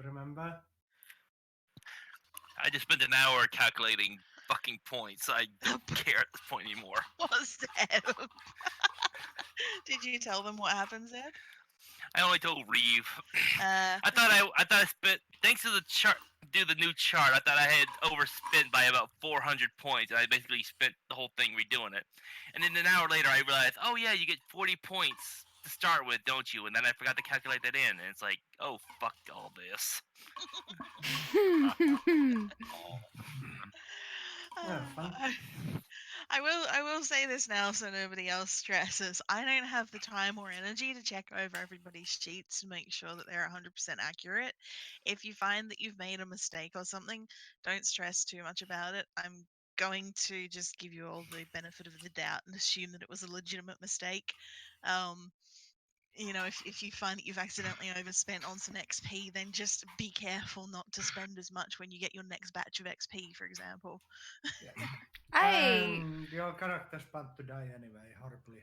remember? I just spent an hour calculating fucking points. I don't care at this point anymore. What's that? Did you tell them what happens, Ed? I only told Reeve. I thought I spent, thanks to the chart, the new chart. I thought I had overspent by about 400 points. I basically spent the whole thing redoing it, and then an hour later I realized, oh yeah, you get 40 points to start with, don't you? And then I forgot to calculate that in, and it's like, oh fuck all this. Fun. I will say this now so nobody else stresses. I don't have the time or energy to check over everybody's sheets to make sure that they're 100% accurate. If you find that you've made a mistake or something, don't stress too much about it. I'm going to just give you all the benefit of the doubt and assume that it was a legitimate mistake. If you find that you've accidentally overspent on some XP, then just be careful not to spend as much when you get your next batch of XP, for example. Your character's about to die anyway, horribly.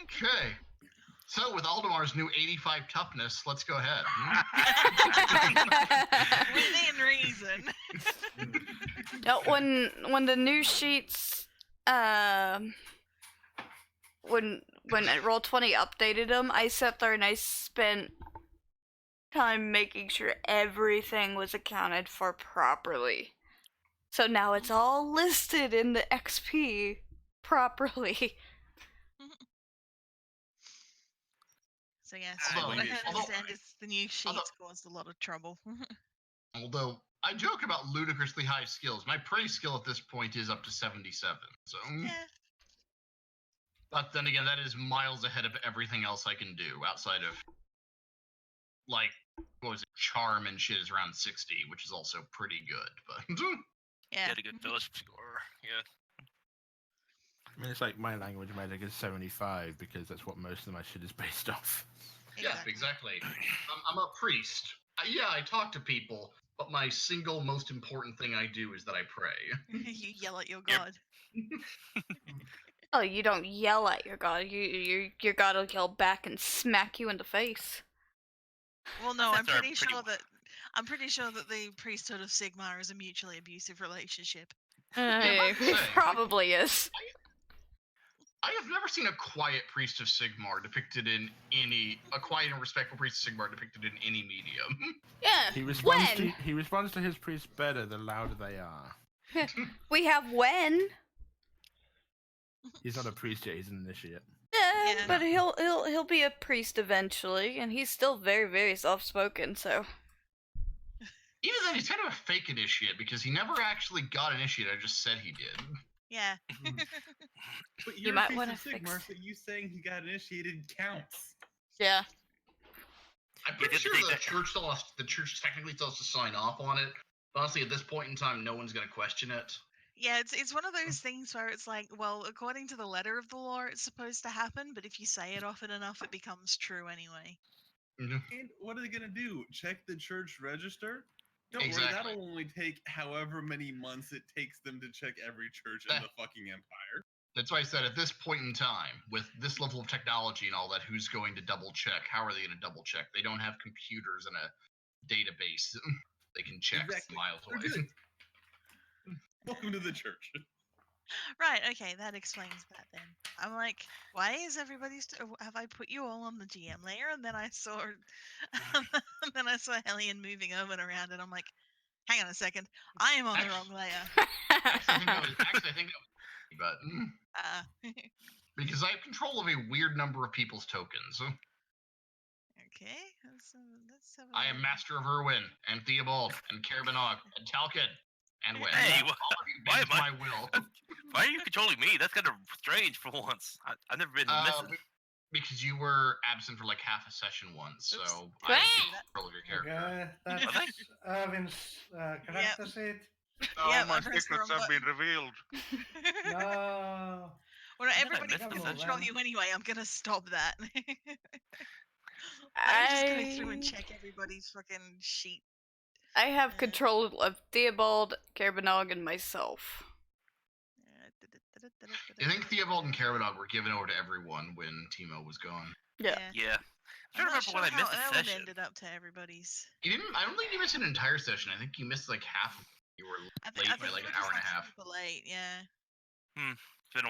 Okay. So, with Aldemar's new 85 toughness, let's go ahead. Within reason. No, when the new sheets, when Roll20 updated them, I sat there and I spent time making sure everything was accounted for properly. So now it's all listed in the XP properly. So yes, what I understand is the new sheets caused a lot of trouble. Although I joke about ludicrously high skills, my prey skill at this point is up to 77. So, but then again, that is miles ahead of everything else I can do outside of, like, what was it, charm and shit is around 60, which is also pretty good. But yeah, get a good fellowship score. Yeah. I mean, it's like my language magic is 75 because that's what most of my shit is based off. Yeah, exactly. I'm a priest. I talk to people, but my single most important thing I do is that I pray. You yell at your god. Oh, you don't yell at your god. Your god will yell back and smack you in the face. Well, no, I'm pretty sure that the priesthood of Sigmar is a mutually abusive relationship. It probably is. I have never seen a quiet priest of Sigmar depicted in a quiet and respectful priest of Sigmar depicted in any medium. Yeah. He responds to his priests better the louder they are. We have Wen. He's not a priest yet, he's an initiate. Yeah, but he'll be a priest eventually, and he's still very, very soft-spoken, so... Even then, he's kind of a fake initiate, because he never actually got initiated, I just said he did. Yeah. But you're a priest of Sigmar, so you saying he got initiated counts. Yeah. I'm pretty sure the church technically still has to sign off on it. But honestly, at this point in time, no one's going to question it. Yeah, it's one of those things where it's like, well, according to the letter of the law, it's supposed to happen, but if you say it often enough, it becomes true anyway. Mm-hmm. And what are they going to do? Check the church register? Don't worry, that'll only take however many months it takes them to check every church in the fucking empire. That's why I said at this point in time, with this level of technology and all that, who's going to double check? How are they going to double check? They don't have computers and a database they can check miles away. Welcome to the church. Right, okay, that explains that then. I'm like, why is everybody have I put you all on the GM layer? And then I saw Hellion moving over and around, and I'm like, hang on a second, I am on the wrong layer. Actually, I think but because I have control of a weird number of people's tokens. Okay, let's have a I am Master of Irwin, and Theobald, and Carabanog, and Talcon, and Wen. Hey, why my will? Why are you controlling me? That's kind of strange for once. I've never been missing. Because you were absent for like half a session once, so I control of your character. That's Erwin's character sheet. Oh, my secrets have been revealed. No. Well, everybody can control you anyway. I'm gonna stop that. I'm just going through and check everybody's fucking sheet. I have control of Theobald, Carabanog, and myself. I think Theobald and Carabanog were given over to everyone when Timo was gone. Yeah. Yeah. I'm trying to remember when I missed a Erwin session. ended up to everybody's. You didn't. I don't think you missed an entire session. I think you missed like half. You were late by like an hour and a half. Super late, yeah. It's been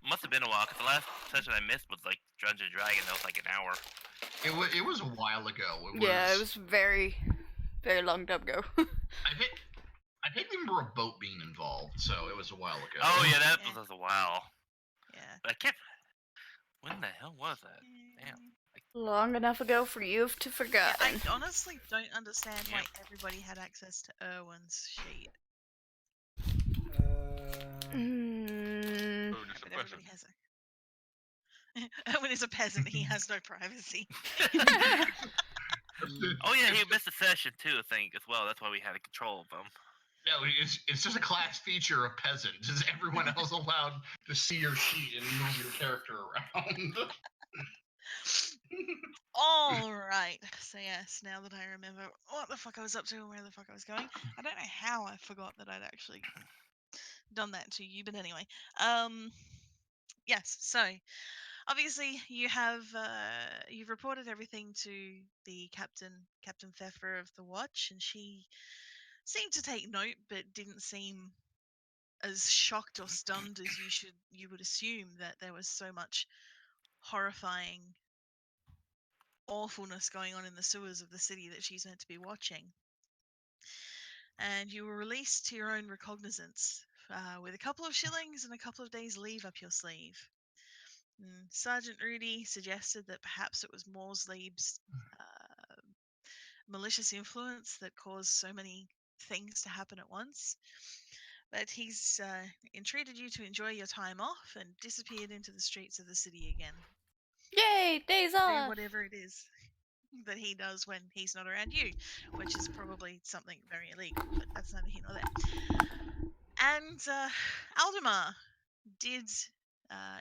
must have been a while because the last session I missed was like Dungeons & Dragons. That was like an hour. It was a while ago. It was very, very long time ago. I can't remember a boat being involved, so it was a while ago. Oh yeah, that was a while. Yeah. But I can't. When the hell was that? Damn. Long enough ago for you to forget. I honestly don't understand why everybody had access to Erwin's sheet. But everybody has Erwin is a peasant. He has no privacy. Oh yeah, he missed a session too, I think, as well. That's why we had control of him. No, it's just a class feature of peasant. Is everyone else allowed to see your sheet and move your character around? All right. So yes, now that I remember what the fuck I was up to and where the fuck I was going, I don't know how I forgot that I'd actually done that to you, but anyway. Yes. So obviously you have you've reported everything to the Captain Pfeffer of the Watch, and she seemed to take note, but didn't seem as shocked or stunned as you would assume that there was so much horrifying awfulness going on in the sewers of the city that she's meant to be watching. And you were released to your own recognizance with a couple of shillings and a couple of days' leave up your sleeve. Sergeant Rudy suggested that perhaps it was Morsley's malicious influence that caused so many things to happen at once. But he's entreated you to enjoy your time off and disappeared into the streets of the city again. Yay, days off! Do whatever it is that he does when he's not around you, which is probably something very illegal, but that's neither here nor there. And Aldemar did,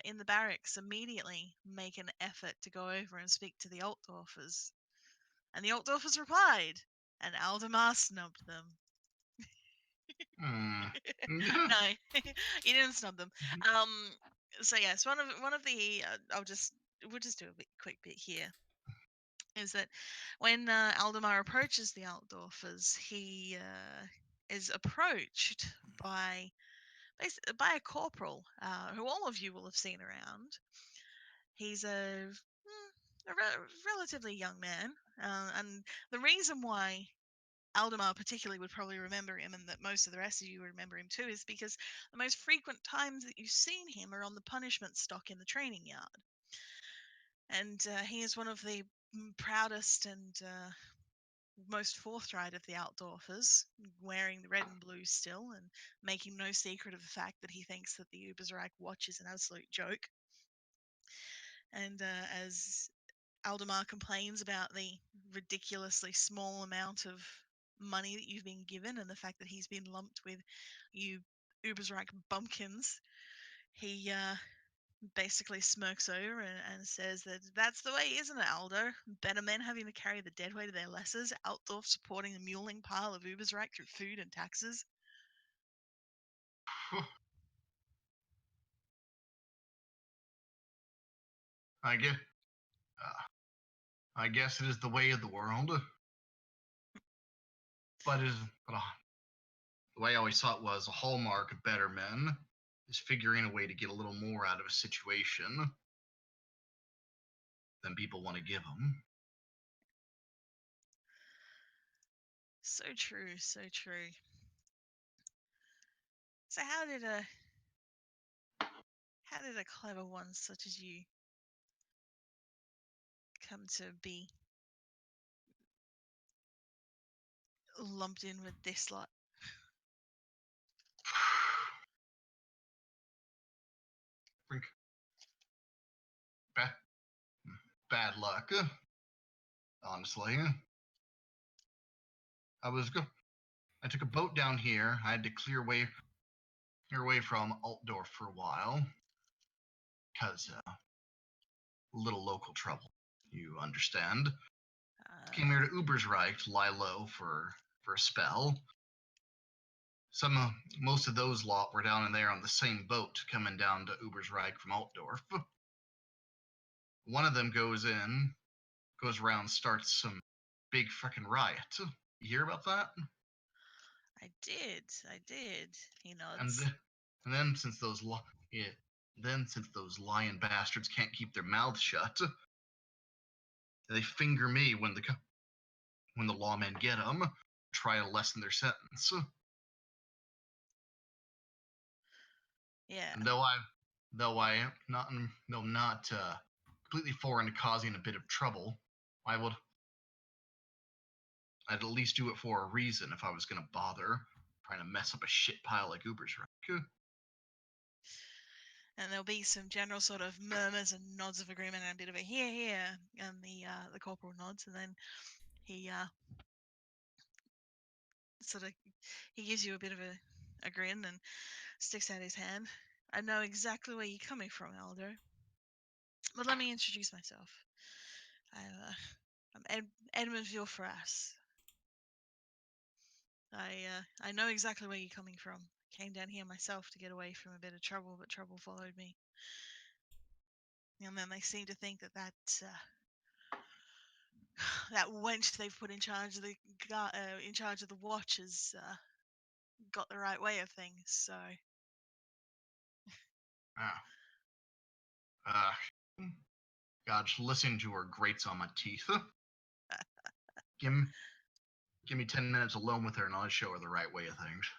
in the barracks, immediately make an effort to go over and speak to the Altdorfers. And the Altdorfers replied, and Aldemar snubbed them. No, he didn't snub them. So yes, one of the we'll just do a quick bit here. Is that when Aldemar approaches the Altdorfers, he is approached by a corporal who all of you will have seen around. He's a relatively young man, and the reason why Aldemar particularly would probably remember him, and that most of the rest of you would remember him too, is because the most frequent times that you've seen him are on the punishment stock in the training yard. And he is one of the proudest and most forthright of the Altdorfers, wearing the red and blue still, and making no secret of the fact that he thinks that the Ubersreich watch is an absolute joke. And as Aldemar complains about the ridiculously small amount of money that you've been given and the fact that he's been lumped with you Ubersreich bumpkins, he basically smirks over and says that that's the way, isn't it, Aldo? Better men having to carry the dead weight of their lessers, Altdorf supporting the muling pile of Ubersreich through food and taxes. I guess it is the way of the world. But the way I always thought was a hallmark of better men is figuring a way to get a little more out of a situation than people want to give them. So true, so true. So how did a clever one such as you come to be lumped in with this lot? Bad luck, honestly. I took a boat down here. I had to clear away from Altdorf for a while, because a little local trouble. You understand? Came here to Ubersreich to lie low for a spell. Most of those lot were down in there on the same boat coming down to Ubersreich from Altdorf. One of them goes in, goes around, starts some big fucking riot. You hear about that? I did. He And nods. and then since those lion bastards can't keep their mouths shut, they finger me when the lawmen get them, try to lessen their sentence. Yeah. And though I am not completely foreign to causing a bit of trouble, I'd at least do it for a reason if I was gonna bother trying to mess up a shit pile like Uber's right. And there'll be some general sort of murmurs and nods of agreement and a bit of a here, and the corporal nods, and then he sort of he gives you a bit of a grin and sticks out his hand. I know exactly where you're coming from, Aldo. But let me introduce myself. I'm Edmund Villefras. I know exactly where you're coming from. Came down here myself to get away from a bit of trouble, but trouble followed me. And then they seem to think that that wench they've put in charge of the watch has got the right way of things. So God, just listening to her grates on my teeth. Give me 10 minutes alone with her, and I'll show her the right way of things.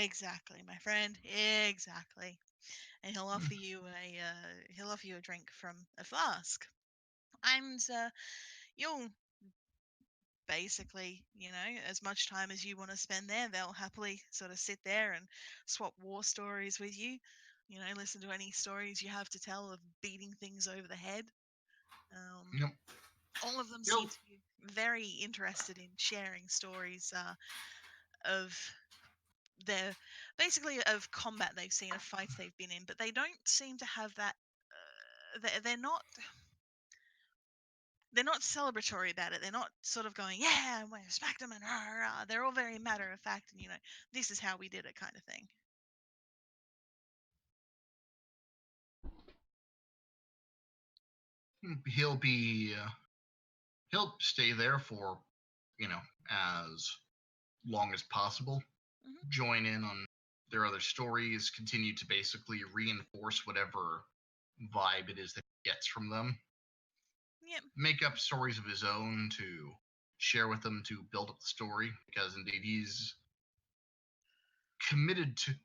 exactly, my friend, exactly. And he'll offer you a drink from a flask, and you'll basically, as much time as you want to spend there, they'll happily sort of sit there and swap war stories with you. Listen to any stories you have to tell of beating things over the head. Yep. All of them seem to be very interested in sharing stories of of combat they've seen, of fights they've been in, but they don't seem to have that. They're not celebratory about it. They're not sort of going, yeah, we smacked them and rah, rah. They're all very matter of fact and, this is how we did it kind of thing. He'll stay there for, as long as possible. Mm-hmm. Join in on their other stories, continue to basically reinforce whatever vibe it is that he gets from them. Yep. Make up stories of his own to share with them to build up the story, because indeed he's committed to,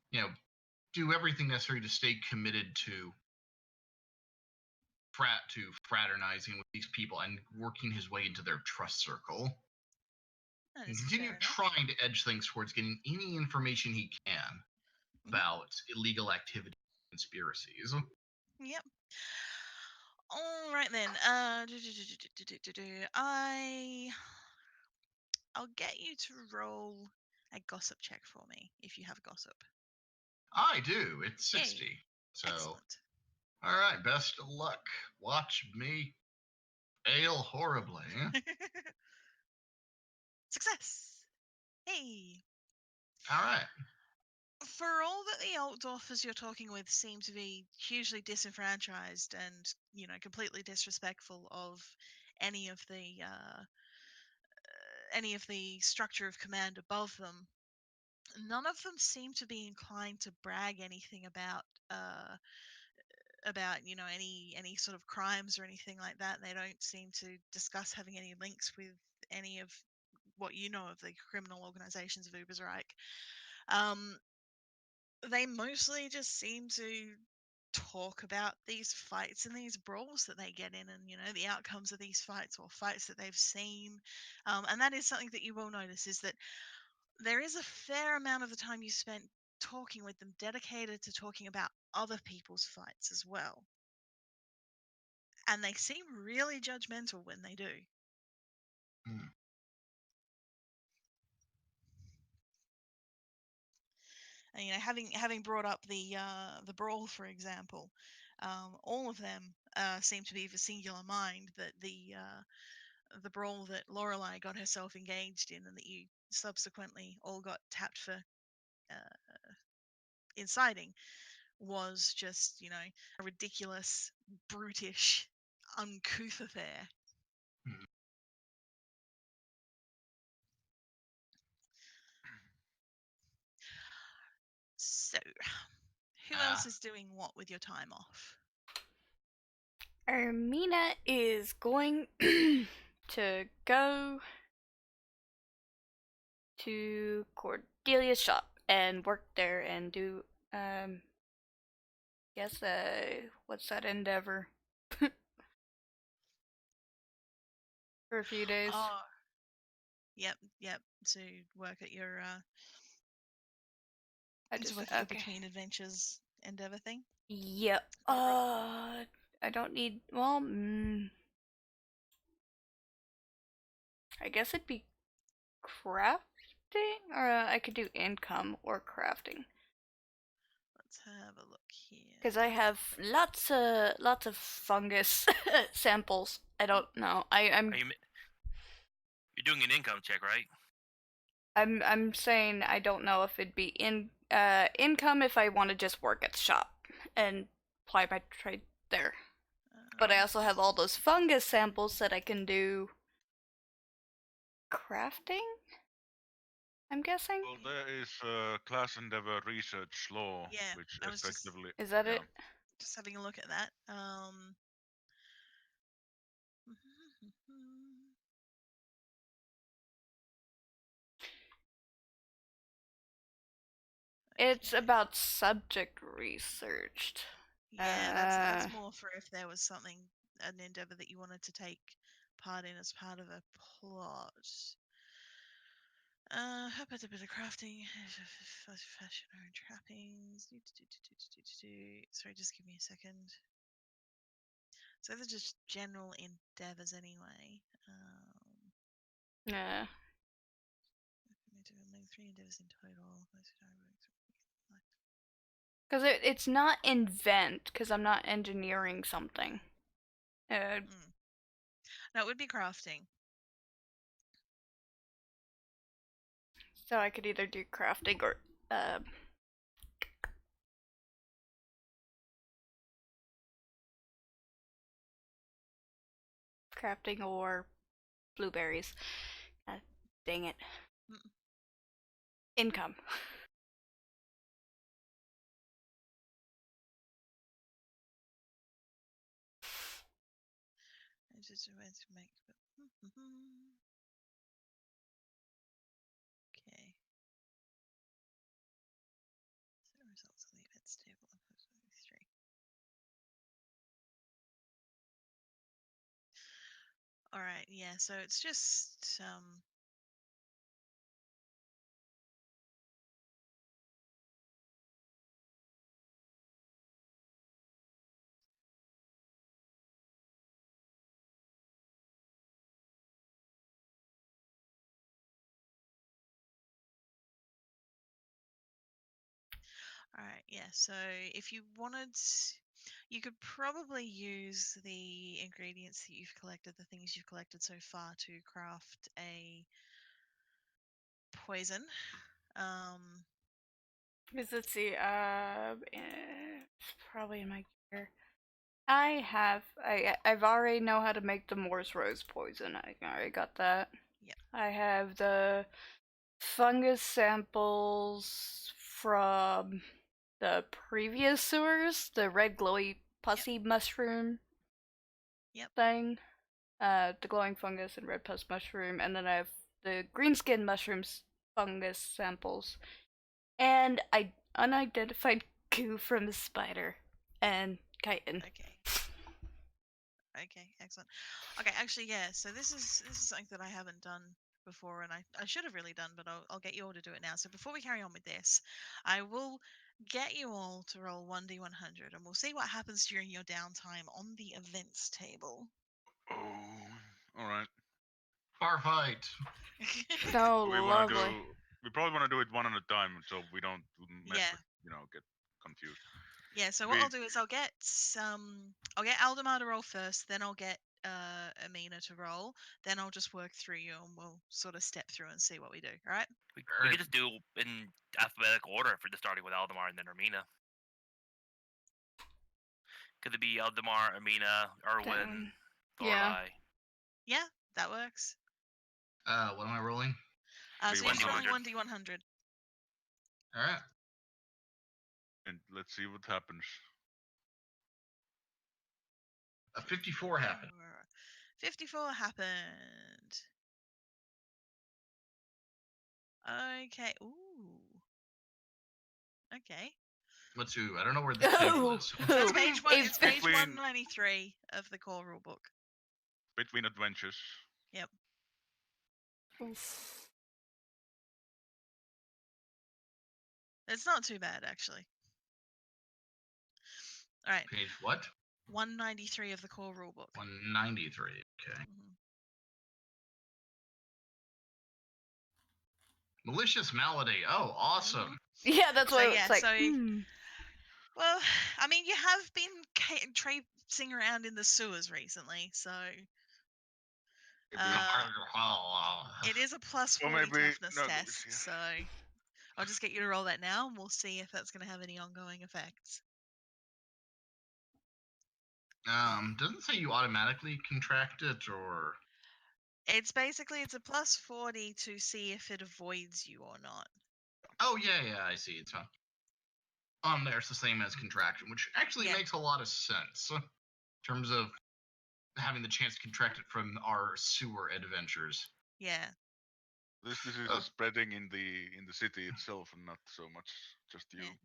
do everything necessary to stay committed to fraternizing with these people and working his way into their trust circle. And continue trying to edge things towards getting any information he can about illegal activity and conspiracies. Yep. All right then. I'll get you to roll a gossip check for me if you have gossip. I do. It's 60. Yay. So, excellent. All right. Best of luck. Watch me fail horribly. Success. Hey. All right. For all that the Altdorfers you're talking with seem to be hugely disenfranchised and, completely disrespectful of any of the structure of command above them, none of them seem to be inclined to brag anything about any sort of crimes or anything like that. They don't seem to discuss having any links with any of what you know of the criminal organizations of Ubersreich. They mostly just seem to talk about these fights and these brawls that they get in, and the outcomes of these fights or fights that they've seen. And that is something that you will notice, is that there is a fair amount of the time you spent talking with them dedicated to talking about other people's fights as well. And they seem really judgmental when they do. And having brought up the brawl, for example, all of them seem to be of a singular mind that the brawl that Lorelei got herself engaged in and that you subsequently all got tapped for inciting was just, a ridiculous brutish, uncouth affair. So, who else is doing what with your time off? Ermina is going to go to Cordelia's shop and work there and do, what's that endeavor? For a few days. Oh, yep. To work at your between adventures endeavor thing. Yep. I don't need. Well, I guess it'd be crafting, or I could do income or crafting. Let's have a look here. Because I have lots of fungus samples. I don't know. I'm. You're doing an income check, right? I'm saying I don't know if it'd be income if I want to just work at the shop and apply my trade there. But I also have all those fungus samples that I can do crafting, I'm guessing. Well, there is class endeavor research law, Yeah, which I was effectively Is that it? Just having a look at that. It's about subject researched. Yeah, that's more for if there was an endeavor that you wanted to take part in as part of a plot. How about a bit of crafting, fashion or trappings? Sorry, just give me a second. So they're just general endeavors anyway. Yeah. 3 endeavors in total. Because it's not invent, because I'm not engineering something. No, it would be crafting. So I could either do crafting or crafting or blueberries. Dang it. Income. I just went to make. Okay. So results on the events table. 3. All right. Yeah. So it's just All right, yeah. So if you wanted, you could probably use the ingredients that you've collected, the things you've collected so far, to craft a poison. Let's see. It's probably in my gear. I've already know how to make the Morse Rose poison. I already got that. Yep. I have the fungus samples from the previous sewers, the red glowy pussy mushroom thing, the glowing fungus and red pus mushroom, and then I have the green skin mushrooms fungus samples, and unidentified goo from the spider and chitin. Okay, excellent. Okay, actually, yeah. So this is something that I haven't done before, and I should have really done, but I'll get you all to do it now. So before we carry on with this, I will get you all to roll 1d100, and we'll see what happens during your downtime on the events table. Oh, all right. Bar fight. So we lovely. We probably want to do it one at a time, so we don't mess with, get confused. Yeah, so what I'll do is I'll get Aldemar to roll first, then I'll get Amina to roll, then I'll just work through you and we'll sort of step through and see what we do, alright? We could just do in alphabetical order if we're just starting with Aldemar and then Ermina. Could it be Aldemar, Amina, Erwin, Yeah. Thorlai? Yeah, that works. What am I rolling? So you're just rolling 1d100. 1d100. All right. And let's see what happens. A 54 happened. 54 happened. Okay. Ooh. Okay. Let's see. I don't know where this table is. That's page one. It's page Between- 193 of the core rulebook. Between adventures. Yep. It's not too bad, actually. All right. Page what? 193 of the core rulebook. 193. Okay. Mhm. Malicious malady. Oh, awesome. Yeah, that's So, why yeah, it's like. so- Well, I mean, you have been traipsing around in the sewers recently, so it is a plus Well, 40 maybe- toughness no, test. yeah. So I'll just get you to roll that now, and we'll see if that's going to have any ongoing effects. Doesn't say you automatically contract it or. It's basically it's a plus 40 to see if it avoids you or not. Oh yeah, I see. It's on there. It's the same as contraction, which actually Yeah. makes a lot of sense in terms of having the chance to contract it from our sewer adventures. Yeah. This is Oh. spreading in the city itself, and not so much just you.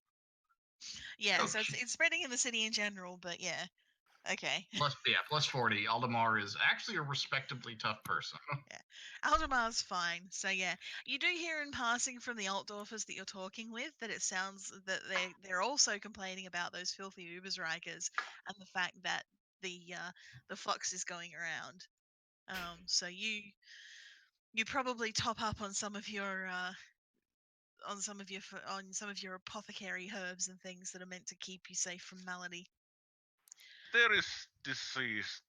Yeah, so Okay. it's spreading in the city in general, but yeah. Okay. Plus 40. Aldemar is actually a respectably tough person. Aldemar's fine. So yeah, you do hear in passing from the Altdorfers that you're talking with that it sounds that they're also complaining about those filthy Ubersreichers and the fact that the fox is going around. So you probably top up on some of your on some of your apothecary herbs and things that are meant to keep you safe from malady. There is disease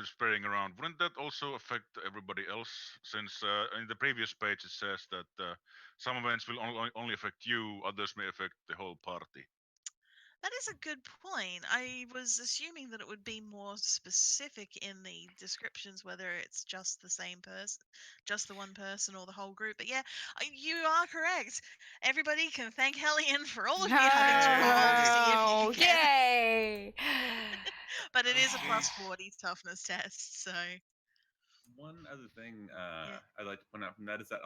spreading around. Wouldn't that also affect everybody else? Since in the previous page it says that some events will only affect you, others may affect the whole party. That is a good point. I was assuming that it would be more specific in the descriptions, whether it's just the same person, just the one person, or the whole group. But yeah, you are correct. Everybody can thank Hellion for all of you having to roll to see if you can get. Yay! But it is a plus Jeez. 40 toughness test, so One other thing Yeah. I'd like to point out from that is that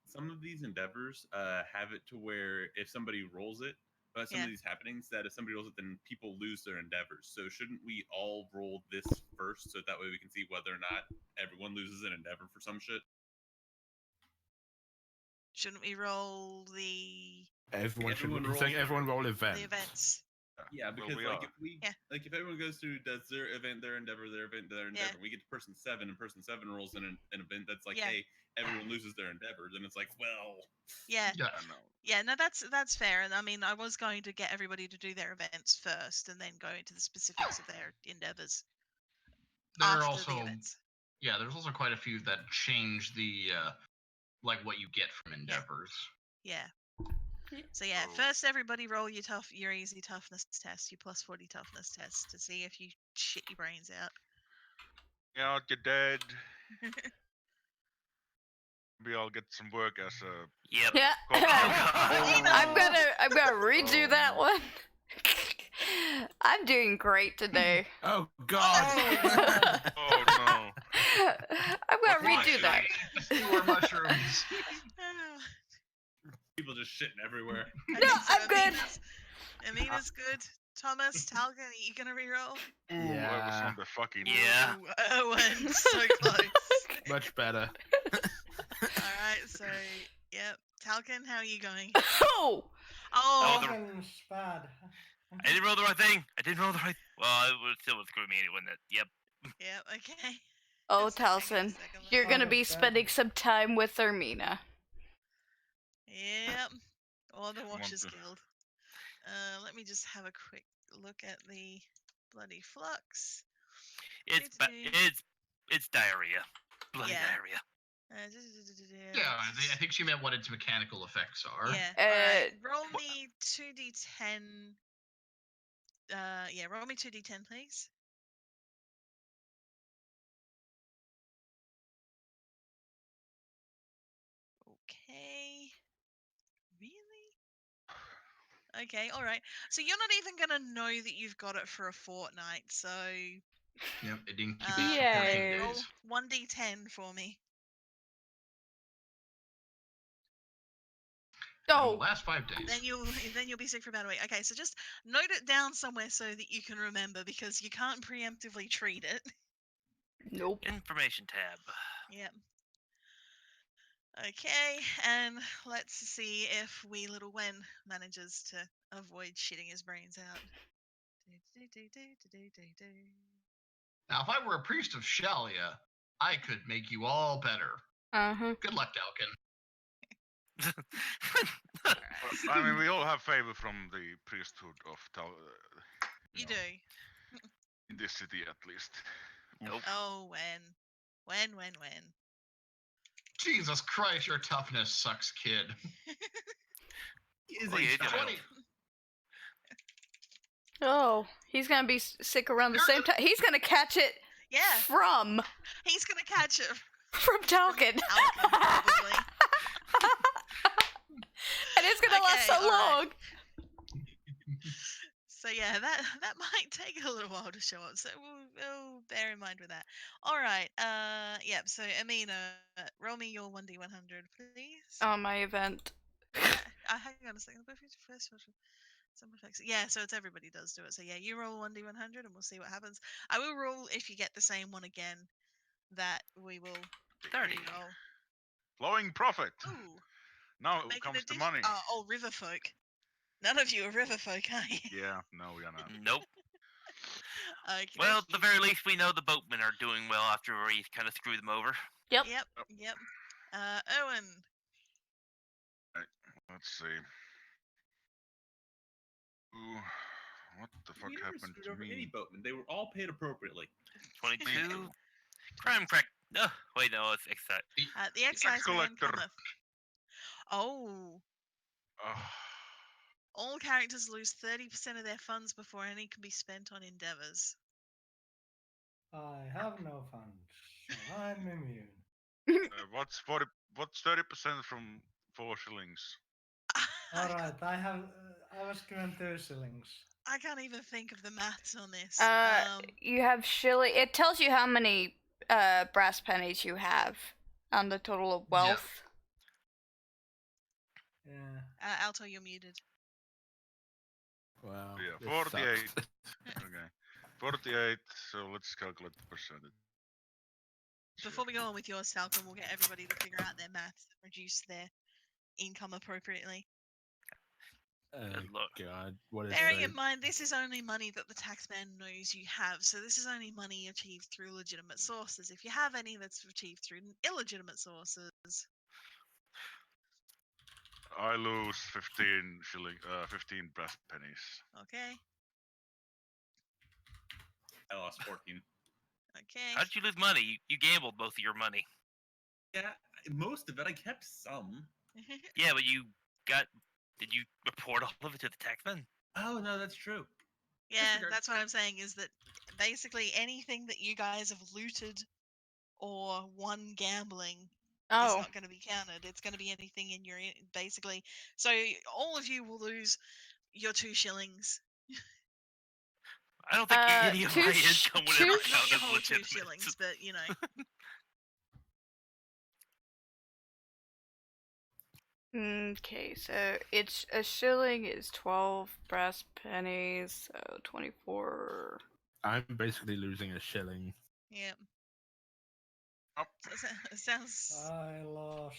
some of these endeavors have it to where if somebody rolls it, some Yeah. of these happenings, that if somebody rolls it, then people lose their endeavors. So shouldn't we all roll this first, so that way we can see whether or not everyone loses an endeavor for some shit? shouldn't we roll the Everyone rolls saying everyone roll events. events? Yeah, because we like are. if we Yeah. like if everyone goes through does their event, their endeavor, their event, their endeavor, we get to person 7 and person 7 rolls in an event that's like, Yeah. hey, everyone loses their endeavor, then it's like, well, Yeah. Yeah. I know. Yeah, no, that's fair. And I mean, I was going to get everybody to do their events first, and then go into the specifics of their endeavors There are after also the events. there's also quite a few that change the like what you get from endeavors. Yeah. So yeah, So- first everybody roll your easy toughness test, your plus 40 toughness test, to see if you shit your brains out. Yeah, you're dead. Maybe I'll get some work as a. Yep. Yeah. I'm gonna redo Oh, that no. one. I'm doing great today. Oh God! Oh no. I'm gonna What redo that. Sewer mushrooms. people just shitting everywhere. No, I'm good. Amina's good. Thomas, Talgan, are you gonna reroll? Ooh, I was Yeah. on the fucking. Yeah. Ooh, Owen, so close. Much better. Alright, so, yep. Talcan, how are you going? Oh! Oh, the- Fucking bad. I didn't roll the right thing. I didn't roll the right. Well, it was still screw me, wouldn't it? Yep. yep, okay. Oh, It's taking a Talson, second. you're gonna Oh, be that's bad. spending some time with Ermina. Yep. Or the want Washers to- Guild. Let me just have a quick look at the bloody flux. It's it's diarrhea. Bloody Yeah. diarrhea. Yeah, I think she meant what its mechanical effects are. Yeah. Alright. Roll me 2d10 Yeah, roll me 2d10, please. Okay. Really? Okay, all right. So you're not even gonna know that you've got it for a fortnight. So Yep, it incubates for 14 Yay. roll days. 1d10 for me. It will Oh, last 5 days. Then you'll be sick for about a week. Okay, so just note it down somewhere so that you can remember because you can't preemptively treat it. nope. Information tab. Yep. Okay, and let's see if wee little Wen manages to avoid shitting his brains out. Now, if I were a priest of Shalia, I could make you all better. Uh-huh. Good luck, Dalkin. I mean, we all have favor from the priesthood of You know, do. in this city at least. Nope. Oh, when. Jesus Christ, your toughness sucks, kid. He is Oh, a yeah, he's got child. 20. Oh, he's gonna be sick around the You're same the- time. He's gonna catch it Yeah, from he's gonna catch it. Talking. Talcum, probably. And it's gonna last so Okay, all right. long. So yeah, that might take a little while to show up. So we'll bear in mind with that. All right. Yep. So Amina, roll me your 1d100, please. On my event. Hang on a second. First special. Some effects. Yeah, so it's everybody does do it. So yeah, you roll 1d100 and we'll see what happens. I will roll if you get the same one again. That we will 30. re-roll. Flowing profit. Ooh, Now make comes an the addition. money. Oh, river folk. None of you are river folk, are you? Yeah, no, we are not. Nope. Okay. Well, at the very least, we know the boatmen are doing well after we kind of screw them over. Yep. Yep. Owen. Let's see. Ooh, what the fuck We never happened screwed to over me? any boatmen. They were all paid appropriately. 22. Crime crack. Oh, wait, no, it's excise. The excise man collector. cometh. Oh. Ugh. All characters lose 30% of their funds before any can be spent on endeavors. I have no funds, so I'm immune. What's 30% from 4 shillings? All right, I was given 2 shillings. I can't even think of the maths on this. You have shilling. It tells you how many brass pennies you have on the total of wealth. Yeah. Alto, you're muted. Wow. Yeah, this 48. sucks. Okay. 48, so let's calculate the percentage. Before we go on with yours, Talcum, we'll get everybody to figure out their maths and reduce their income appropriately. Oh, Good luck. God. What is Bearing so... in mind, this is only money that the taxman knows you have, so this is only money achieved through legitimate sources. If you have any that's achieved through illegitimate sources, I lose 15 brass pennies. okay, I lost 14. okay. How'd you lose money? You gambled most of your money. Yeah, most of it. I kept some. Yeah, but did you report all of it to the taxman? Oh no, that's true. Yeah, Disregard. that's what I'm saying is that basically anything that you guys have looted or won gambling is Oh. not going to be counted. It's going to be anything in your basically. So all of you will lose your 2 shillings. I don't think any of two my sh- income would two ever sh- Not count your as whole 2 legitimate. shillings, but you know. Okay, so it's a shilling is 12 brass pennies, so 24. I'm basically losing a shilling. Yeah. Oh. So it sounds. I lost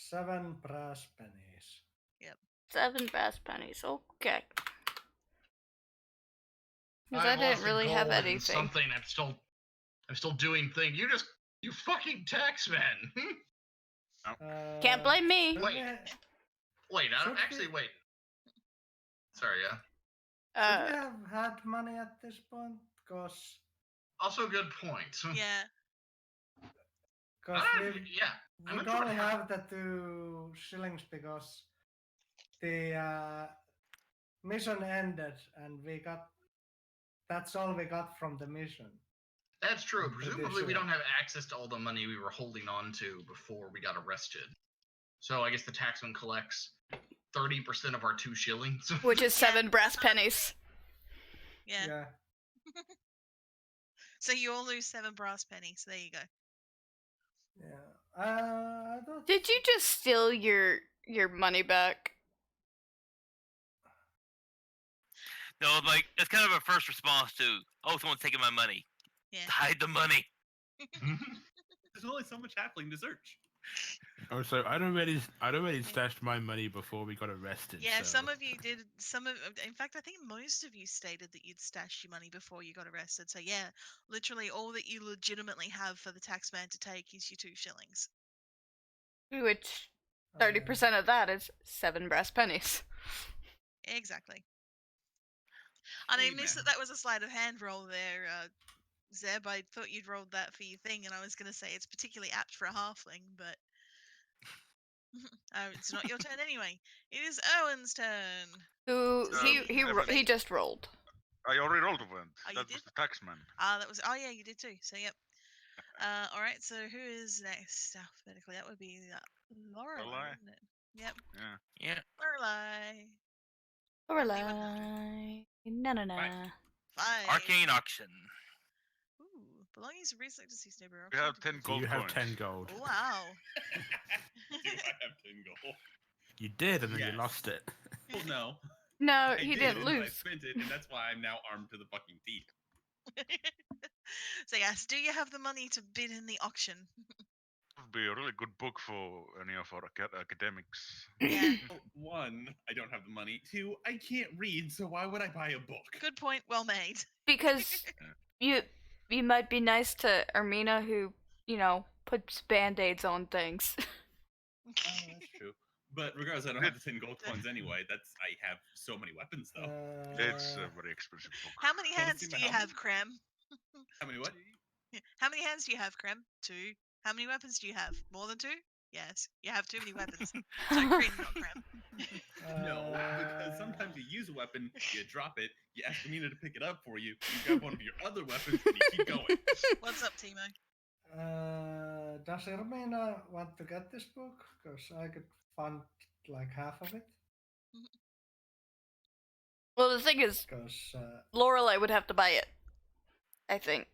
7 brass pennies. 7 brass pennies, okay. Because I've I didn't lost really a have gold and anything. something. I'm still doing things. You fucking taxman. Can't blame me. should Wait. we- Wait, Should we- wait. Sorry, yeah. Should we have had money at this point? Because Also, good point. Yeah. I'm would not only sure. have the 2 shillings because the mission ended and we got that's all we got from the mission. That's true. I'm pretty Presumably, we sure. don't have access to all the money we were holding on to before we got arrested. So I guess the taxman collects 30% of our 2 shillings. Which is 7 brass pennies. Yeah. Yeah. So you all lose 7 brass pennies. There you go. Yeah. I thought. Did you just steal your money back? No, like it's kind of a first response to, oh, someone's taking my money. Yeah. Hide the money. There's only so much halfling to search. Oh, so I'd already stashed my money before we got arrested. Yeah, so. some of you did. In fact, I think most of you stated that you'd stashed your money before you got arrested. So yeah, literally all that you legitimately have for the taxman to take is your 2 shillings. Which 30% of that is 7 brass pennies. Exactly. And I Amen. missed that was a sleight of hand roll there, Zeb. I thought you'd rolled that for your thing, and I was going to say it's particularly apt for a halfling, but it's not your turn anyway. It is Owen's turn. Who he Definitely. just rolled. I already rolled a event. Oh, you That was did? the taxman. That was. Oh yeah, you did too. So yep. All right. So who is next? Alphabetically, that would be Lorelai, Lorelai? wouldn't it? Yep. Yeah. Yeah. Lorelai. Lorelai. No. Right. 5. Arcane auction. Ooh, belongings of research to see neighbor. We have 10 Do gold you have coins. 10 gold? Oh, wow. Do I have 10 gold? You did, and then Yes. you lost it. Well, no. No, I he did, didn't and I lose. spent it, and that's why I'm now armed to the fucking teeth. So yes, do you have the money to bid in the auction? Would be a really good book for any of our academics. Yeah. Well, 1, I don't have the money. 2, I can't read, so why would I buy a book? Good point. Well made. Because you might be nice to Ermina, who puts band-aids on things. Oh, that's true. But regardless, I don't have the 10 gold coins anyway. I have so many weapons, though. It's a very expensive book. How many Wanna hands see do my you helmet? have, Krem? How many what? How many hands do you have, Krem? 2. How many weapons do you have? More than 2? Yes, you have too many weapons. So Krem, not Krem. No, because sometimes you use a weapon, you drop it, you ask Amina to pick it up for you, you grab one of your other weapons, and you keep going. What's up, Timo? Does Ermina want to get this book? Because I could fund like half of it. Well, the thing is, Because Lorelai would have to buy it, I think.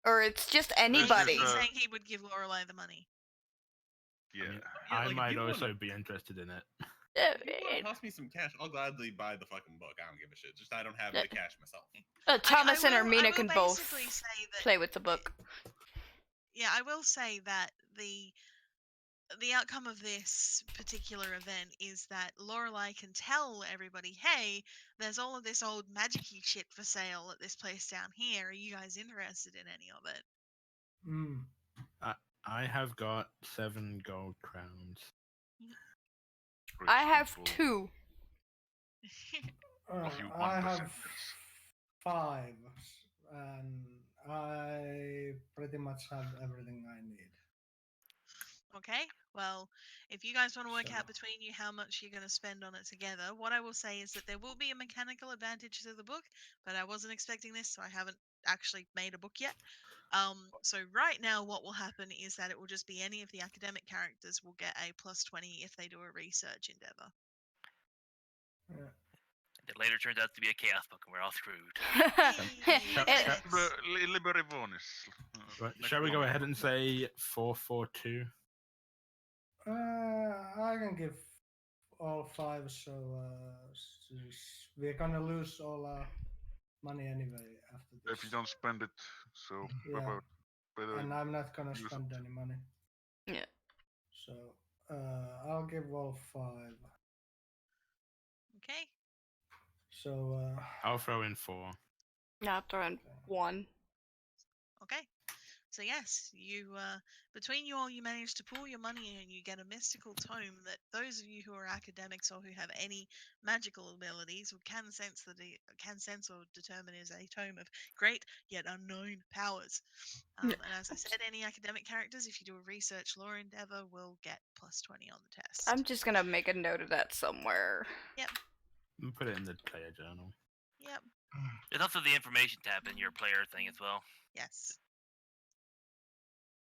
Or it's just anybody. He's saying he would give Lorelai the money. Yeah. Yeah, I like, if might you also wanna- be interested in it. If you want to toss me some cash, I'll gladly buy the fucking book. I don't give a shit. Just I don't have the cash myself. Thomas and I Ermina will can both basically say that- play with the book. Yeah, I will say that the outcome of this particular event is that Lorelai can tell everybody, hey, there's all of this old magic-y shit for sale at this place down here. Are you guys interested in any of it? I have got 7 gold crowns. I have People. 2. Of you I 1%. have 5, and I pretty much have everything I need. Okay, well, if you guys want to work So- out between you how much you're going to spend on it together, what I will say is that there will be a mechanical advantage to the book, but I wasn't expecting this, so I haven't actually made a book yet. So right now what will happen is that it will just be any of the academic characters will get a +20 if they do a research endeavor. It later turns out to be a chaos book, and we're all screwed. Liberi Vonis. Right, shall we go ahead and say 442? I can give all 5, so we're gonna lose all our money anyway after this. If you don't spend it, so Yeah. about better. And I'm not gonna use spend any money. Yeah. So I'll give all 5. Okay. So I'll throw in 4. No, I'll throw in 1. Okay. So yes, you between you all, you manage to pool your money and you get a mystical tome that those of you who are academics or who have any magical abilities can sense or determine is a tome of great yet unknown powers. And as I said, any academic characters, if you do a research lore endeavor, will get +20 on the test. I'm just gonna make a note of that somewhere. Yep. Put it in the player journal. Yep. There's also the information tab in your player thing as well. Yes.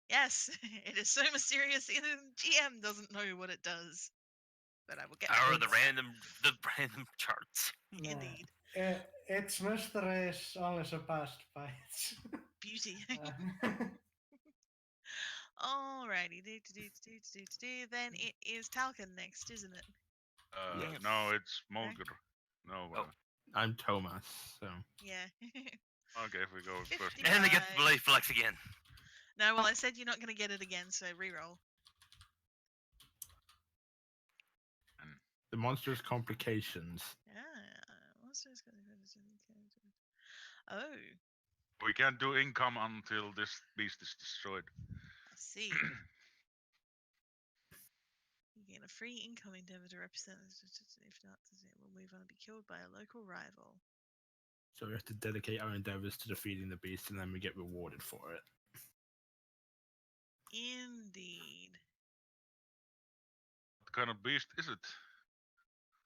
Yes, it is so mysterious even GM doesn't know what it does. But I will get Or to the that. random charts. Yeah. Indeed. Its mystery is only surpassed by its. Beauty. uh, Alrighty. Then it is Talcon next, isn't it? Yes. No, it's Mulger. No. Oh. I'm Thomas, so. Yeah. Okay, if we go first. 55. And they get the blade flex again. No, well, I said you're not going to get it again, so reroll. The monster's complications. Monsters. Oh, We can't do income until this beast is destroyed. I see. You gain a free income endeavor to represent. If not, it will move on and be killed by a local rival. So we have to dedicate our endeavors to defeating the beast, and then we get rewarded for it. Indeed. What kind of beast is it?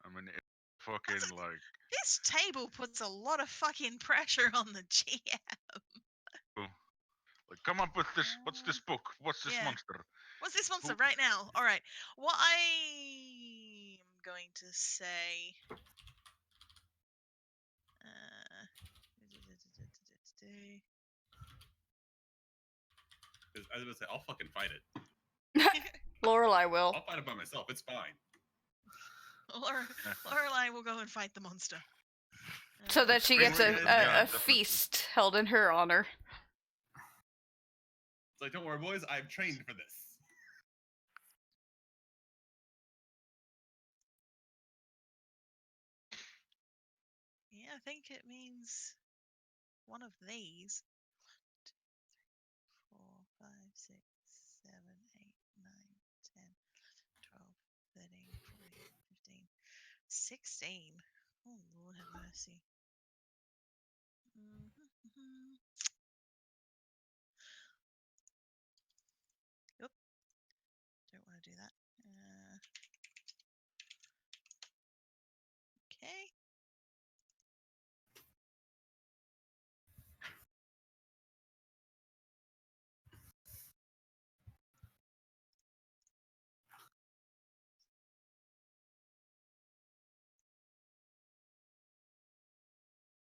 I mean, fucking like. This table puts a lot of fucking pressure on the GM. Like, come up with this. What's this book? What's this Yeah. monster? What's this monster right now? All right. What I am going to say. I was gonna say, I'll fucking fight it. Lorelai will. I'll fight it by myself. It's fine. Lorelai will go and fight the monster. So that she gets Yeah, a definitely. feast held in her honor. It's like, don't worry, boys. I've trained for this. Yeah, I think it means one of these. 4, 5, 6, 7, 8, 9, 10, 12, 13, 14, 15, 16. Oh, Lord have mercy. Yep. Don't want to do that. Okay.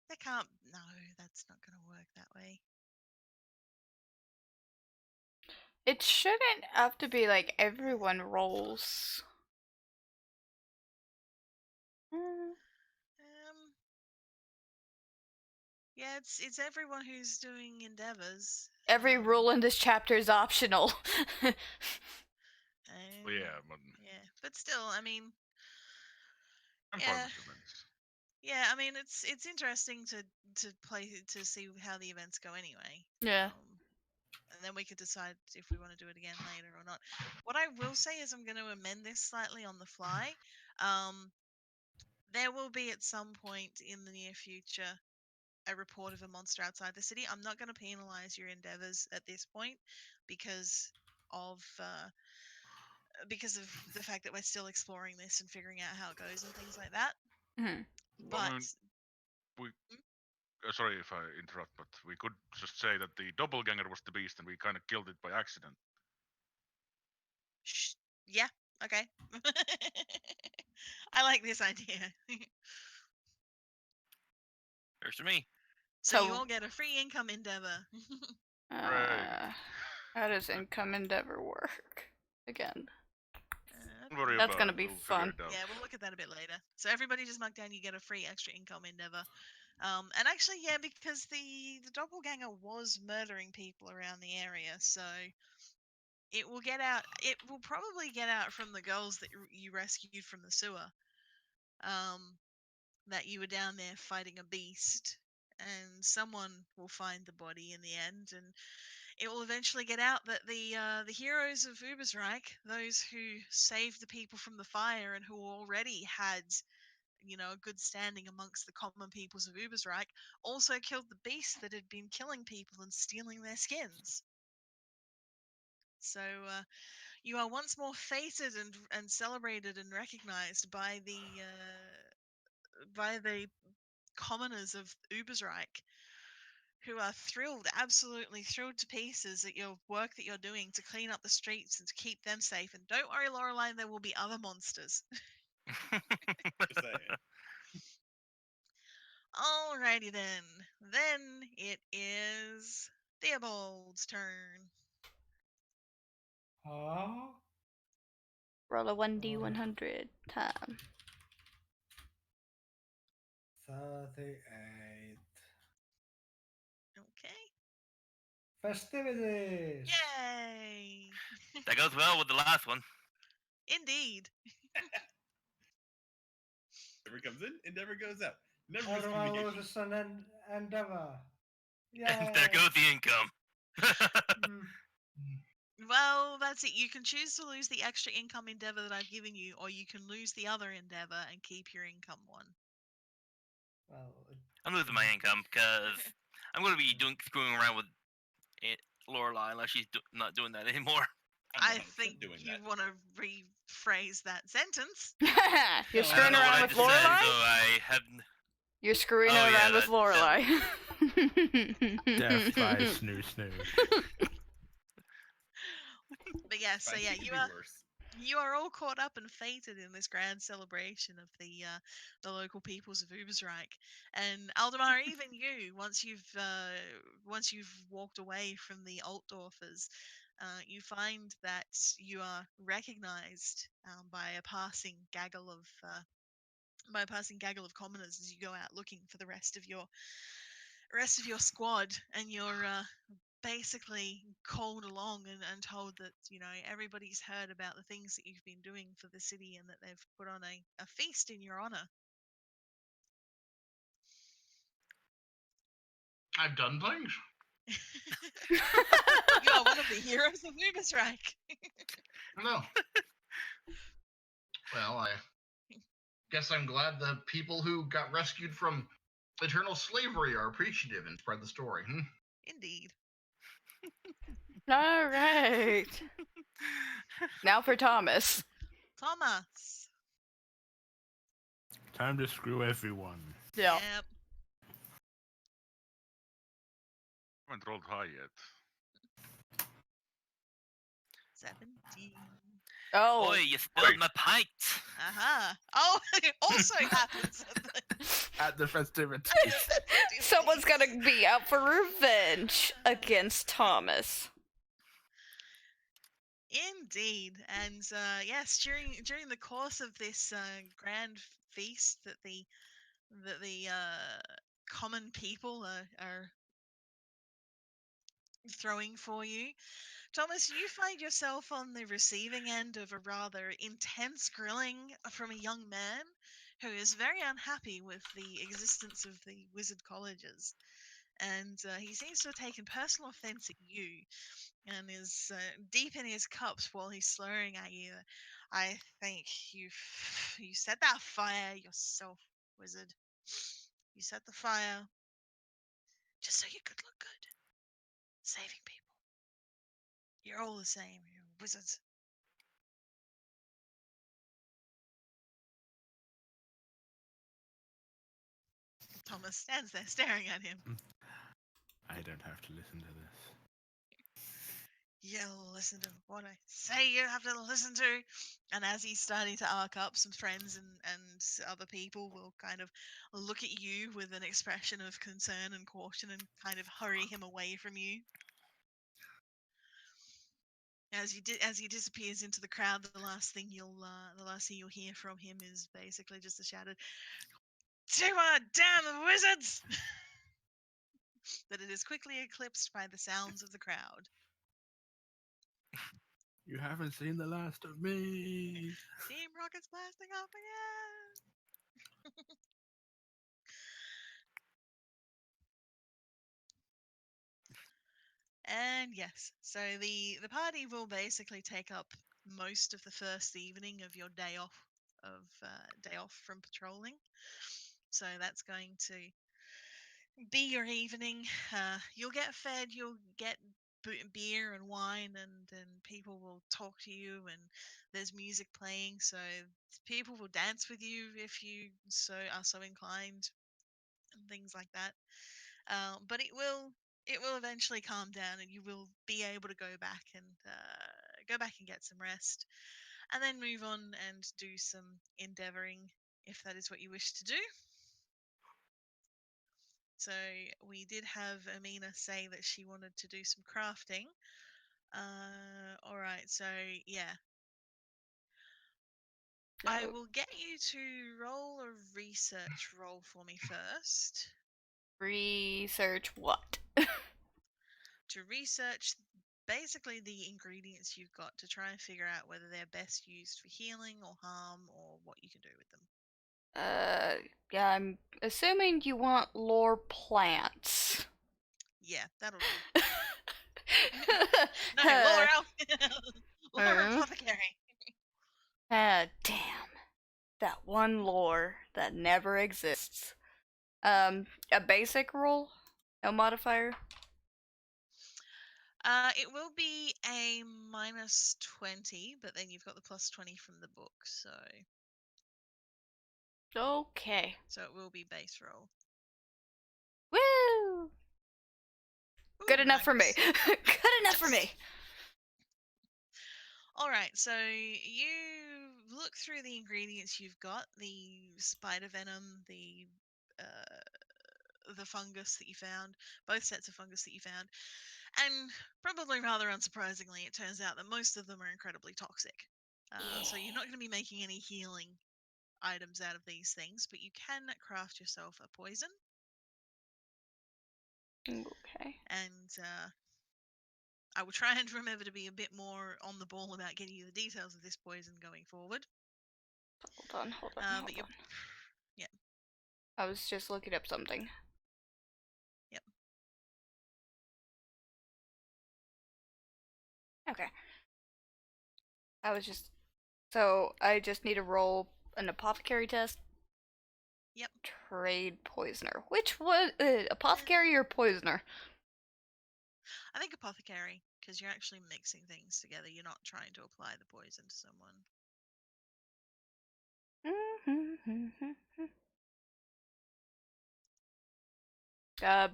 They can't. No, that's not going to work that way. It shouldn't have to be like everyone rolls. Yeah, it's everyone who's doing endeavors. Every rule in this chapter is optional. Well, yeah, but Yeah, but still, I mean, I'm yeah. fine with events. Yeah, I mean, it's interesting to play to see how the events go anyway. Yeah. And then we could decide if we want to do it again later or not. What I will say is I'm going to amend this slightly on the fly. There will be at some point in the near future a report of a monster outside the city. I'm not going to penalize your endeavors at this point because of the fact that we're still exploring this and figuring out how it goes and things like that. Mhm. But I mean, sorry if I interrupt, but we could just say that the doppelganger was the beast and we kind of killed it by accident. Yeah, okay. I like this idea. Works for me. So you So- all get a free income endeavor. How does income endeavor work? Again. Don't worry That's about gonna it, be we'll figure fun. it out. Yeah, we'll look at that a bit later. So everybody just mark down you get a free extra income endeavor. And actually, yeah, because the doppelganger was murdering people around the area, so it will get out. It will probably get out from the girls that you rescued from the sewer. That you were down there fighting a beast, and someone will find the body in the end, and it will eventually get out that the heroes of Ubersreich, those who saved the people from the fire and who already had, a good standing amongst the common peoples of Ubersreich, also killed the beast that had been killing people and stealing their skins. So you are once more feted and celebrated and recognized by the commoners of Ubersreich who are thrilled, absolutely thrilled to pieces at your work that you're doing to clean up the streets and to keep them safe. And don't worry, Lorelei, there will be other monsters. Just saying. Alrighty then. Then it is Theobald's turn. Huh? Roll a 1d100 time. 38. Okay. Festivities! Yay! That goes well with the last one. Indeed. Endeavor comes in, Endeavor goes out. Never Everyone miscommunication. loses an endeavor. And there goes the income. Mm. Well, that's it. You can choose to lose the extra income endeavor that I've given you, or you can lose the other endeavor and keep your income one. Well, I'm losing my income because I'm going to be screwing around with Lorelai unless she's not doing that anymore. I 100% think doing you that. want to rephrase that sentence. You're No, I screwing don't know what around I with just said, Lorelai? so I have. You're screwing Oh, yeah, around with that- Lorelai. Death by snoo snoo. But yes, so Fine, yeah, she could you be are worse. you are all caught up and fated in this grand celebration of the local peoples of Ubersreich. And Aldemar, even you, once you've walked away from the Altdorfers, you find that you are recognized by a passing gaggle of commoners as you go out looking for the rest of your squad, and you're basically called along and told that everybody's heard about the things that you've been doing for the city and that they've put on a feast in your honor. I've done things. You are one of the heroes of Ubersreich. No. Well, I guess I'm glad the people who got rescued from eternal slavery are appreciative and spread the story. Indeed. All right. Now for Thomas. Thomas. Time to screw everyone. Yeah. Yep. Haven't rolled high yet. 17. Oh. Boy, you spilled my pint. Uh-huh. Oh, it also happens At the festivities. Someone's gonna be out for revenge against Thomas. Indeed, and yes, during the course of this grand feast that the common people are throwing for you, Thomas, you find yourself on the receiving end of a rather intense grilling from a young man who is very unhappy with the existence of the wizard colleges, and he seems to have taken personal offense at you and is deep in his cups while he's slurring at you. I think you set that fire yourself, wizard. You set the fire just so you could look good, saving people. You're all the same. You're wizards. Thomas stands there staring at him. I don't have to listen to this. You'll listen to what I say you have to listen to. And as he's starting to arc up, some friends and other people will kind of look at you with an expression of concern and caution and kind of hurry him away from you. As he disappears into the crowd, the last thing you'll hear from him is basically just a shouted, "Take my damn wizards!" But it is quickly eclipsed by the sounds of the crowd. You haven't seen the last of me. Team Rocket's blasting off again. And yes, so the party will basically take up most of the first evening of your day off from patrolling. So that's going to be your evening. You'll get fed. You'll get beer and wine, and people will talk to you, and there's music playing. So people will dance with you if you are so inclined. and things like that. But it will eventually calm down, and you will be able to go back and get some rest, and then move on and do some endeavoring if that is what you wish to do. So we did have Amina say that she wanted to do some crafting. All right, so yeah. I will get you to roll a research roll for me first. Research what? To research basically the ingredients you've got to try and figure out whether they're best used for healing or harm or what you can do with them. Yeah, I'm assuming you want lore plants. Yeah, that'll do. No, lore lore apothecary. Damn. That one lore that never exists. A basic roll? No modifier? It will be a -20, but then you've got the +20 from the book, so Okay. it will be base roll. Woo! Good Ooh, enough for me. nice. Good enough for me. All right, so you look through the ingredients you've got: the spider venom, the fungus that you found, both sets of fungus that you found, and probably rather unsurprisingly, it turns out that most of them are incredibly toxic. So you're not going to be making any healing items out of these things, but you can craft yourself a poison. Okay. And I will try and remember to be a bit more on the ball about getting you the details of this poison going forward. Hold on. Yeah. I was just looking up something. Yep. Okay. So I just need to roll an apothecary test. Yep. Trade poisoner. Which one? Apothecary or poisoner? I think apothecary, because you're actually mixing things together. You're not trying to apply the poison to someone.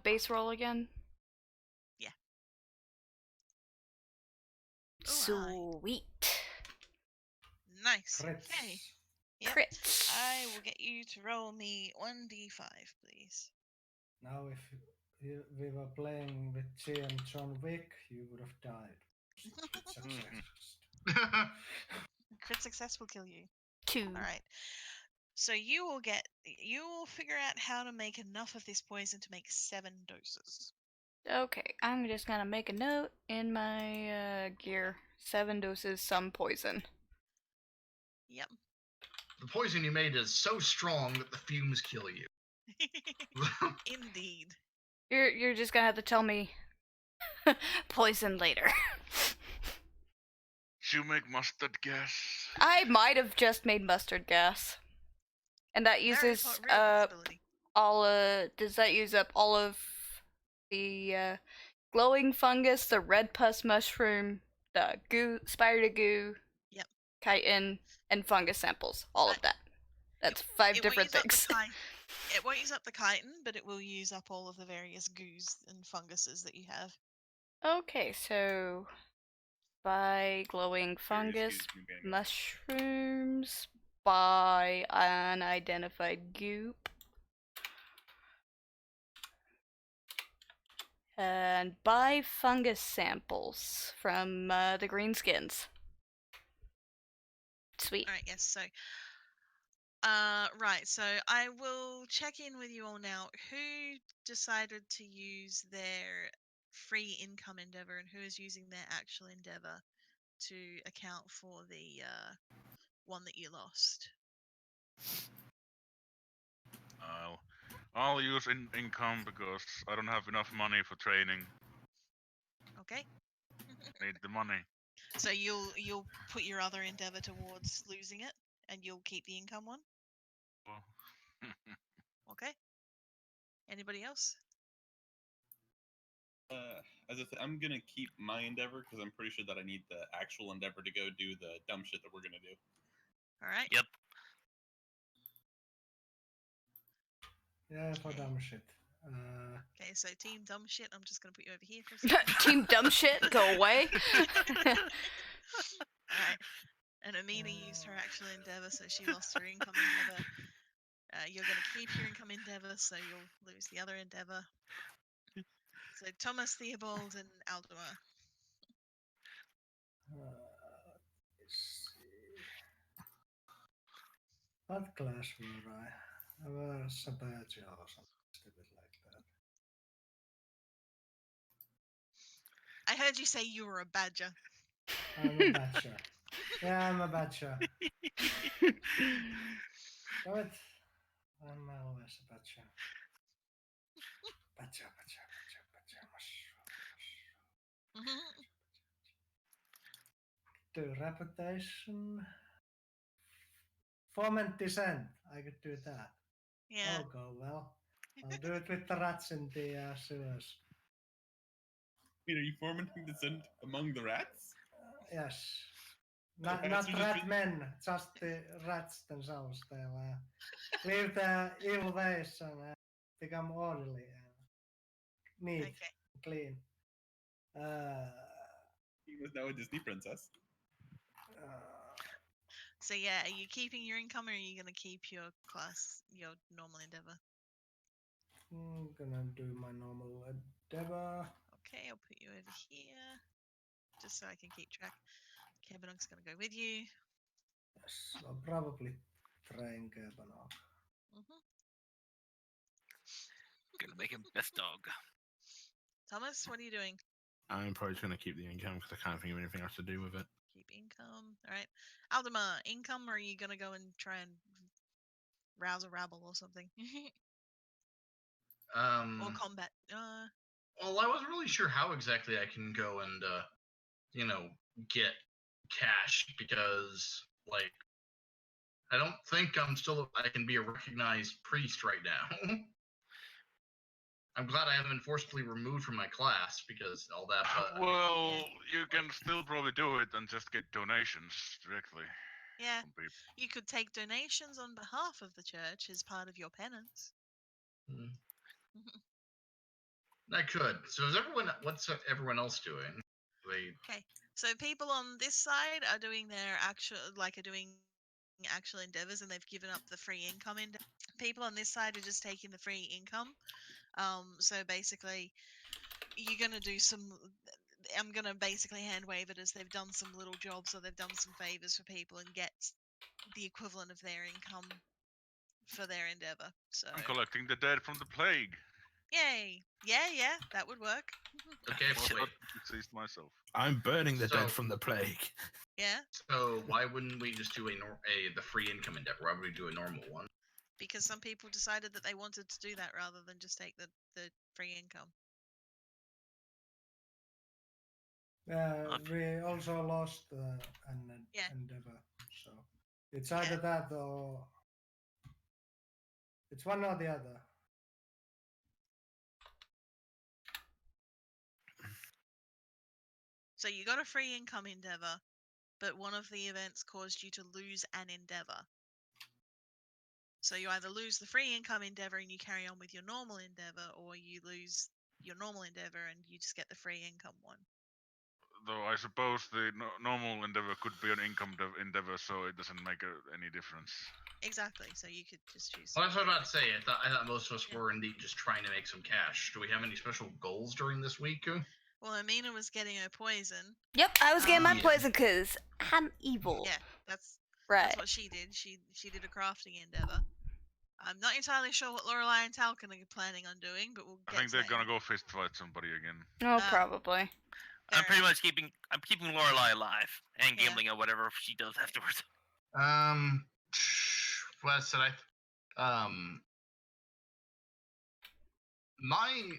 Base roll again? Yeah. Sweet. Nice. Crits. Okay. Yep. Crits. I will get you to roll me 1d5, please. Now, if we were playing with GM John Wick, you would have died. Crit success. Crit success will kill you. 2. All right. So you will figure out how to make enough of this poison to make 7 doses. Okay, I'm just gonna make a note in my gear. 7 doses, some poison. Yep. The poison you made is so strong that the fumes kill you. Indeed. You're just gonna have to tell me poison later. You make mustard gas. I might have just made mustard gas. And that uses does that use up all of the glowing fungus, the red pus mushroom, the goo, spider goo, yep, chitin, and fungus samples? All of that. That's 5 different things. It won't use up the chitin, but it will use up all of the various goos and funguses that you have. Okay, so by glowing fungus, mushrooms, by unidentified goop, and by fungus samples from the greenskins. Sweet. Alright, yes, so right, so I will check in with you all now. Who decided to use their free income endeavor and who is using their actual endeavor to account for the one that you lost? I'll use income because I don't have enough money for training. Okay. Need the money. So you'll put your other endeavor towards losing it, and you'll keep the income one. Okay. Anybody else? I'm gonna keep my endeavor because I'm pretty sure that I need the actual endeavor to go do the dumb shit that we're gonna do. All right. Yep. Yeah, for dumb shit. Okay, so team dumb shit. I'm just gonna put you over here for a second. Team dumb shit, go away. Alright. And Amina used her actual endeavor, so she lost her income endeavor. You're gonna keep your income endeavor, so you'll lose the other endeavor. So Thomas, Theobald, and Aldemar. Let's see. What class were I? I was a badger or something stupid like that. I heard you say you were a badger. I'm a badger. Yeah, I'm a badger. Damn it. I'm always a badger. Badger. Do reputation. Foment descent. I could do that. Yeah. That'll go well. I'll do it with the rats in the sewers. Wait, are you fomenting dissent among the rats? Yes. rats Not are just rat being- men, just the rats themselves. They'll leave their evil ways and become orderly and neat, Okay. clean. He was now a Disney princess. So yeah, are you keeping your income or are you gonna keep your class, your normal endeavor? I'm gonna do my normal endeavor. Okay, I'll put you over here, just so I can keep track. Kevinog's gonna go with you. Yes, I'll probably train Kebanog. Gonna make him best dog. Thomas, what are you doing? I'm probably just gonna keep the income because I can't think of anything else to do with it. Keep income. All right. Aldemar, income, or are you gonna go and try and rouse a rabble or something? Or combat? Well, I wasn't really sure how exactly I can go and, get cash because, like, I don't think I can be a recognized priest right now. I'm glad I haven't been forcibly removed from my class because all that. But, Well, you can still probably do it and just get donations directly Yeah. from people. You could take donations on behalf of the church as part of your penance. I could. So what's everyone else doing? Okay. So people on this side are doing their actual endeavors, and they've given up the free income endeavor. People on this side are just taking the free income. So basically, you're gonna do some. I'm gonna basically hand wave it as they've done some little jobs or they've done some favors for people and get the equivalent of their income for their endeavor. So I'm collecting the dead from the plague. yay! Yeah, that would work. Okay, but wait. Deceased myself. I'm burning the dead from the plague. Yeah. So why wouldn't we just do the free income endeavor? Why would we do a normal one? Because some people decided that they wanted to do that rather than just take the free income. We also lost an endeavor, so it's either that or it's one or the other. So you got a free income endeavor, but one of the events caused you to lose an endeavor. So you either lose the free income endeavor and you carry on with your normal endeavor, or you lose your normal endeavor and you just get the free income one. Though I suppose the normal endeavor could be an income endeavor, so it doesn't make any difference. Exactly. So you could just choose. Well, that's what I'm about to say. I thought most of us were indeed just trying to make some cash. Do we have any special goals during this week? Well, Amina was getting her poison. Yep, I was getting my poison because I'm evil. Yeah, that's right. That's what she did. She did a crafting endeavor. I'm not entirely sure what Lorelei and Talcon are planning on doing, but we'll get I think to they're that gonna go fist fight somebody again. Oh, probably. I'm pretty much keeping Lorelei alive and gambling or whatever she does afterwards. What said I? My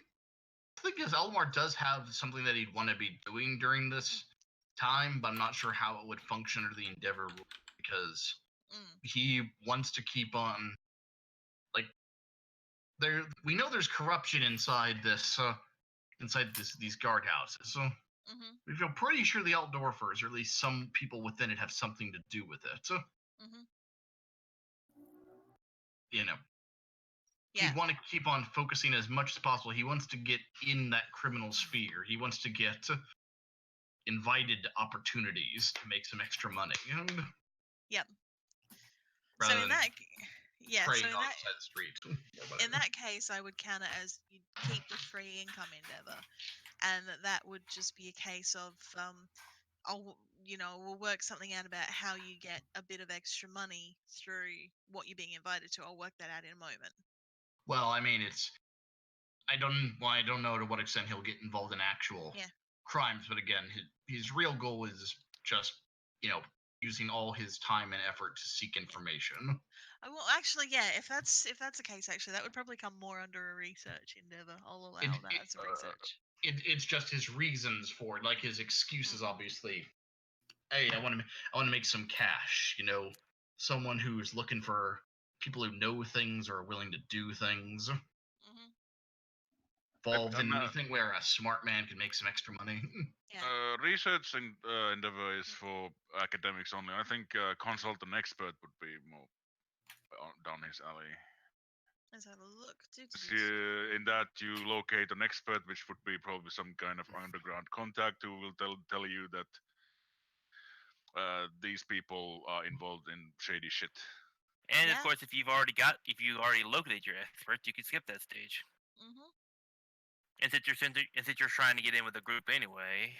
thing is, Elmar does have something that he'd want to be doing during this time, but I'm not sure how it would function under the Endeavor rule because he wants to keep on. Like, we know there's corruption inside these guardhouses, so we feel pretty sure the Altdorfers, or at least some people within it, have something to do with it. So, Yeah. he'd want to keep on focusing as much as possible. He wants to get in that criminal sphere. He wants to get invited to opportunities to make some extra money. Yep. Rather So in than that, yeah. preying So in on that, the side of the street. Or in whatever. that case, I would count it as you keep the free income endeavor, and that would just be a case of we'll work something out about how you get a bit of extra money through what you're being invited to. I'll work that out in a moment. Well, I mean, I don't know to what extent he'll get involved in actual Yeah. crimes, but again, his real goal is just, using all his time and effort to seek information. Well, actually, yeah. If that's the case, actually, that would probably come more under a research endeavor. I'll allow that as a research. It's just his reasons for it, like his excuses. Obviously, hey, I want to make some cash. Someone who's looking for people who know things or are willing to do things. Mm-hmm. Involved in anything where a smart man can make some extra money. Yeah. Research endeavor is for academics only. I think consult an expert would be more down his alley. Let's have a look. In that you locate an expert, which would be probably some kind of underground contact who will tell you that these people are involved in shady shit. And of course, if you already located your expert, you can skip that stage. Mm-hmm. And since you're trying to get in with a group anyway.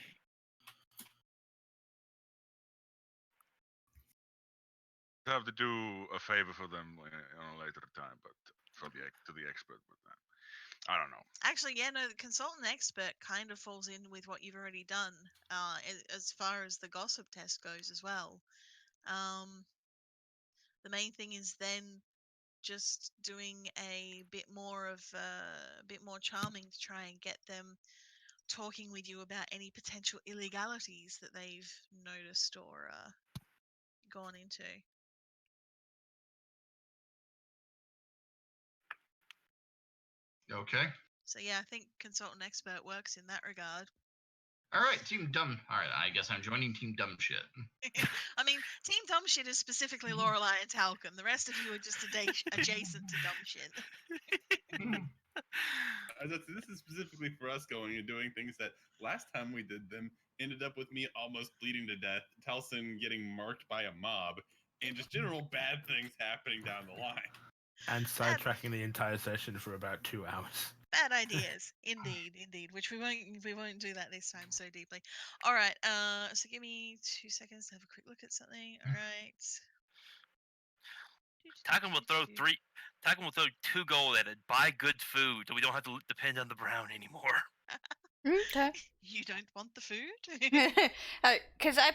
Have to do a favor for them on a later time, but to the expert, but I don't know. Actually, yeah, no, the consultant expert kind of falls in with what you've already done, as far as the gossip test goes as well. The main thing is then just doing a bit more charming to try and get them talking with you about any potential illegalities that they've noticed or gone into. Okay. So yeah, I think consultant expert works in that regard. All right, Team Dumb. All right, I guess I'm joining Team Dumb Shit. I mean, Team Dumb Shit is specifically Lorelei and Talcum. The rest of you are just adjacent to Dumb Shit. This is specifically for us going and doing things that last time we did them ended up with me almost bleeding to death, Telson getting marked by a mob, and just general bad things happening down the line. And sidetracking the entire session for about 2 hours. Bad ideas, indeed. Which we won't do that this time so deeply. All right. So give me 2 seconds to have a quick look at something. All right. Talcum will throw 2 gold at it. Buy good food, so we don't have to depend on the brown anymore. Okay. You don't want the food? Because I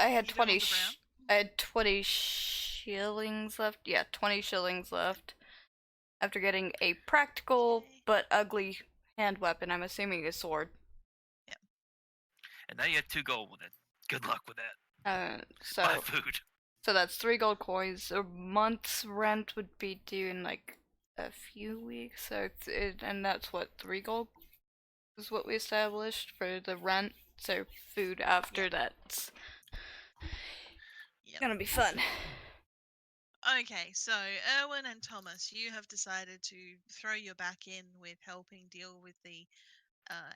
had 20. I had 20 shillings left. Yeah, 20 shillings left. After getting a practical but ugly hand weapon, I'm assuming a sword. Yep. And now you have 2 gold with it. Good luck with that. So buy food. So that's 3 gold coins. A month's rent would be due in like a few weeks. So and that's what 3 gold is what we established for the rent. So food after that's gonna be fun. Okay, so Erwin and Thomas, you have decided to throw your back in with helping deal with the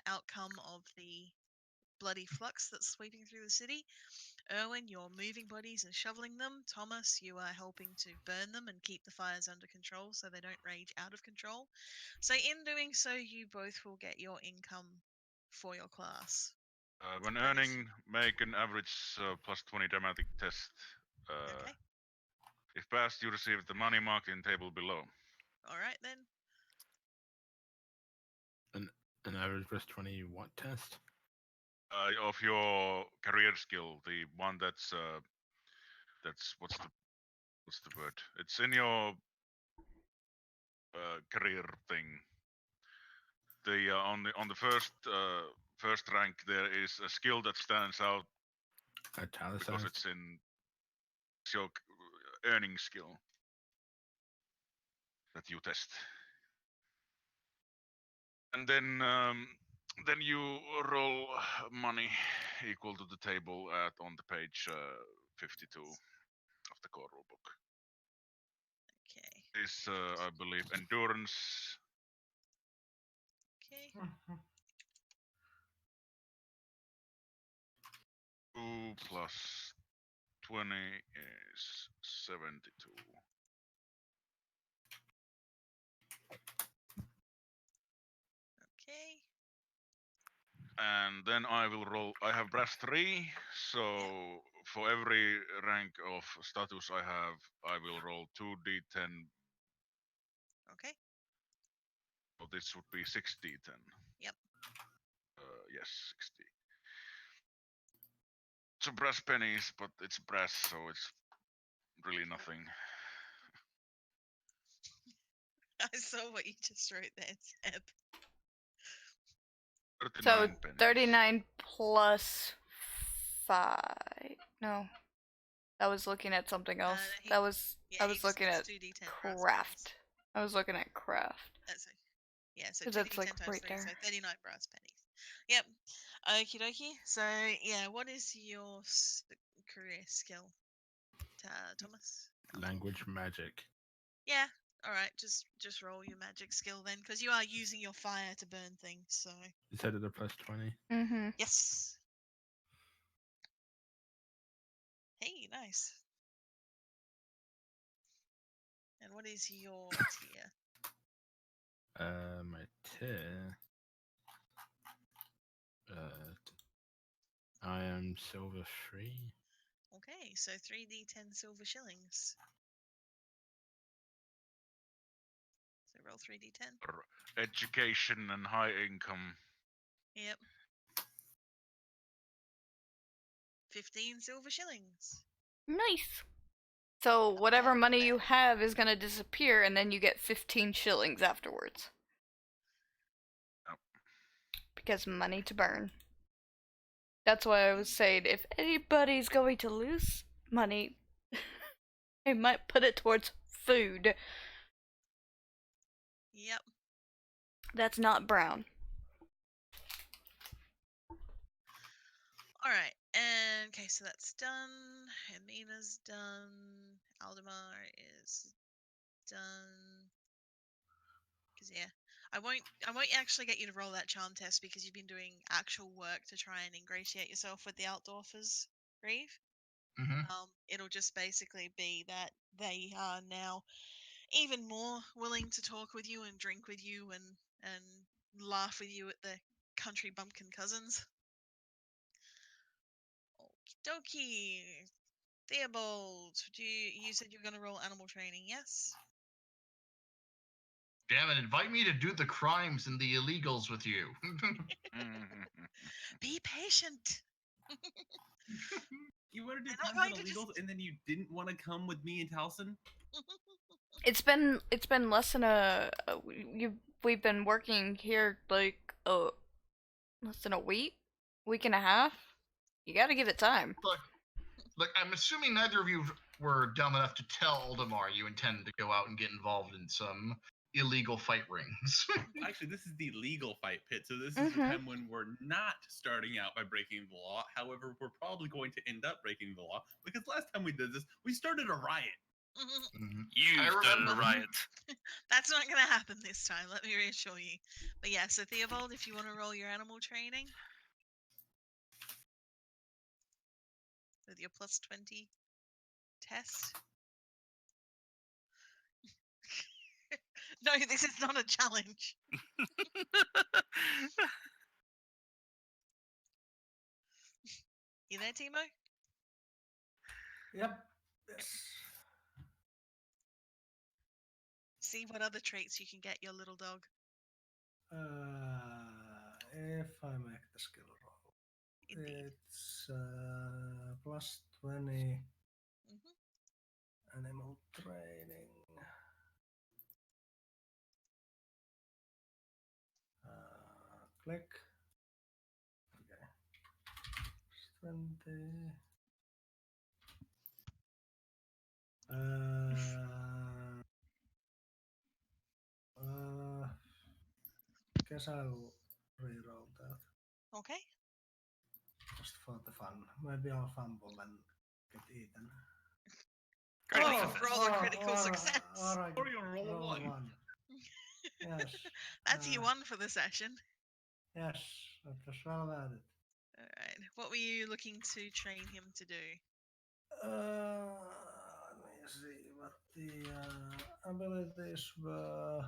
outcome of the bloody flux that's sweeping through the city. Erwin, you're moving bodies and shoveling them. Thomas, you are helping to burn them and keep the fires under control so they don't rage out of control. So in doing so, you both will get your income for your class. When earning, make an average plus 20 dramatic test. Okay. If passed, you receive the money marked in table below. All right then. An average plus 20 what test? Of your career skill, the one that's what's the word? It's in your career thing. The on the first rank there is a skill that stands out because it's your earning skill that you test, and then you roll money equal to the table on the page 52 of the core rulebook. Okay. is, I believe, endurance. Okay. 2 plus 20 is 72. Okay. And then I will roll. I have brass 3, so for every rank of status I have, I will roll 2d10. Okay. So this would be 6d10. Yep. Yes, 60. So brass pennies, but it's brass, so it's really nothing. I saw what you just wrote there, Seb. 39 So pennies. 39 plus 5. No. I was looking at something else. No, I was looking at 2d10 craft. I was looking at craft. That's yeah, so 'Cause 2d10 it's, like, times right 3, there. so 39 brass pennies. Yep. Okie dokie. So, yeah, what is your career skill, Thomas? Language magic. Yeah. All right. Just roll your magic skill then, because you are using your fire to burn things. So. You said it a plus 20. Mm-hmm. Yes. Hey, nice. And what is your tier? My tier. I am silver 3. Okay, so 3d10 silver shillings. So roll 3d10. Education and high income. Yep. 15 silver shillings. Nice. So whatever bad, money not you bad. have is gonna disappear, and then you get 15 shillings afterwards. Yep. Because money to burn. That's why I was saying, if anybody's going to lose money, they might put it towards food. Yep. That's not brown. Alright, and okay, so that's done. Amina's done. Aldemar is done. Cause yeah. I won't actually get you to roll that charm test because you've been doing actual work to try and ingratiate yourself with the Outdoorfers, Grieve. It'll just basically be that they are now even more willing to talk with you and drink with you and laugh with you at the country bumpkin cousins. Okie dokie. Theobald, you said you're gonna roll animal training, yes? Damn it, invite me to do the crimes and the illegals with you. Be patient. You want to do They're not crimes and going to illegals, and then you didn't want to come with me and Talson? It's been less than we've been working here like less than a week and a half. You gotta give it time. Look, I'm assuming neither of you were dumb enough to tell Oldemar you intended to go out and get involved in some illegal fight rings. Actually, this is the legal fight pit, so this is the time when we're not starting out by breaking the law. However, we're probably going to end up breaking the law because last time we did this, we started a riot. You I started a remember. riot. That's not gonna happen this time, let me reassure you. But yeah, so Theobald, if you want to roll your animal training with your plus 20 test. No, this is not a challenge. You there, Timo? Yep. Yes. See what other traits you can get your little dog. If I make the skill roll, Indeed. it's plus 20 Mm-hmm. animal training. Click. Okay. Plus 20. Guess I'll reroll that Okay. just for the fun. Maybe I'll fumble and get eaten. Critical Oh, success. roll a critical success. All right, Or you roll a one. Yes. That's you one for the session. Yes, that was well about it. Alright. What were you looking to train him to do? Let me see what the abilities were.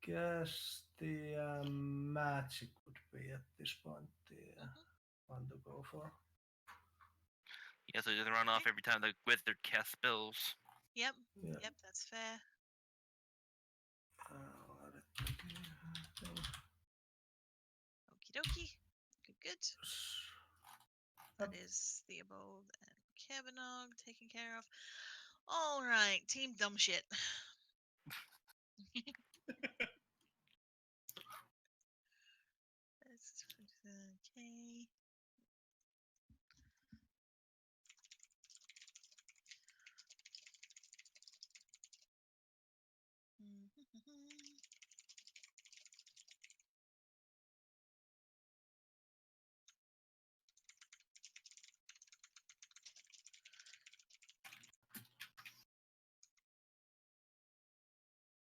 Guess the magic would be at this point the one to go for. Yeah, so it doesn't run off every time the wizard casts spells. Yep. Yeah. Yep, that's fair. Okie dokie. Good, good. That is Theobald and Cabernog taken care of. Alright, team dumb shit. Okay.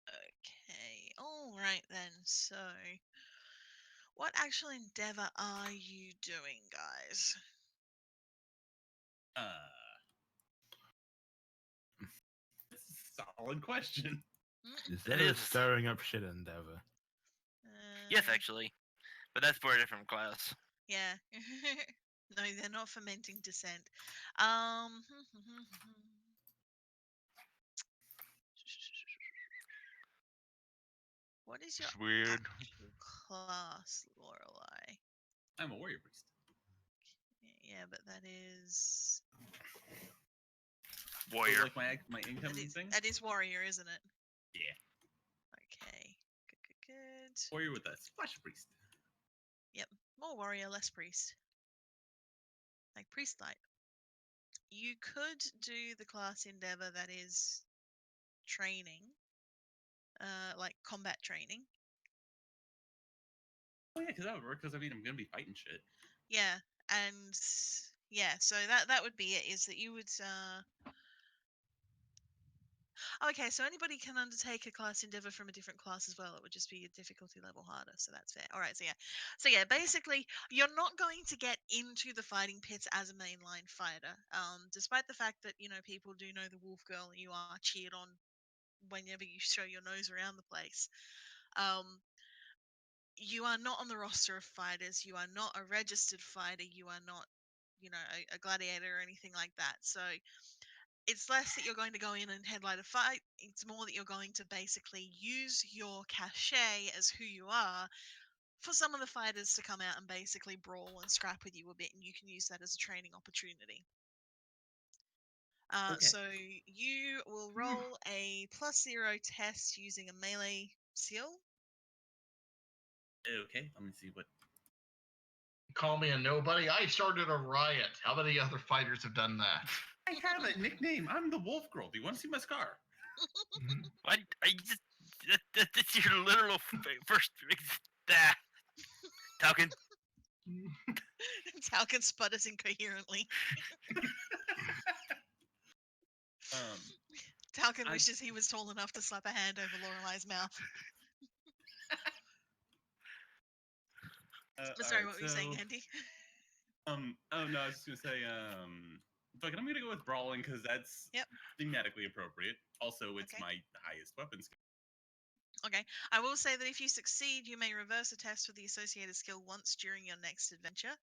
Okay, alright then, so what actual endeavor are you doing, guys? That's a solid question. Is That there a is- stirring up shit endeavor? Yes, actually. But that's for a different class. Yeah. No, they're not fermenting descent. What is your It's weird. actual class, Lorelei? I'm a warrior priest. Yeah, but that is So Warrior. like my income thing? that is warrior, isn't it? Yeah. Okay. Good. Warrior with a splash of priest. Yep. More warrior, less priest. Like priest light. You could do the class endeavor that is training. Like combat training. Oh yeah, because that would work. Because I mean, I'm gonna be fighting shit. Yeah, and yeah, so that would be it. Is that you would okay, so anybody can undertake a class endeavor from a different class as well. It would just be a difficulty level harder, so that's fair. All right, so yeah, basically, you're not going to get into the fighting pits as a mainline fighter. Despite the fact that people do know the Wolf Girl and you are cheered on whenever you show your nose around the place. You are not on the roster of fighters. You are not a registered fighter. You are not, a gladiator or anything like that. So it's less that you're going to go in and headline a fight. It's more that you're going to basically use your cachet as who you are for some of the fighters to come out and basically brawl and scrap with you a bit, and you can use that as a training opportunity. Okay. So you will roll a +0 test using a melee skill. Okay, let me see what. Call me a nobody. I started a riot. How many other fighters have done that? I have a nickname. I'm the Wolf Girl. Do you want to see my scar? I just that's your literal first. That Talkin. Talcon sputters incoherently. Talcon wishes he was tall enough to slap a hand over Lorelei's mouth. Sorry, what were you saying, Andy? Oh no, I was just gonna say, fucking, I'm gonna go with brawling because that's thematically appropriate. Also, it's my highest weapon skill. Okay, I will say that if you succeed, you may reverse a test with the associated skill once during your next adventure.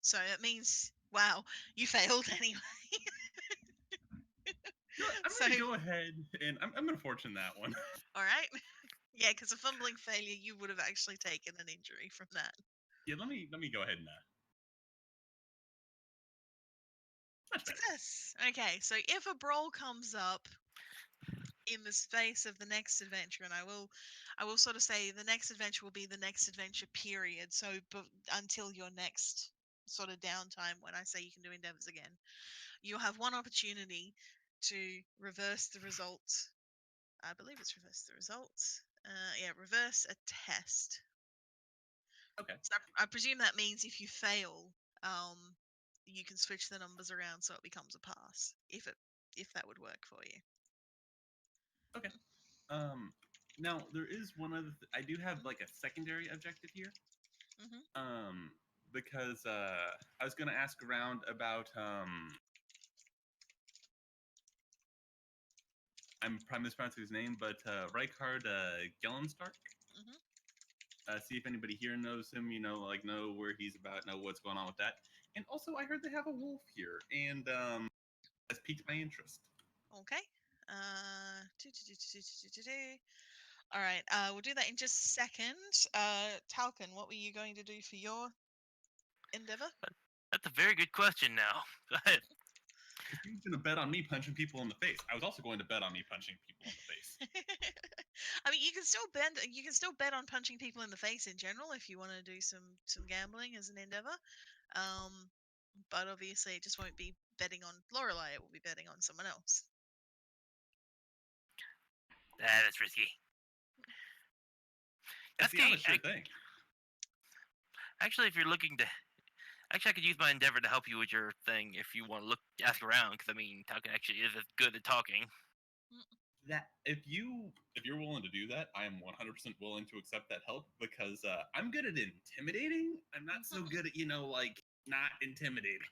So it means, wow, you failed anyway. I'm gonna go ahead and I'm gonna fortune that one. All right. Yeah, because a fumbling failure, you would have actually taken an injury from that. Yeah, let me go ahead and Success. Okay, so if a brawl comes up in the space of the next adventure, and I will sort of say the next adventure will be the next adventure period. So, until your next sort of downtime, when I say you can do endeavors again, you'll have one opportunity to reverse the results. I believe it's reverse the results. Reverse a test. Okay. So I presume that means if you fail, you can switch the numbers around so it becomes a pass. If that would work for you. Okay. Now there is one other. I do have like a secondary objective here. Because I was gonna ask around about I'm probably mispronouncing his name, but Reikland Adventures. See if anybody here knows him. Know where he's about, know what's going on with that. And also, I heard they have a wolf here, and has piqued my interest. Okay. All right. We'll do that in just a second. Talcon, what were you going to do for your endeavor? That's a very good question. Now, go ahead. If you were going to bet on me punching people in the face, I was also going to bet on me punching people in the face. I mean, you can still bet on punching people in the face in general if you want to do some gambling as an endeavor. But obviously, it just won't be betting on Lorelei. It will be betting on someone else. That's risky. That's the sure thing. Actually, if you're looking to, I could use my endeavor to help you with your thing if you want to ask around. Because I mean, Talcon actually is as good at talking. That if you're willing to do that, I am 100% willing to accept that help because I'm good at intimidating. I'm not so good at not intimidating.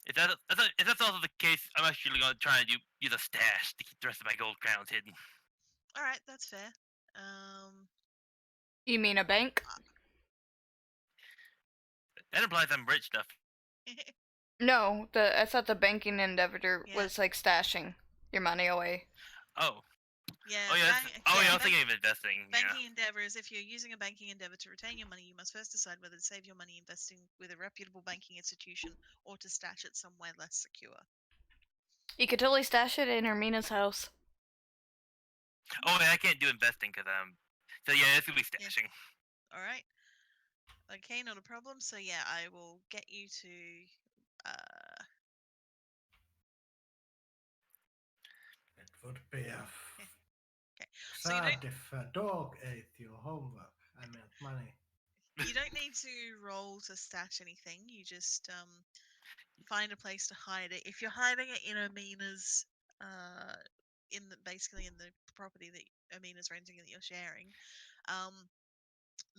If that's also the case, I'm actually going to try and use a stash to keep the rest of my gold crowns hidden. All right, that's fair. You mean a bank? That implies I'm rich enough. No, I thought the banking endeavor was like stashing your money away. Oh. Yeah. I was thinking of investing. Banking endeavor is if you're using a banking endeavor to retain your money, you must first decide whether to save your money investing with a reputable banking institution or to stash it somewhere less secure. You could totally stash it in Hermina's house. Oh, I can't do investing because So yeah, it's gonna be stashing. Yeah. All right. Okay, not a problem. So yeah, I will get you to. It would be sad if a dog ate your homework. I meant money. You don't need to roll to stash anything. You just find a place to hide it. If you're hiding it in Amina's, basically in the property that Amina's renting and that you're sharing,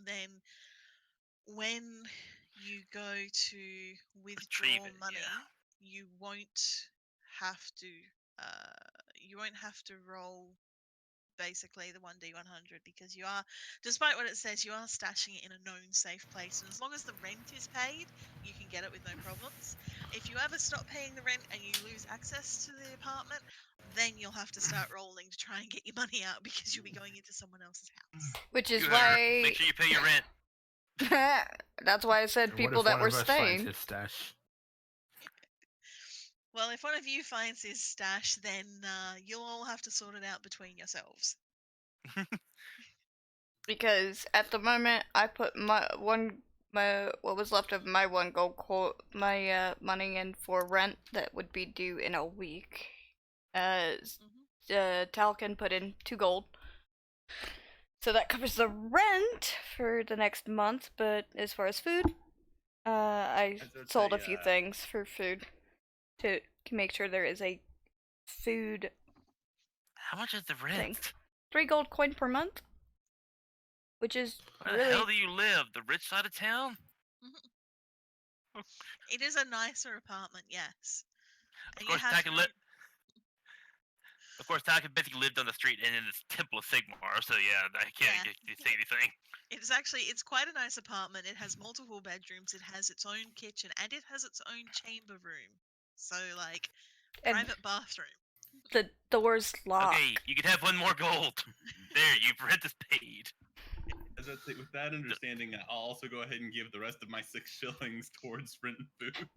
then when you go to withdraw money, you won't have to. You won't have to roll basically the 1d100 because you are, despite what it says, you are stashing it in a known safe place, and as long as the rent is paid, you can get it with no problems. If you ever stop paying the rent and you lose access to the apartment, then you'll have to start rolling to try and get your money out because you'll be going into someone else's house. Which is why make sure you pay your rent. That's why I said people that were staying. Stash? Well, if one of you finds his stash, then you'll all have to sort it out between yourselves. Because at the moment, I put what was left of my one gold money in for rent that would be due in a week. Talcon put in 2 gold. So that covers the rent for the next month, but as far as food, I sold a few things for food to make sure there is a food. How much is the rent? Thing. 3 gold coin per month, which is Where the hell do you live? The rich side of town? It is a nicer apartment, yes. Of course, Talcon basically lived on the street and in this Temple of Sigmar, so yeah, I can't say anything. It's quite a nice apartment. It has multiple bedrooms, it has its own kitchen, and it has its own chamber room. So, like, private bathroom. The door's locked. Okay, you can have 1 more gold. There, your rent is paid. As I say, with that understanding, I'll also go ahead and give the rest of my 6 shillings towards rent and food.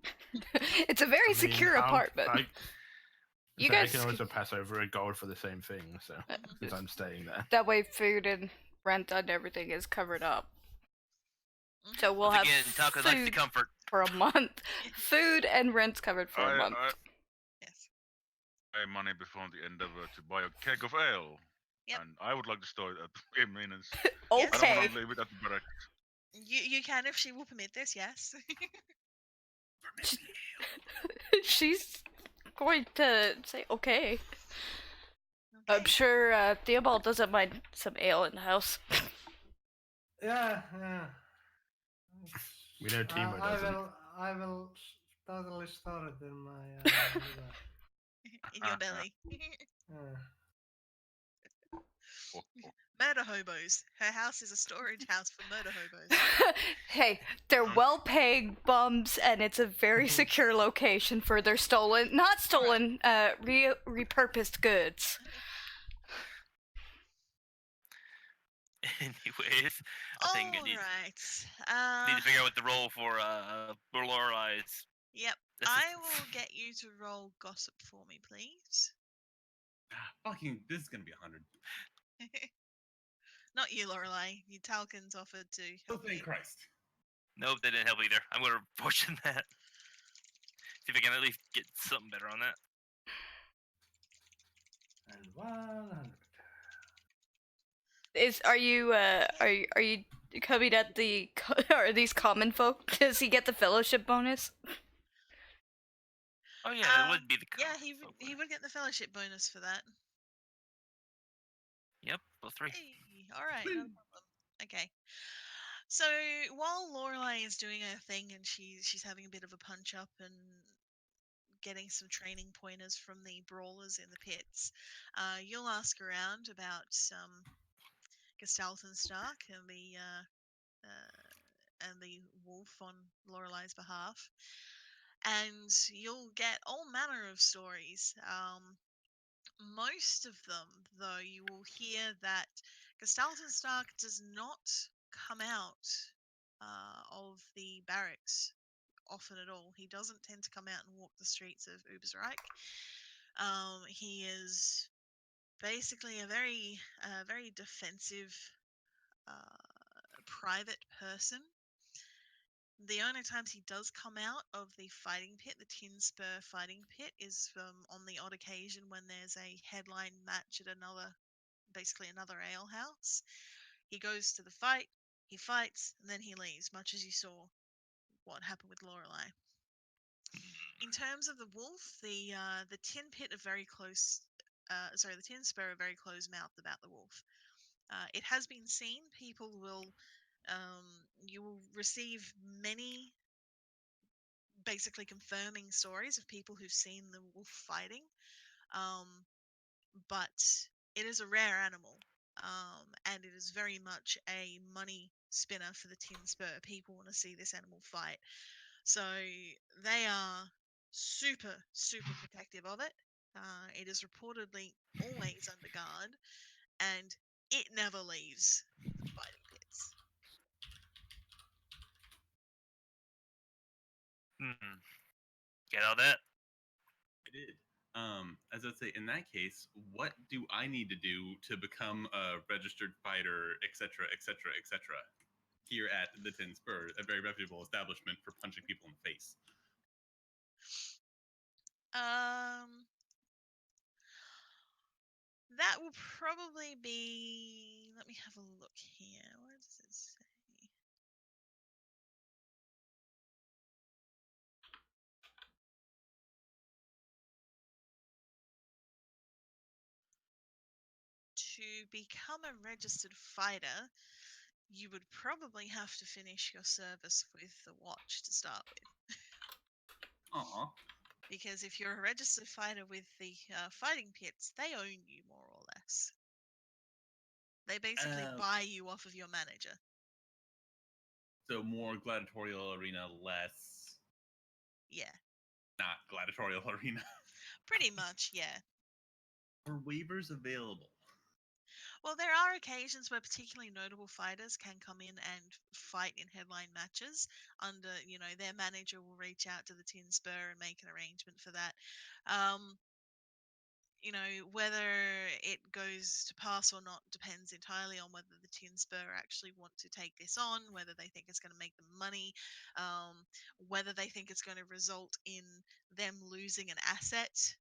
It's a very secure apartment. I can also pass over a gold for the same thing, so since I'm staying there. That way, food and rent and everything is covered up. So we'll have Talcon likes the comfort. for a month. Food and rent's covered for a month. Yes. I pay money before the endeavor to buy a keg of ale. Yep. And I would like to store it at the maintenance. Yes. I don't Okay. want to leave it at the barracks. You can if she will permit this, yes. She's going to say okay. I'm Okay. sure Theobald doesn't mind some ale in the house. Yeah. We know Timo doesn't. I will totally store it in my liver. In your belly. Uh, Murder hobos. Her house is a storage house for murder hobos. Hey, they're well-paying bums, and it's a very secure location for their repurposed goods. Anyways, I think All need right. to figure out what the role for Lorelai's. Yep. I will get you to roll gossip for me, please. Fucking, this is gonna be 100. Not you, Lorelai. You Talcons offered to Oh, help thank you. Christ. Nope, that didn't help either. I'm gonna fortune that. See if I can at least get something better on that. and 100. Are you coming at the are these common folk? Does he get the fellowship bonus? Oh yeah, it would be the. Yeah, he would get the fellowship bonus for that. Yep, both 3. Hey, all right, no problem. Okay. So while Lorelai is doing her thing and she's having a bit of a punch up and getting some training pointers from the brawlers in the pits, you'll ask around about Gestalten Stark and the wolf on Lorelai's behalf, and you'll get all manner of stories. Most of them, though, you will hear that Gestalten Stark does not come out of the barracks often at all. He doesn't tend to come out and walk the streets of Ubersreich. He is basically a very defensive, private person. The only times he does come out of the fighting pit, the Tin Spur fighting pit, is on the odd occasion when there's a headline match at basically another ale house. He goes to the fight, he fights, and then he leaves, much as you saw what happened with Lorelai. In terms of the wolf, the Tin Pit are very close. The Tin Spur are very close-mouthed about the wolf. It has been seen. People will, you will receive many, basically confirming stories of people who've seen the wolf fighting. But it is a rare animal, and it is very much a money spinner for the Tin Spur. People want to see this animal fight, so they are super, super protective of it. It is reportedly always under guard, and it never leaves the fighting pits. Get all that? I did. As I'd say, in that case, what do I need to do to become a registered fighter, etc., etc., etc., here at the Tin Spur, a very reputable establishment for punching people in the face? That will probably be. Let me have a look here. What does it say? To become a registered fighter, you would probably have to finish your service with the watch to start with. Aw. Because if you're a registered fighter with the fighting pits, they own you more or less. They basically buy you off of your manager. So more gladiatorial arena, less Yeah, not gladiatorial arena. pretty much, yeah. Are waivers available? Well, there are occasions where particularly notable fighters can come in and fight in headline matches under, their manager will reach out to the Tin Spur and make an arrangement for that. whether it goes to pass or not depends entirely on whether the Tin Spur actually want to take this on, whether they think it's going to make them money, whether they think it's going to result in them losing an asset.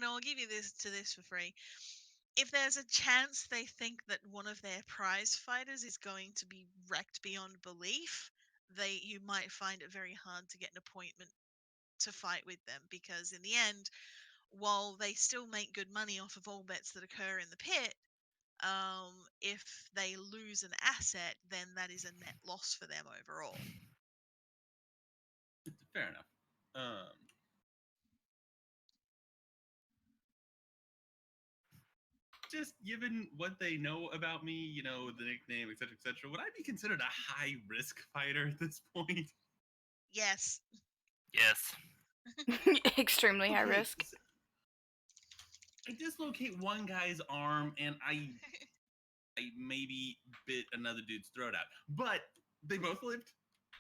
I'll give you this for free. If there's a chance they think that one of their prize fighters is going to be wrecked beyond belief, you might find it very hard to get an appointment to fight with them, because in the end, while they still make good money off of all bets that occur in the pit, if they lose an asset, then that is a net loss for them overall. Fair enough. Just given what they know about me, the nickname, etc., would I be considered a high risk fighter at this point? Yes. Yes. Extremely high Okay, risk. I dislocate one guy's arm and I maybe bit another dude's throat out, but they both lived,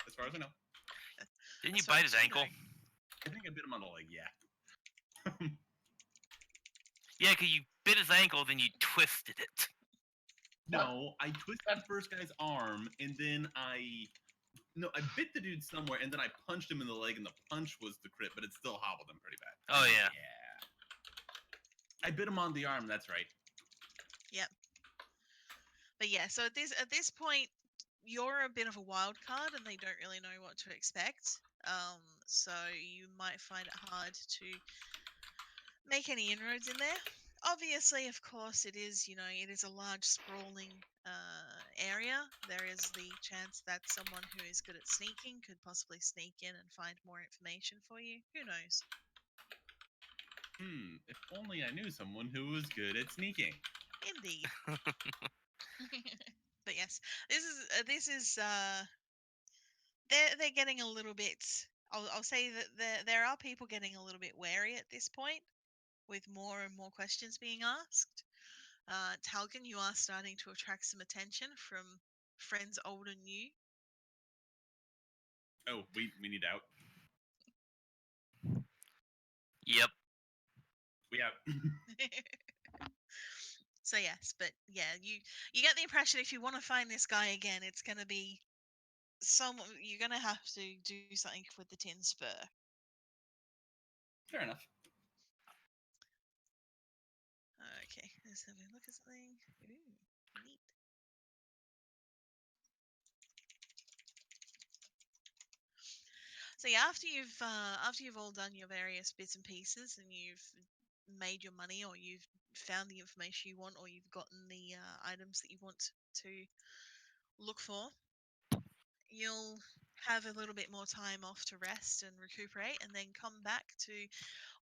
as far as I know. Didn't you bite his ankle? I think I bit him on the leg. Yeah. Yeah, because you bit his ankle, then you twisted it. No, I twisted the first guy's arm, and then I bit the dude somewhere, and then I punched him in the leg, and the punch was the crit, but it still hobbled him pretty bad. Oh, yeah. Yeah. I bit him on the arm, that's right. Yep. But yeah, so at this point, you're a bit of a wild card, and they don't really know what to expect. So you might find it hard to make any inroads in there. Obviously, of course, it is a large sprawling area. There is the chance that someone who is good at sneaking could possibly sneak in and find more information for you. Who knows? If only I knew someone who was good at sneaking. Indeed. But yes, this is they're getting a little bit. I'll say that there are people getting a little bit wary at this point, with more and more questions being asked. Talgan, you are starting to attract some attention from friends old and new. Oh, we need out. Yep. We out. So yes, but yeah, you get the impression if you want to find this guy again, it's gonna be you're gonna have to do something with the Tin Spur. Fair enough. Okay, let's have a look at something. Ooh, neat. So yeah, after you've all done your various bits and pieces, and you've made your money, or you've found the information you want, or you've gotten the items that you want to look for, you'll have a little bit more time off to rest and recuperate, and then come back to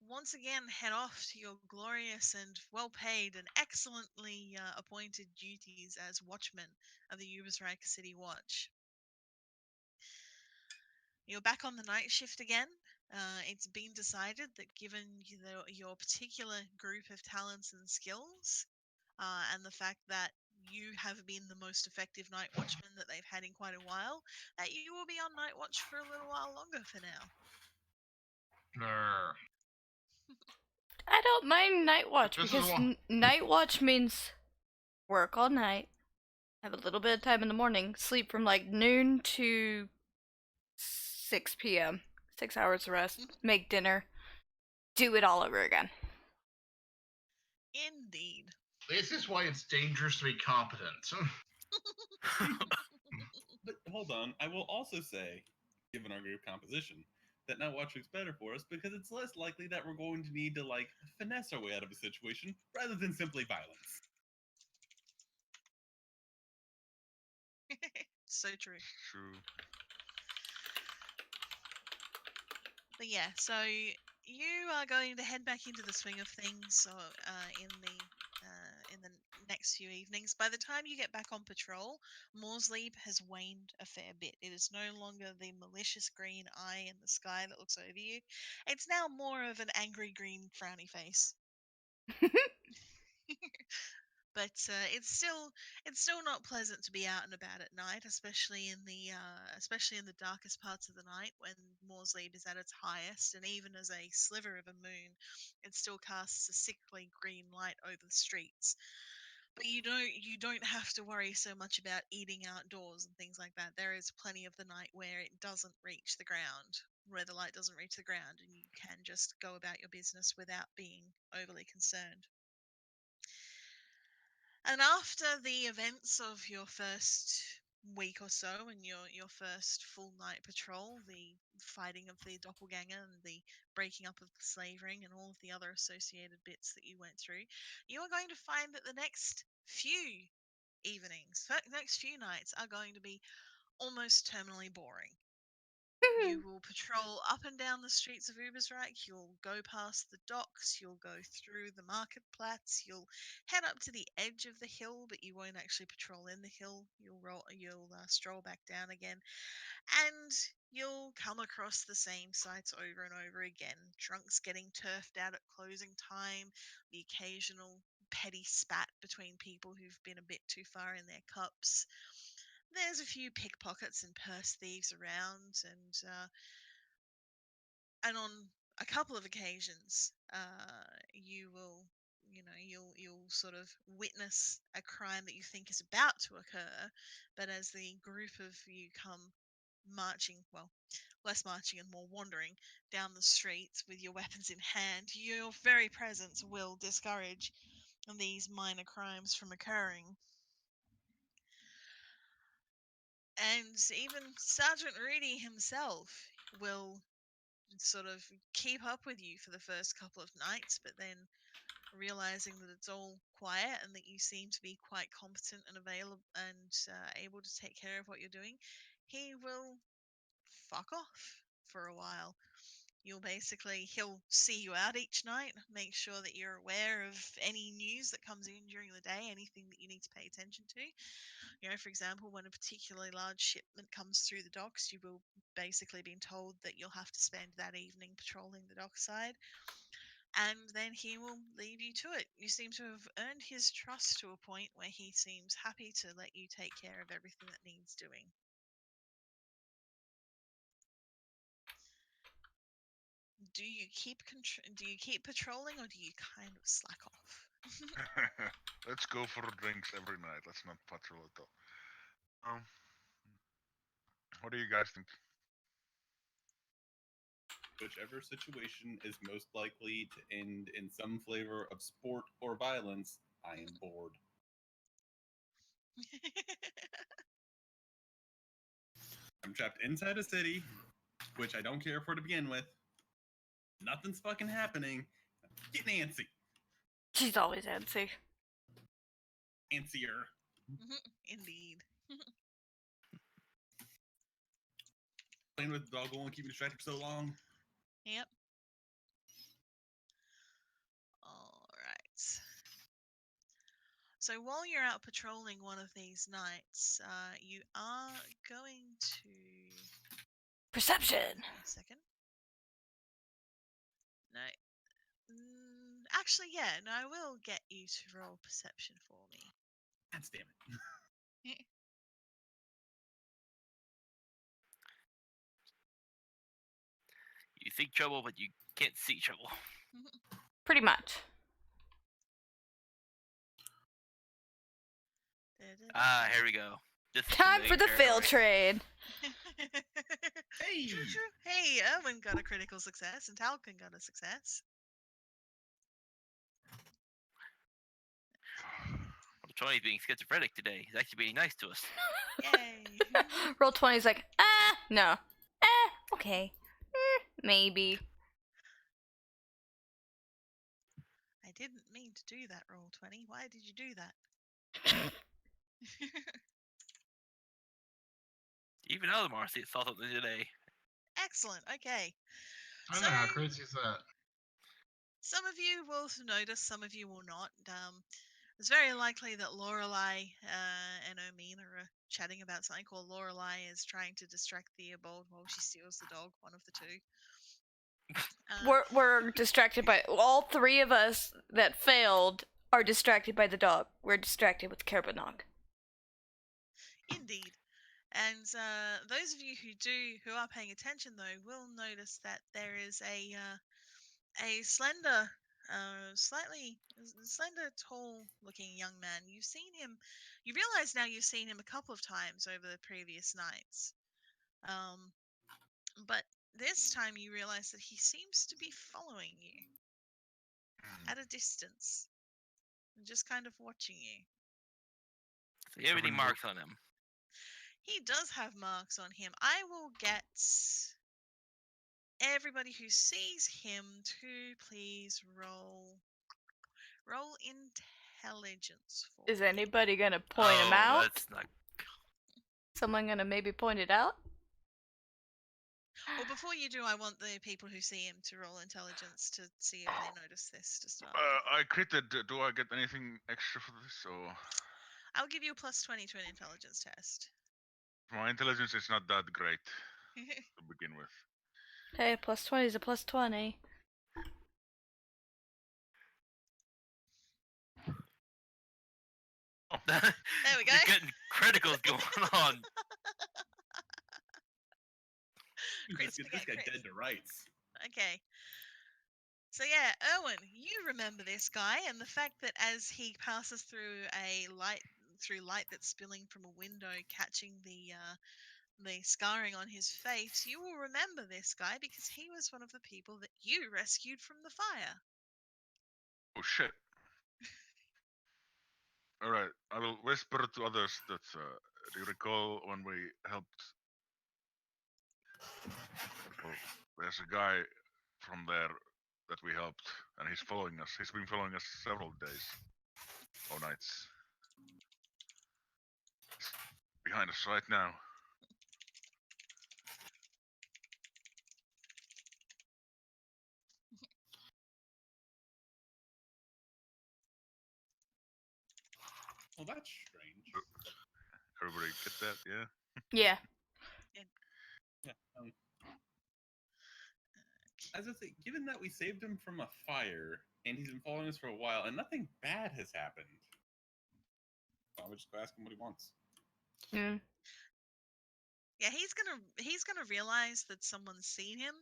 once again head off to your glorious and well-paid and excellently appointed duties as watchman of the Ubisreich City Watch. You're back on the night shift again. It's been decided that given your particular group of talents and skills, and the fact that you have been the most effective night watchman that they've had in quite a while, that you will be on night watch for a little while longer for now. I don't mind night watch This is because one- night watch means work all night, have a little bit of time in the morning, sleep from like noon to 6 p.m. 6 hours rest, make dinner, do it all over again. Indeed. This is why it's dangerous to be competent. But hold on, I will also say, given our group composition, that night watch is better for us because it's less likely that we're going to need to finesse our way out of a situation rather than simply violence. So true. True. But yeah, so you are going to head back into the swing of things in the next few evenings. By the time you get back on patrol, Moorsleep has waned a fair bit. It is no longer the malicious green eye in the sky that looks over you. It's now more of an angry green frowny face. But it's still not pleasant to be out and about at night, especially in the darkest parts of the night when Morsley is at its highest, and even as a sliver of a moon, it still casts a sickly green light over the streets. But you don't have to worry so much about eating outdoors and things like that. There is plenty of the night where it doesn't reach the ground, where the light doesn't reach the ground, and you can just go about your business without being overly concerned. And after the events of your first week or so and your first full night patrol, the fighting of the doppelganger and the breaking up of the slave ring and all of the other associated bits that you went through, you are going to find that the next few next few nights are going to be almost terminally boring. You will patrol up and down the streets of Ubersreich. You'll go past the docks. You'll go through the marketplace. You'll head up to the edge of the hill, but you won't actually patrol in the hill. You'll stroll back down again, and you'll come across the same sights over and over again. Drunks getting turfed out at closing time. The occasional petty spat between people who've been a bit too far in their cups. There's a few pickpockets and purse thieves around, and on a couple of occasions, you'll sort of witness a crime that you think is about to occur, but as the group of you come marching, well, less marching and more wandering down the streets with your weapons in hand, your very presence will discourage these minor crimes from occurring. And even Sergeant Rudy himself will sort of keep up with you for the first couple of nights, but then realizing that it's all quiet and that you seem to be quite competent and available and able to take care of what you're doing, he will fuck off for a while. He'll see you out each night, make sure that you're aware of any news that comes in during the day, anything that you need to pay attention to. For example, when a particularly large shipment comes through the docks, you will basically be told that you'll have to spend that evening patrolling the dockside, and then he will leave you to it. You seem to have earned his trust to a point where he seems happy to let you take care of everything that needs doing. Do you keep patrolling, or do you kind of slack off? Let's go for drinks every night. Let's not patrol at all. What do you guys think? Whichever situation is most likely to end in some flavor of sport or violence, I am bored. I'm trapped inside a city, which I don't care for to begin with. Nothing's fucking happening. Get antsy. She's always antsy. Antsier. Indeed. Playing with the dog won't keep me distracted for so long. Yep. All right. So while you're out patrolling one of these nights, you are going to... Perception! 1 second. No. Actually, yeah. No, I will get you to roll perception for me. God damn it. You think trouble, but you can't see trouble. Pretty much. Here we go. Time for the fail trade. Hey! Hey, Erwin got a critical success, and Talcon got a success. Well, 20's being schizophrenic today. He's actually being nice to us. Yay! Roll 20's like, no. Okay. Maybe. I didn't mean to do that, Roll 20. Why did you do that? Even other Marcy saw something today. Excellent. Okay. I know, how crazy is that? Some of you will notice, some of you will not. It's very likely that Lorelei and Omina are chatting about something, or Lorelei is trying to distract Theobald while she steals the dog, one of the two. We're distracted by all three of us that failed are distracted by the dog. We're distracted with Kerbanok. Indeed. And those of you who are paying attention though will notice that there is a slender, slightly slender, tall-looking young man. You've seen him. You realize now you've seen him a couple of times over the previous nights. But this time you realize that he seems to be following you at a distance, and just kind of watching you. So you have any marks on him? He does have marks on him. I will get everybody who sees him to please roll intelligence for Is me. anybody gonna point him out? That's not... Someone gonna maybe point it out? Well, before you do, I want the people who see him to roll intelligence to see if they notice this to start. I critted. Do I get anything extra for this, or I'll give you a +20 to an intelligence test. my intelligence is not that great to begin with? Hey, +20 is a +20. Oh. There we go. You're getting criticals going on. Let's Crits, get this okay, guy crits. dead to rights. Okay. So yeah, Erwin, you remember this guy, and the fact that as he passes through light that's spilling from a window, catching the scarring on his face, you will remember this guy because he was one of the people that you rescued from the fire. Oh shit! All right, I will whisper to others that do you recall when we helped? Well, there's a guy from there that we helped, and he's following us. He's been following us several days or nights. He's behind us right now. Well, that's strange. Everybody get that? Yeah. Yeah. Yeah. As I say, given that we saved him from a fire and he's been following us for a while and nothing bad has happened, I would just go ask him what he wants. Mm. Yeah, he's gonna realize that someone's seen him,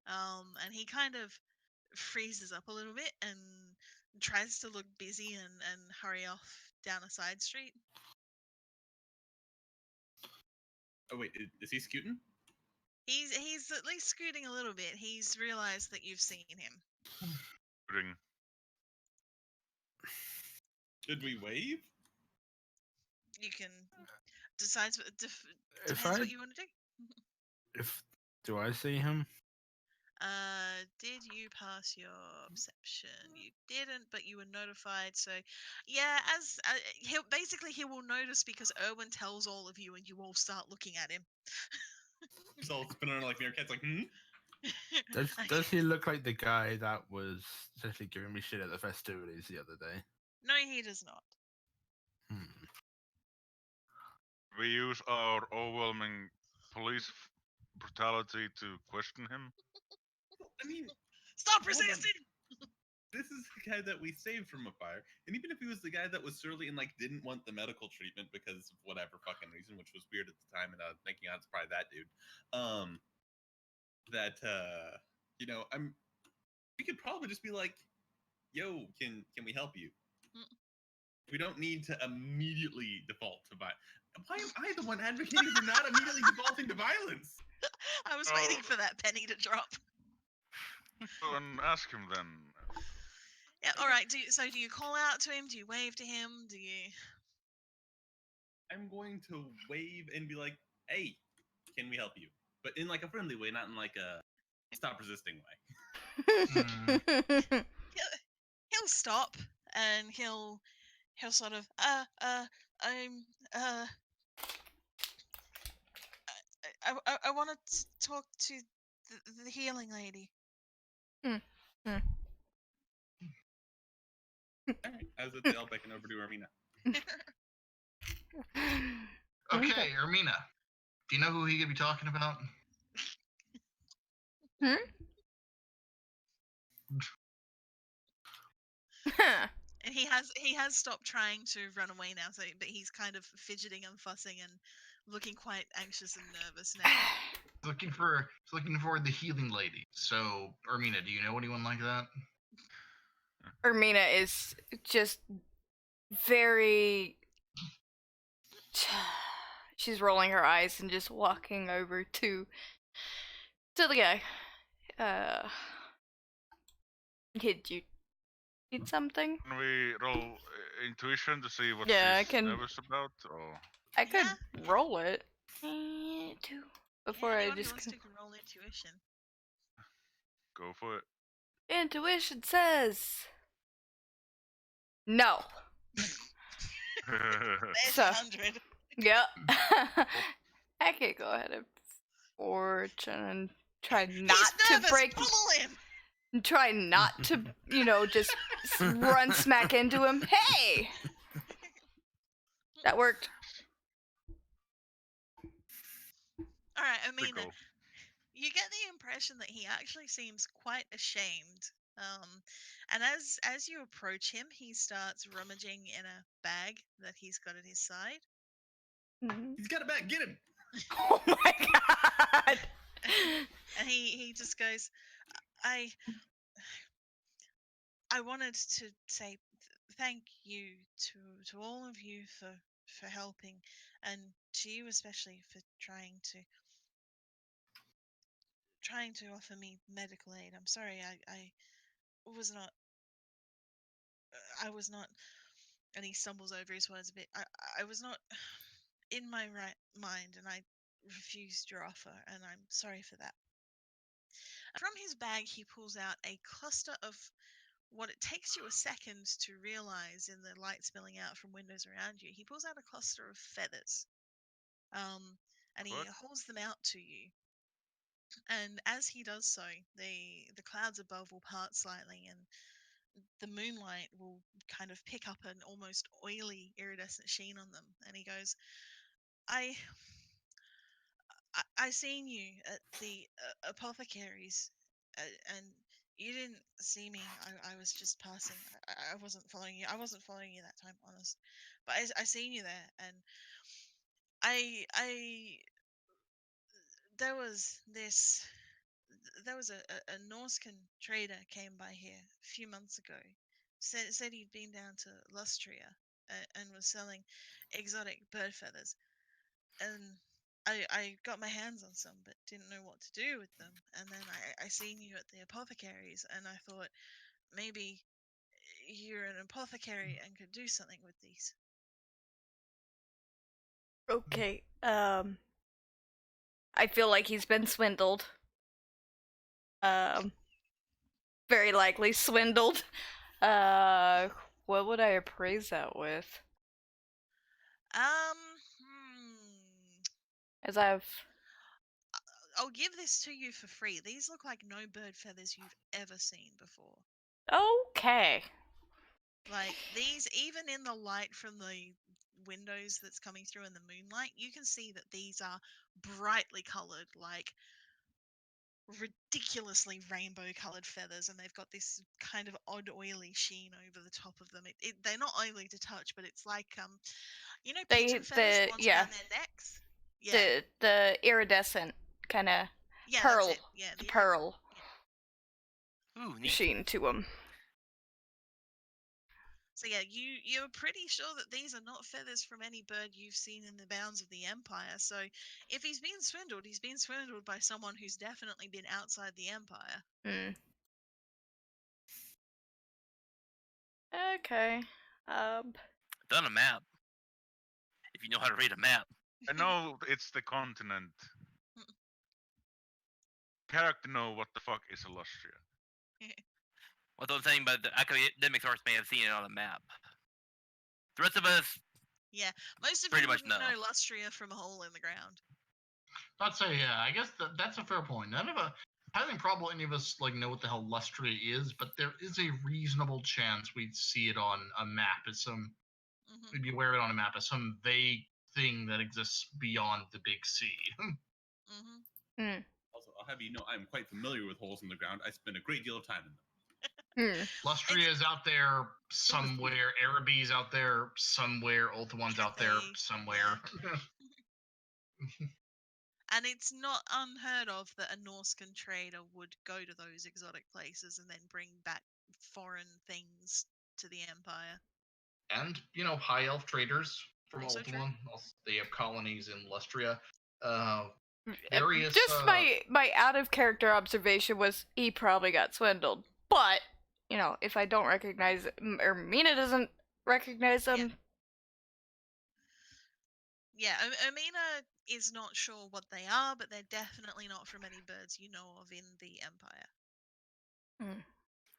and he kind of freezes up a little bit and tries to look busy and hurry off down a side street. Oh wait, is he scooting? He's at least scooting a little bit. He's realized that you've seen him. Ring. Did we wave? You can decide. If Depends I what you want to do. do I see him? Did you pass your perception? You didn't, but you were notified. So, yeah, as he will notice because Erwin tells all of you, and you all start looking at him. He's all spinning around like meerkats, like, hmm? Does he look like the guy that was essentially giving me shit at the festivities the other day? No, he does not. We use our overwhelming police brutality to question him. I mean, Stop hold on. resisting! This is the guy that we saved from a fire, and even if he was the guy that was surly and like didn't want the medical treatment because of whatever fucking reason, which was weird at the time, and I was thinking it's probably that dude. We could probably just be like, "Yo, can we help you?" We don't need to immediately default to violence. Why am I the one advocating for not immediately defaulting to violence? I was waiting for that penny to drop. Go and ask him then. Yeah, all right. Do you call out to him? Do you wave to him? Do you? I'm going to wave and be like, "Hey, can we help you?" But in like a friendly way, not in like a stop resisting way. He'll stop and he'll sort of I want to talk to the healing lady. Alright, as if they all beckon over to Ermina. Okay, Ermina. Do you know who he could be talking about? And he has stopped trying to run away now, but he's kind of fidgeting and fussing and looking quite anxious and nervous now. Looking for the healing lady. So, Ermina, do you know anyone like that? Ermina is just very. She's rolling her eyes and just walking over to the guy. Did you need something? Can we roll intuition to see what Yeah, I she's can- nervous about? Or I could roll it. Before I anyone who just. wants to can roll intuition. go for it. Intuition says. No. There's So- 100. Yep. I could go ahead and fortune and try not He's to nervous. break. Pummel him. Try not to, just run smack into him. Hey! That worked. All right, Big Amina. goal. You get the impression that he actually seems quite ashamed. And as you approach him, he starts rummaging in a bag that he's got at his side. He's got it back. Get him. Oh my god! And he just goes, I wanted to say thank you to all of you for helping, and to you especially for trying to offer me medical aid. I'm sorry, I was not. I was not. And he stumbles over his words a bit. I was not in my right mind, and I refused your offer, and I'm sorry for that. From his bag, he pulls out a cluster of what it takes you a second to realize in the light spilling out from windows around you. He pulls out a cluster of feathers, and he What? holds them out to you. And as he does so, the clouds above will part slightly, and the moonlight will kind of pick up an almost oily, iridescent sheen on them. And he goes, I seen you at the apothecaries, and you didn't see me. I was just passing. I wasn't following you. I wasn't following you that time, honest. But I seen you there, and I there was this. There was a Norscan trader came by here a few months ago. Said he'd been down to Lustria and was selling exotic bird feathers, and I got my hands on some, but didn't know what to do with them. And then I seen you at the apothecaries, and I thought maybe you're an apothecary and could do something with these. Okay, I feel like he's been swindled. Very likely swindled. What would I appraise that with? As I'll give this to you for free. These look like no bird feathers you've ever seen before. Okay. Like, these, even in the light from the windows that's coming through in the moonlight, you can see that these are brightly colored, like ridiculously rainbow colored feathers, and they've got this kind of odd oily sheen over the top of them. They're not oily to touch, but it's like pigeon feathers, the ones around their necks. Yeah, the iridescent kind of pearl, that's it. Yeah, the pearl Ooh, neat. sheen to them. So yeah, you're pretty sure that these are not feathers from any bird you've seen in the bounds of the Empire. So if he's been swindled, he's been swindled by someone who's definitely been outside the Empire. Okay. Done a map. If you know how to read a map. I know it's the continent. Character know what the fuck is Illustria. Well, I'm saying, but the academic source may have seen it on a map. The rest of us, yeah, most of pretty you much wouldn't know. know Lustria from a hole in the ground. I'd say, yeah, I guess that's a fair point. None of us, I think probably any of us know what the hell Lustria is, but there is a reasonable chance we'd see it on a map as we'd be aware of it on a map as some vague thing that exists beyond the big sea. Also, I'll have you know I'm quite familiar with holes in the ground. I spend a great deal of time in them. Lustria is out there somewhere. Araby's out there somewhere. Ulthuan's out there Cathay, somewhere. And it's not unheard of that a Norscan trader would go to those exotic places and then bring back foreign things to the Empire. And, high elf traders from Also true. Ulthuan. They have colonies in Lustria. Various, Just my out of character observation was he probably got swindled. But, if I don't recognize or Mina doesn't recognize them. Yeah, Amina is not sure what they are, but they're definitely not from any birds you know of in the Empire.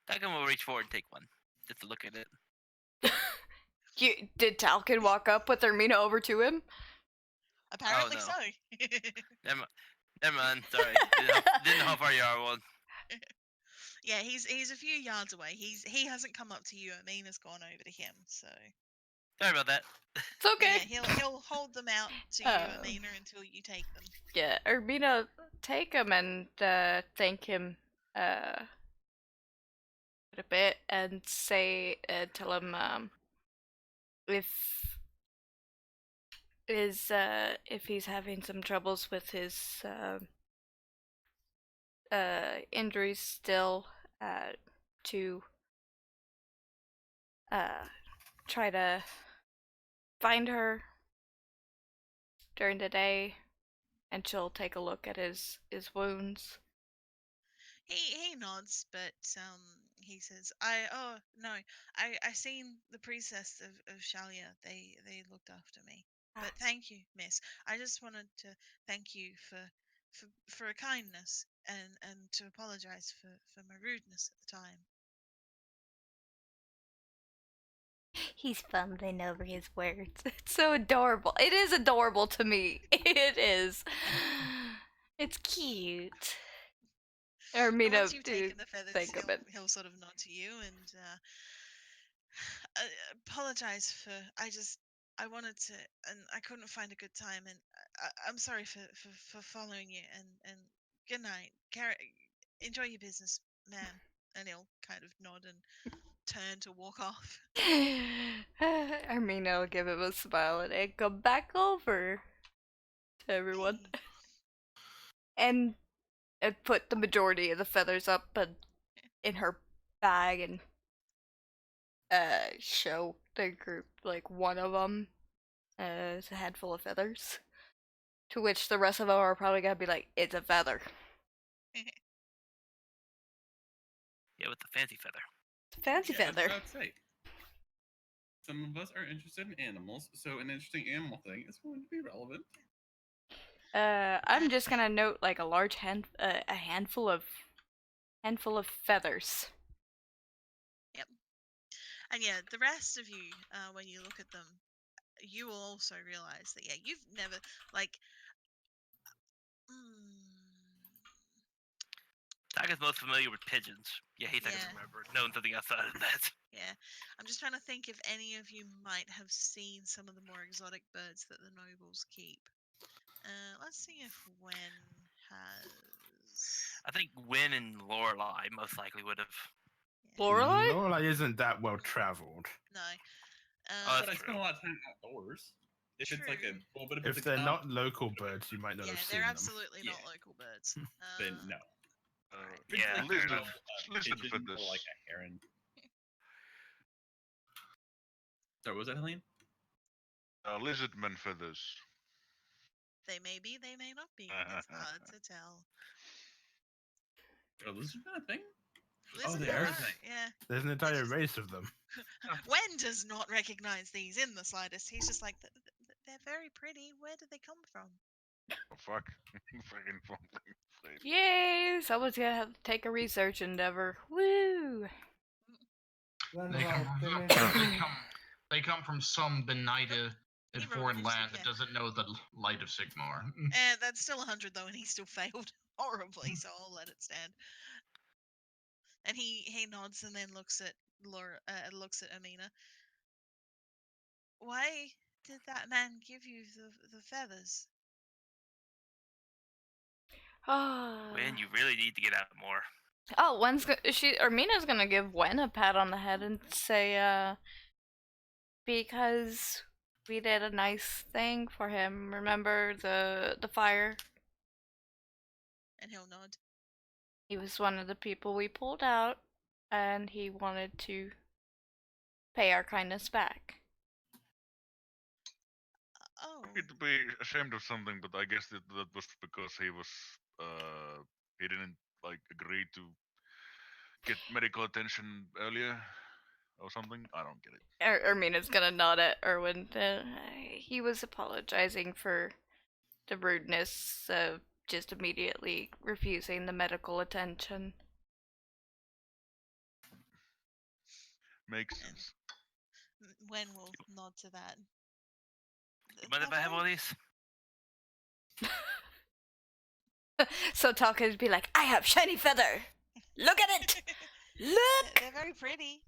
Talcon will reach forward and take one, just to look at it. Did Talcon walk up with Ermina over to him? Apparently no. so. Never mind, sorry. Didn't know how far you are, one. Yeah, he's a few yards away. He hasn't come up to you. Amina's gone over to him, so. Sorry about that. It's okay. Yeah, he'll hold them out to you, Amina, until you take them. Yeah, Ermina, take him and thank him a bit and tell him if he's having some troubles with his injuries still, to try to find her during the day, and she'll take a look at his wounds. He nods, but he says, I seen the priestess of Shalia. They looked after me. But thank you, miss. I just wanted to thank you for a kindness and to apologize for my rudeness at the time. He's fumbling over his words. It's so adorable. It is adorable to me. It is. It's cute. Ermina, once you've taken the feathers, he'll sort of nod to you and apologize for. I wanted to, and I couldn't find a good time, and I'm sorry for following you. And good night. Enjoy your business, ma'am. And he'll kind of nod and turn to walk off. Ermina will give him a smile and come back over to everyone. And put the majority of the feathers up in her bag and show the group like one of them is a handful of feathers. To which the rest of them are probably gonna be like, it's a feather. Yeah, with the fancy feather. Fancy feather. That's right. Some of us are interested in animals, so an interesting animal thing is going to be relevant. I'm just gonna note like a large a handful of feathers. Yep. And yeah, the rest of you, when you look at them, you will also realize that you've never Talcon's most familiar with pigeons. Yeah, he doesn't remember knowing something outside of that. Yeah, I'm just trying to think if any of you might have seen some of the more exotic birds that the nobles keep. Let's see if Wen has. I think Win and Lorelai most likely would have. Yeah. Lorelai? Lorelai isn't that well traveled. No. But I spend a lot of time outdoors. If it's like if they're not local birds, you might not have seen them. Yeah, they're absolutely not local birds. Then no. Yeah, listen for this. Like a heron. Sorry, what was that, Helene? Lizardman feathers. They may be, they may not be. It's hard to tell. Are lizardmen a thing? Lizardmen they are a are, thing. yeah. There's an entire race of them. Wen does not recognize these in the slightest. He's just like, they're very pretty. Where did they come from? Oh, fuck. Fucking something. Yay! Someone's gonna have to take a research endeavor. Woo! They come from some benighted He foreign wrote land this, that doesn't know the light of Sigmar. That's still 100 though, and he still failed horribly, so I'll let it stand. And he nods and then looks at looks at Amina. Why did that man give you the feathers? Man, you really need to get out more. Oh, Mina's gonna give Wen a pat on the head and say, because we did a nice thing for him. Remember the fire? And he'll nod. He was one of the people we pulled out, and he wanted to pay our kindness back. Oh. Happy to be ashamed of something, but I guess that was because he didn't like agree to get medical attention earlier or something. I don't get it. Mina's gonna nod at Erwin. He was apologizing for the rudeness of just immediately refusing the medical attention. Makes sense. Wen will nod to that. You mind if I have one of these? So Talcon would be like, I have shiny feather! Look at it! Look! They're very pretty.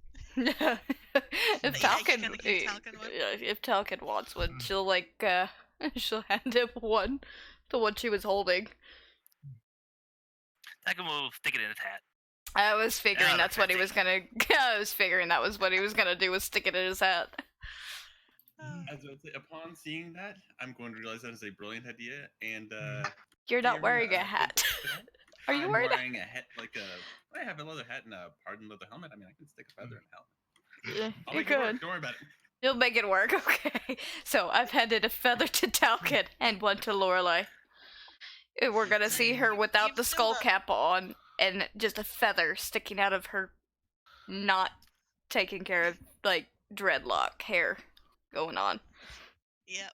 if Talcon wants one, she'll she'll hand him one. The one she was holding. Talcon will stick it in his hat. I was figuring that's what he was gonna. I was figuring that was what he was gonna do, was stick it in his hat. As I would say, upon seeing that, I'm going to realize that is a brilliant idea, and You're not wearing a hat. Are you wearing a hat? I have a leather hat and a hardened leather helmet. I mean, I can stick a feather in a helmet. Yeah, I'll make it work. Don't worry about it. You'll make it work, okay. So I've handed a feather to Talcon and one to Lorelei. We're gonna see her without the skull cap on and just a feather sticking out of her not taking care of, dreadlock hair going on. Yep.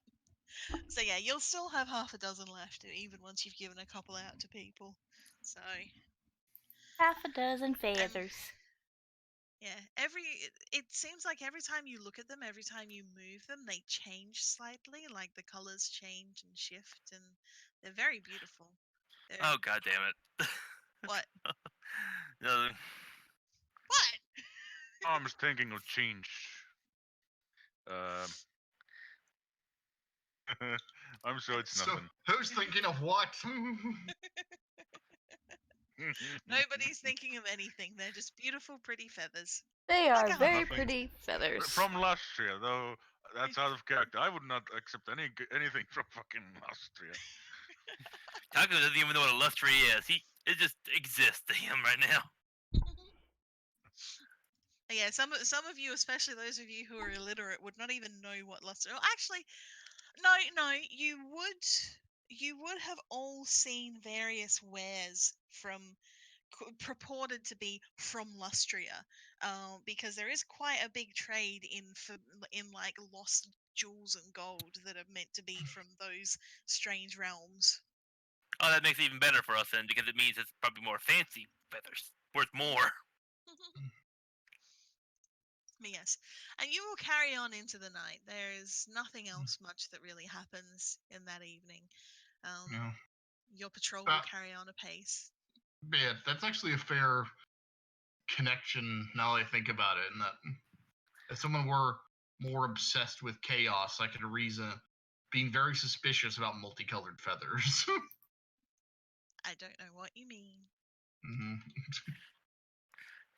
So yeah, you'll still have half a dozen left, even once you've given a couple out to people. So half a dozen feathers. Yeah, it seems like every time you look at them, every time you move them, they change slightly. Like the colors change and shift, and they're very beautiful. Oh, god damn it. What? No. What? I'm thinking of change. I'm sure it's nothing. So, who's thinking of what? Nobody's thinking of anything. They're just beautiful, pretty feathers. They are Like very pretty feathers. From Lustria, though that's out of character. I would not accept anything from fucking Lustria. Taco doesn't even know what a lustria is. It just exists to him right now. Yeah, some of you, especially those of you who are illiterate, would not even know what luster. Oh, actually, no, you would have all seen various wares from purported to be from Lustria, because there is quite a big trade in like lost jewels and gold that are meant to be from those strange realms. Oh, that makes it even better for us then, because it means it's probably more fancy feathers, worth more. Yes, and you will carry on into the night. There is nothing else much that really happens in that evening. No. Your patrol will carry on apace. Yeah, that's actually a fair connection now that I think about it. And that if someone were more obsessed with chaos, I could reason being very suspicious about multicolored feathers. I don't know what you mean. Mm-hmm.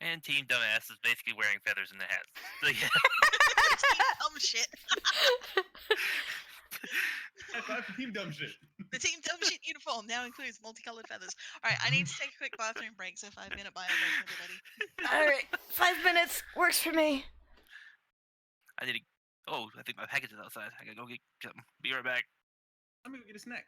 And Team Dumbass is basically wearing feathers in the hats. So, yeah. Team Dumb Shit. High five for Team Dumb Shit. The Team Dumb Shit uniform now includes multicolored feathers. Alright, I need to take a quick bathroom break, so 5-minute bio break, everybody. Alright, 5 minutes works for me. I need to. Oh, I think my package is outside. I gotta go get something. Be right back. I'm gonna go get a snack.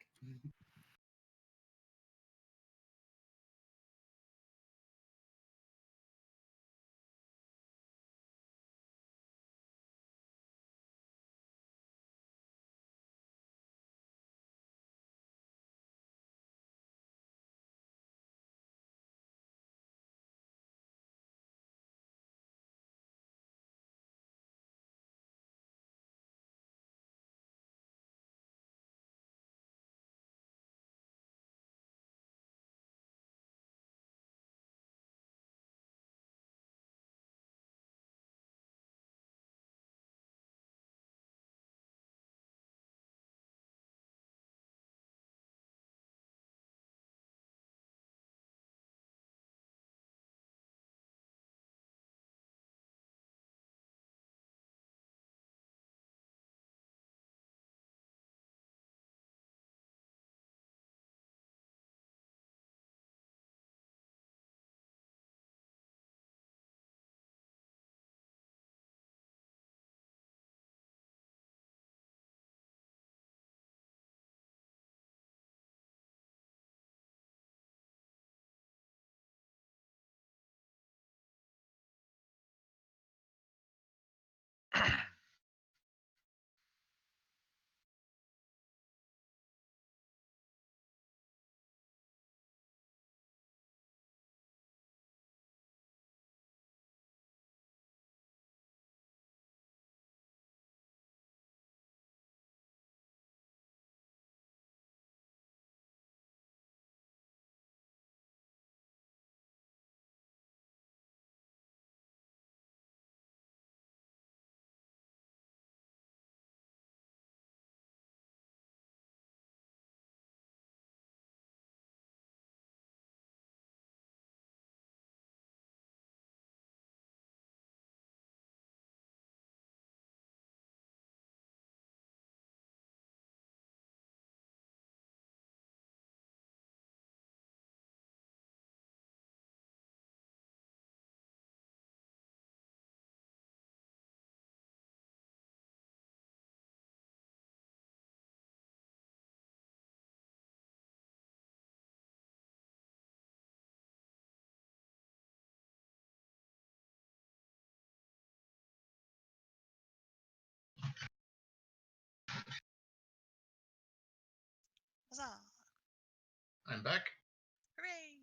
Huzzah! I'm back. Hooray!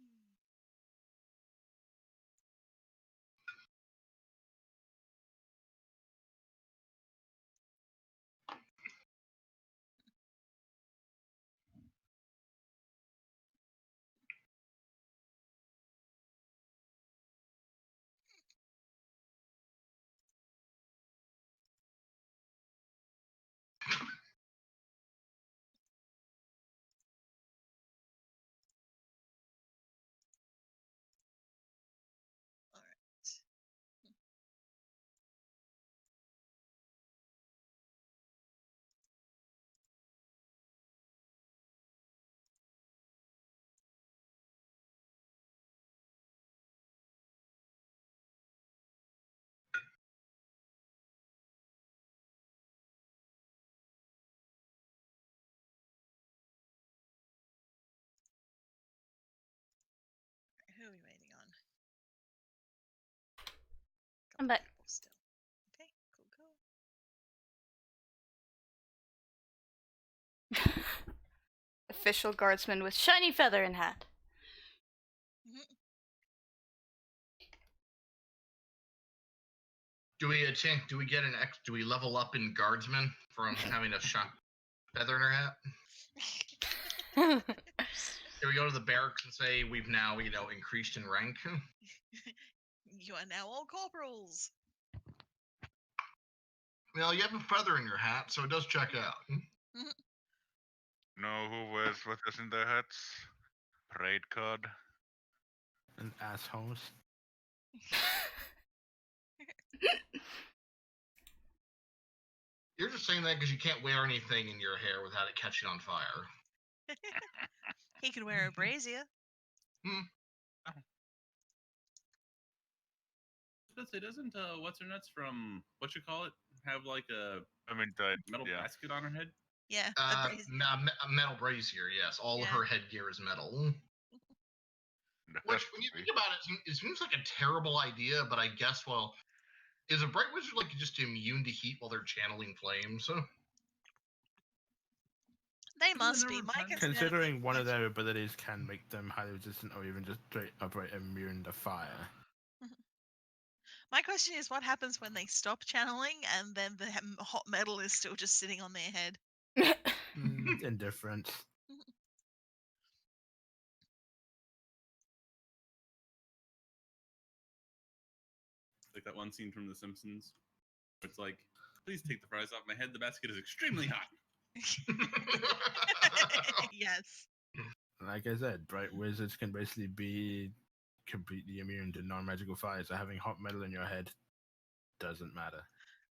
All right. Who are we waiting on? I'm back. Couple still. Okay, cool. Official guardsman with shiny feather and hat. Do we get an X? Do we level up in guardsman from having a shot feather in our hat? Do we go to the barracks and say we've now increased in rank? You are now all corporals. Well, you have a feather in your hat, so it does check out. Know who wears feathers in their hats? Parade card. And assholes. You're just saying that because you can't wear anything in your hair without it catching on fire. He could wear a brazier. Let's say, doesn't what's her nuts from what you call it have like a metal yeah. basket on her head? Yeah, a metal brazier. Yes, all of her headgear is metal. Which, when you think about it, it seems like a terrible idea. But I guess, well, is a bright wizard like just immune to heat while they're channeling flames? They must be. Considering one of their abilities can make them highly resistant or even just straight upright immune to fire. My question is, what happens when they stop channeling and then the hot metal is still just sitting on their head? Indifference. Like that one scene from The Simpsons. Where it's like, please take the fries off my head. The basket is extremely hot. Yes. Like I said, bright wizards can basically be completely immune to non-magical fire, so having hot metal in your head doesn't matter.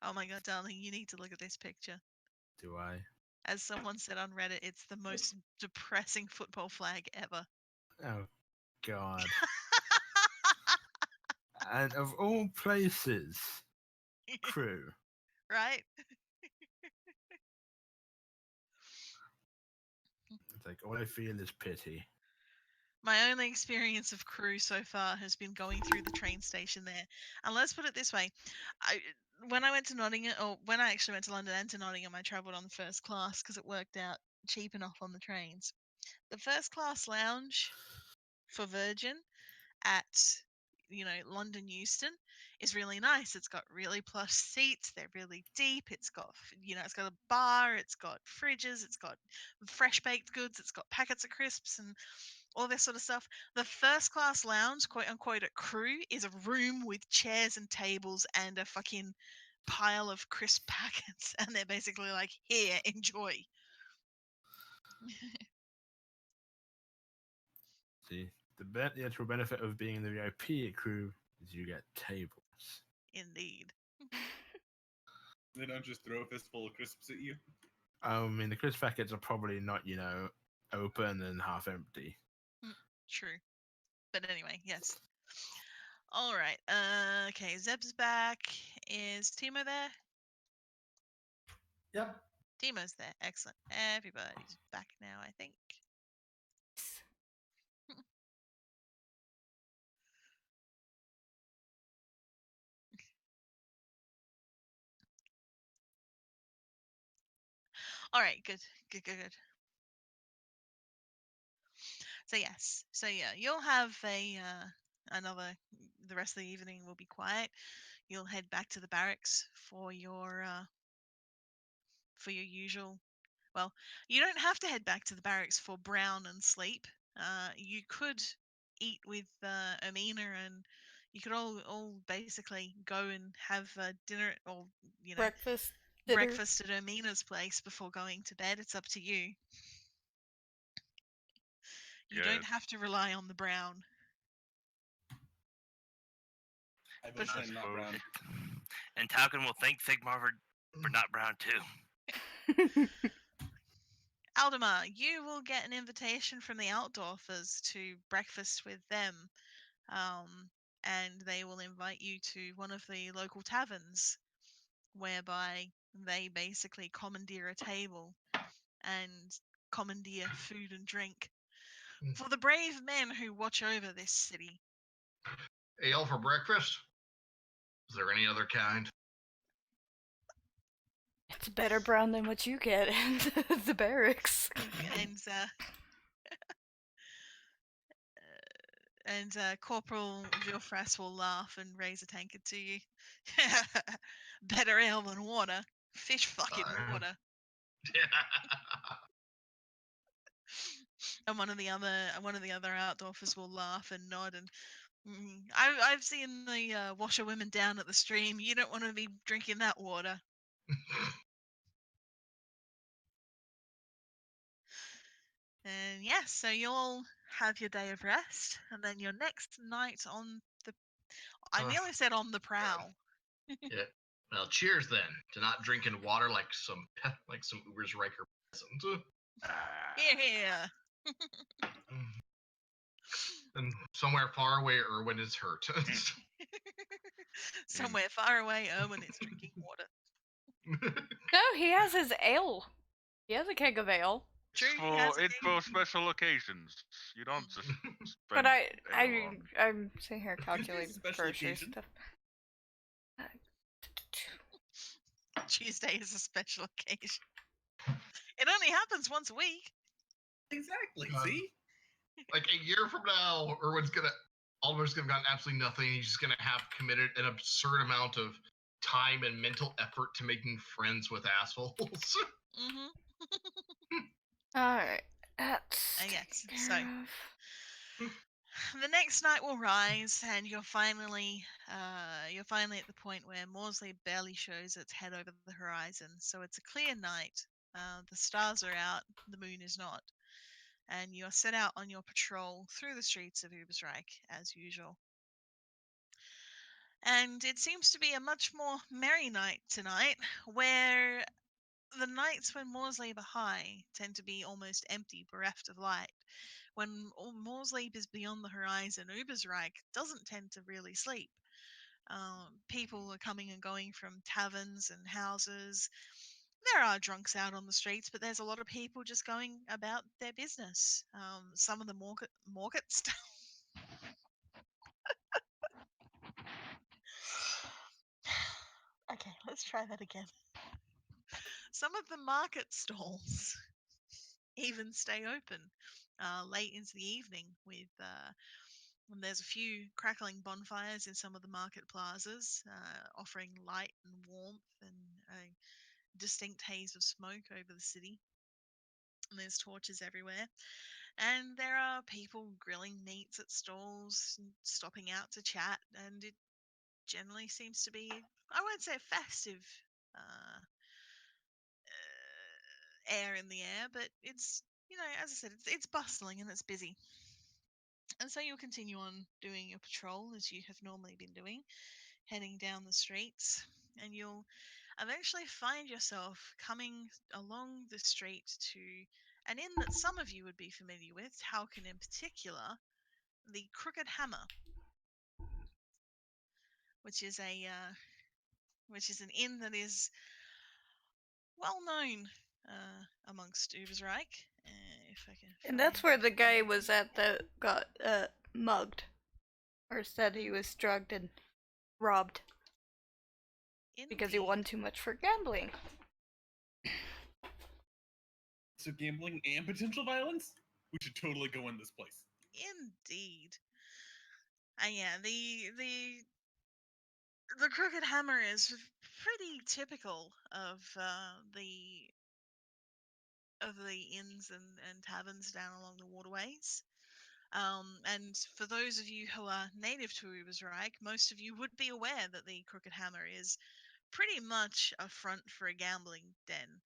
Oh my god, darling, you need to look at this picture. Do I? As someone said on Reddit, it's the most depressing football flag ever. Oh, God. And of all places, crew. Right? It's like, all I feel is pity. My only experience of crew so far has been going through the train station there. And let's put it this way. When I went to Nottingham, or when I actually went to London and to Nottingham, I travelled on the first class because it worked out cheap enough on the trains. The first class lounge for Virgin at London Euston is really nice. It's got really plush seats. They're really deep. It's got it's got a bar. It's got fridges. It's got fresh baked goods. It's got packets of crisps and all this sort of stuff. The first class lounge, quote unquote, at Crew is a room with chairs and tables and a fucking pile of crisp packets, and they're basically like, here, enjoy. See, the actual benefit of being in the VIP crew is you get tables. Indeed. They don't just throw a fistful of crisps at you. I mean, the crisp packets are probably not, open and half empty. True. But anyway, yes. All right. Okay, Zeb's back. Is Timo there? Yep. Timo's there. Excellent. Everybody's back now, I think. All right, good. So yes, so yeah, you'll have another. The rest of the evening will be quiet. You'll head back to the barracks for your usual. Well, you don't have to head back to the barracks for brown and sleep. You could eat with Amina, and you could all basically go and have dinner or Breakfast. Dinner. breakfast at Amina's place before going to bed. It's up to you. You don't have to rely on the brown. I But- vote not brown. And Talcon will thank Sigmar for not brown too. Aldemar, you will get an invitation from the Outdoorfers to breakfast with them, and they will invite you to one of the local taverns, whereby they basically commandeer a table and commandeer food and drink for the brave men who watch over this city. Ale for breakfast? Is there any other kind? It's better brown than what you get in the barracks. And Corporal Vilfras will laugh and raise a tankard to you. Better ale than water. Fish fucking water. And one of the other Outdoorfers will laugh and nod and I've seen the washerwomen down at the stream. You don't want to be drinking that water. And yes, so you'll have your day of rest, and then your next night on the. I nearly said on the prowl. Yeah. Well, cheers then to not drinking water like some Uber's Riker peasant. Here. And somewhere far away, Erwin is hurt. Somewhere far away, Erwin is drinking water. No, he has his ale. He has a keg of ale. True, It's for special occasions. You don't just But spend I'm sitting here calculating special grocery occasion. stuff. Tuesday is a special occasion. It only happens once a week. Exactly. See? Like a year from now, Erwin's Oliver's gonna have gotten absolutely nothing. He's just gonna have committed an absurd amount of time and mental effort to making friends with assholes. Mm-hmm. Alright. That's yes. So the next night will rise, and you're finally at the point where Morsley barely shows its head over the horizon. So it's a clear night. The stars are out, the moon is not, and you're set out on your patrol through the streets of Ubersreich as usual. And it seems to be a much more merry night tonight, where the nights when moors labor high tend to be almost empty, bereft of light. When moors labor is beyond the horizon, Ubersreich doesn't tend to really sleep. People are coming and going from taverns and houses. There are drunks out on the streets, but there's a lot of people just going about their business. Some of the market stuff. Okay, let's try that again. Some of the market stalls even stay open late into the evening with and there's a few crackling bonfires in some of the market plazas, offering light and warmth and a distinct haze of smoke over the city. And there's torches everywhere. And there are people grilling meats at stalls and stopping out to chat, and it generally seems to be, I won't say a festive air in the air, but it's, as I said, it's bustling and it's busy. And so you'll continue on doing your patrol as you have normally been doing, heading down the streets, and you'll eventually find yourself coming along the street to an inn that some of you would be familiar with, Halkin in particular, the Crooked Hammer, which is an inn that is well known amongst Ubersreich. If I can. And that's where the guy was at that got mugged, or said he was drugged and robbed because he won too much for gambling. So gambling and potential violence? We should totally go in this place. Indeed. Yeah, the Crooked Hammer is pretty typical of the inns and taverns down along the waterways. And for those of you who are native to Ubersreich, most of you would be aware that the Crooked Hammer is pretty much a front for a gambling den.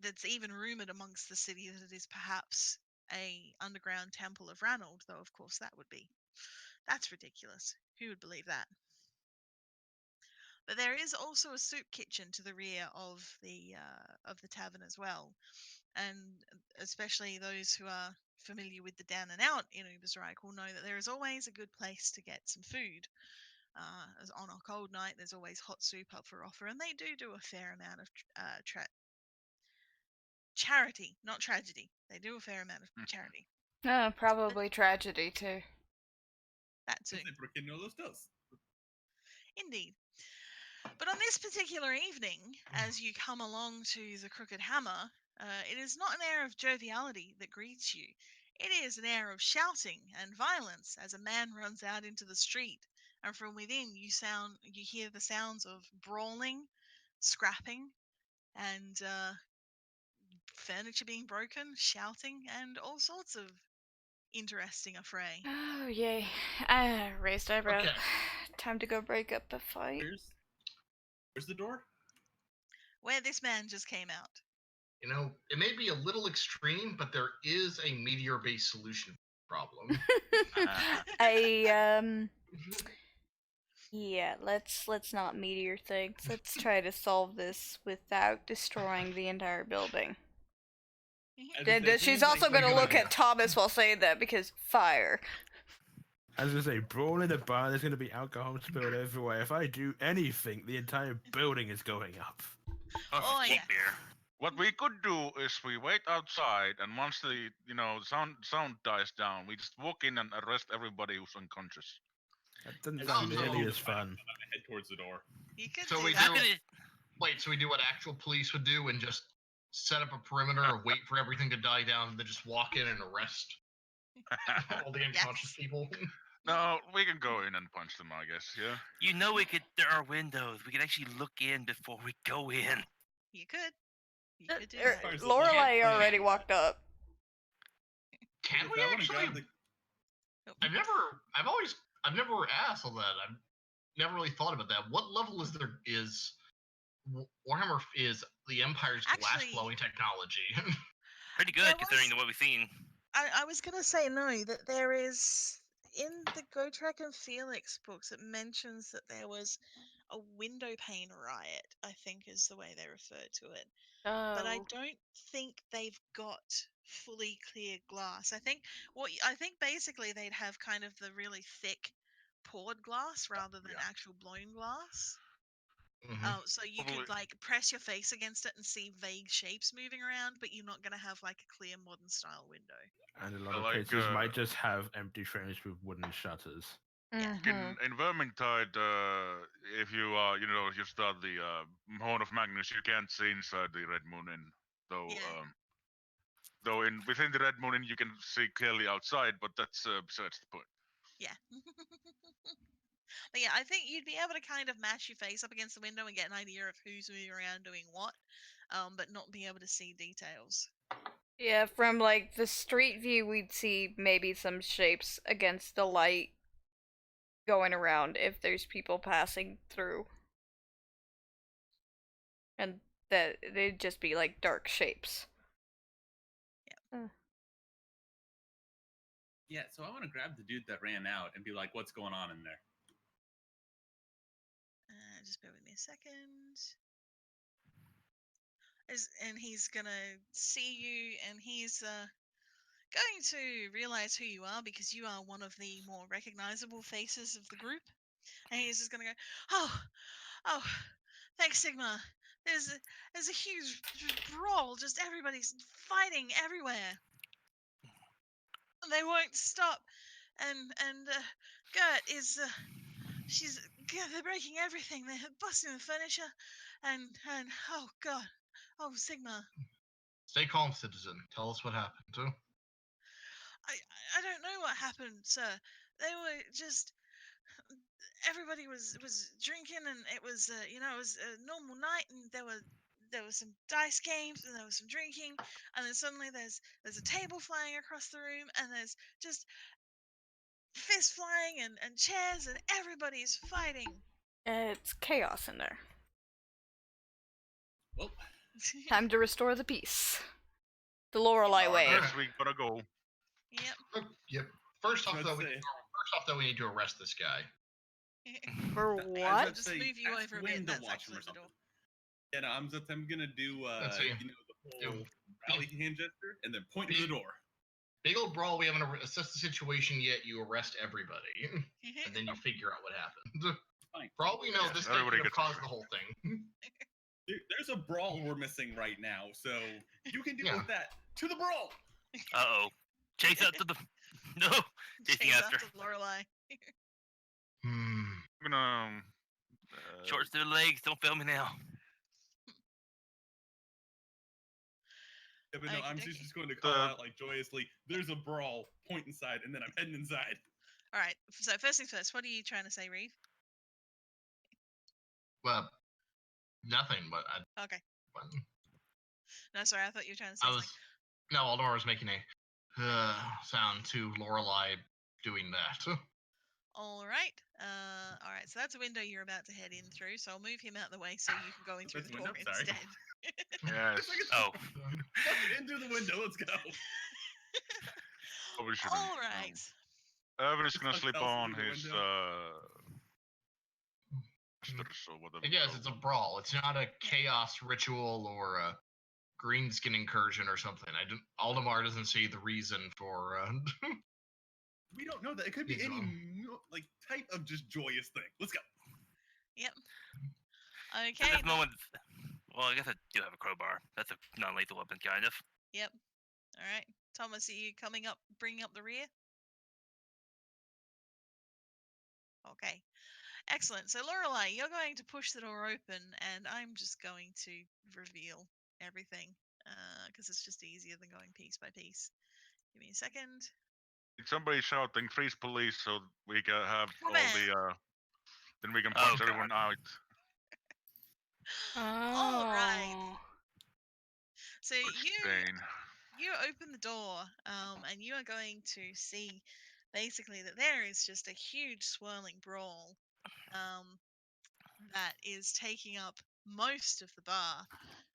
That's even rumored amongst the city that it is perhaps a underground temple of Ranald, though of course that's ridiculous. Who would believe that? But there is also a soup kitchen to the rear of the tavern as well, and especially those who are familiar with the down and out in Ubersreich will know that there is always a good place to get some food. As on a cold night, there's always hot soup up for offer, and they do a fair amount of charity, not tragedy. They do a fair amount of charity. Probably tragedy too. That too. Porque no los dos. Indeed. But on this particular evening, as you come along to the Crooked Hammer, it is not an air of joviality that greets you. It is an air of shouting and violence as a man runs out into the street, and from within you hear the sounds of brawling, scrapping, and furniture being broken, shouting, and all sorts of interesting affray. Oh, yay. Raised eyebrow. Okay. Time to go break up the fight. Where's the door? Where this man just came out. You know, it may be a little extreme, but there is a meteor-based solution problem. Yeah, let's not meteor things. Let's try to solve this without destroying the entire building. She's also going to look at Thomas while saying that, because fire. I was going to say, brawl in the bar, there's going to be alcohol spilled everywhere. If I do anything, the entire building is going up. Oh, yeah. What we could do is we wait outside, and once the sound dies down, we just walk in and arrest everybody who's unconscious. That doesn't sound nearly as fun. Head towards the door. You could So do we that. Wait, so we do what actual police would do and just set up a perimeter or wait for everything to die down and then just walk in and arrest all the unconscious people? No, we can go in and punch them, I guess, yeah? You know there are windows. We can actually look in before we go in. You could. You could do that. Lorelei already walked up. Can we actually? I've never asked all that. I've never really thought about that. What level is Warhammer is the Empire's glass blowing technology? Pretty good considering what we've seen. I was gonna say no, that there is in the Gotrek and Felix books it mentions that there was a window pane riot, I think is the way they refer to it. But I don't think they've got fully clear glass. I think basically they'd have kind of the really thick poured glass rather than actual blown glass. Mm-hmm. So you could like press your face against it and see vague shapes moving around, but you're not going to have like a clear modern style window. And a lot of places might just have empty frames with wooden shutters. In Vermintide, if you you start the Horn of Magnus, you can't see inside the Red Moon Inn. Though within the Red Moon Inn you can see clearly outside, but that's besides the point. Yeah. But yeah, I think you'd be able to kind of mash your face up against the window and get an idea of who's moving around doing what, but not be able to see details. Yeah, from like the street view, we'd see maybe some shapes against the light going around if there's people passing through. And that they'd just be like dark shapes. Yeah. Yeah, so I want to grab the dude that ran out and be like, what's going on in there? Just bear with me a second. And he's gonna see you, and he's going to realize who you are because you are one of the more recognizable faces of the group. And he's just gonna go, oh, thanks, Sigma. There's a huge brawl. Just everybody's fighting everywhere. They won't stop. And Gert is they're breaking everything. They're busting the furniture, and oh god, oh Sigma. Stay calm, citizen. Tell us what happened. I don't know what happened, sir. They were just everybody was drinking, and it was it was a normal night, and there was some dice games, and there was some drinking, and then suddenly there's a table flying across the room, and there's just fists flying and chairs, and everybody's fighting. It's chaos in there. Well, Time to restore the peace. The Lorelei way. Yes, we gotta go. Yep. Yep. First off, I'd though, say- we need to arrest this guy. For I'd what? Just say move you ask over a Wynn bit. to That's watch him actually or the door. something. Yeah, no, I'm gonna do Let's see. the whole rally hand gesture and then point to the door. Big old brawl. We haven't assessed the situation yet. You arrest everybody, and then you figure out what happened. Fine. For all we know, Yes, this guy everybody could have gets caused arrested. the whole thing. There's a brawl we're missing right now, so you can deal Yeah. with that. To the brawl. Uh-oh. Chase out to the... No! Chasing Chase after. after Lorelei. Hmm. I'm gonna. Shorts to the legs. Don't fail me now. Yeah, but no, I'm Okey-dokey. just going to call out like joyously. There's a brawl. Point inside, and then I'm heading inside. All right. So first things first. What are you trying to say, Reeve? Well, nothing. But Okay. well, No, sorry. I thought you were trying to say I was. something. No, Aldor was making a sound to Lorelei doing that. All right. All right. So that's a window you're about to head in through. So I'll move him out of the way so you can go in through That's the the door window? Sorry. instead. Yes. Oh. In through the window. Let's go. Probably shouldn't. All right. We're just gonna Just slip let Elsa on through the his blasters or whatever. I guess it's a brawl. It's not a chaos ritual or a greenskin incursion or something. Aldemar doesn't see the reason for. We don't know that. It could be He's any wrong. like type of just joyous thing. Let's go. Yep. At Okay. this moment... Well, I guess I do have a crowbar. That's a non-lethal weapon, kind of. Yep. All right. Thomas, are you coming up, bringing up the rear? Okay. Excellent. So, Lorelei, you're going to push the door open, and I'm just going to reveal everything because it's just easier than going piece by piece. Give me a second. Somebody shouting "freeze police" so we can have Come all the. Then we can Oh, punch God. everyone out. All right. Oh. So Explain. you open the door, and you are going to see basically that there is just a huge swirling brawl, that is taking up most of the bar.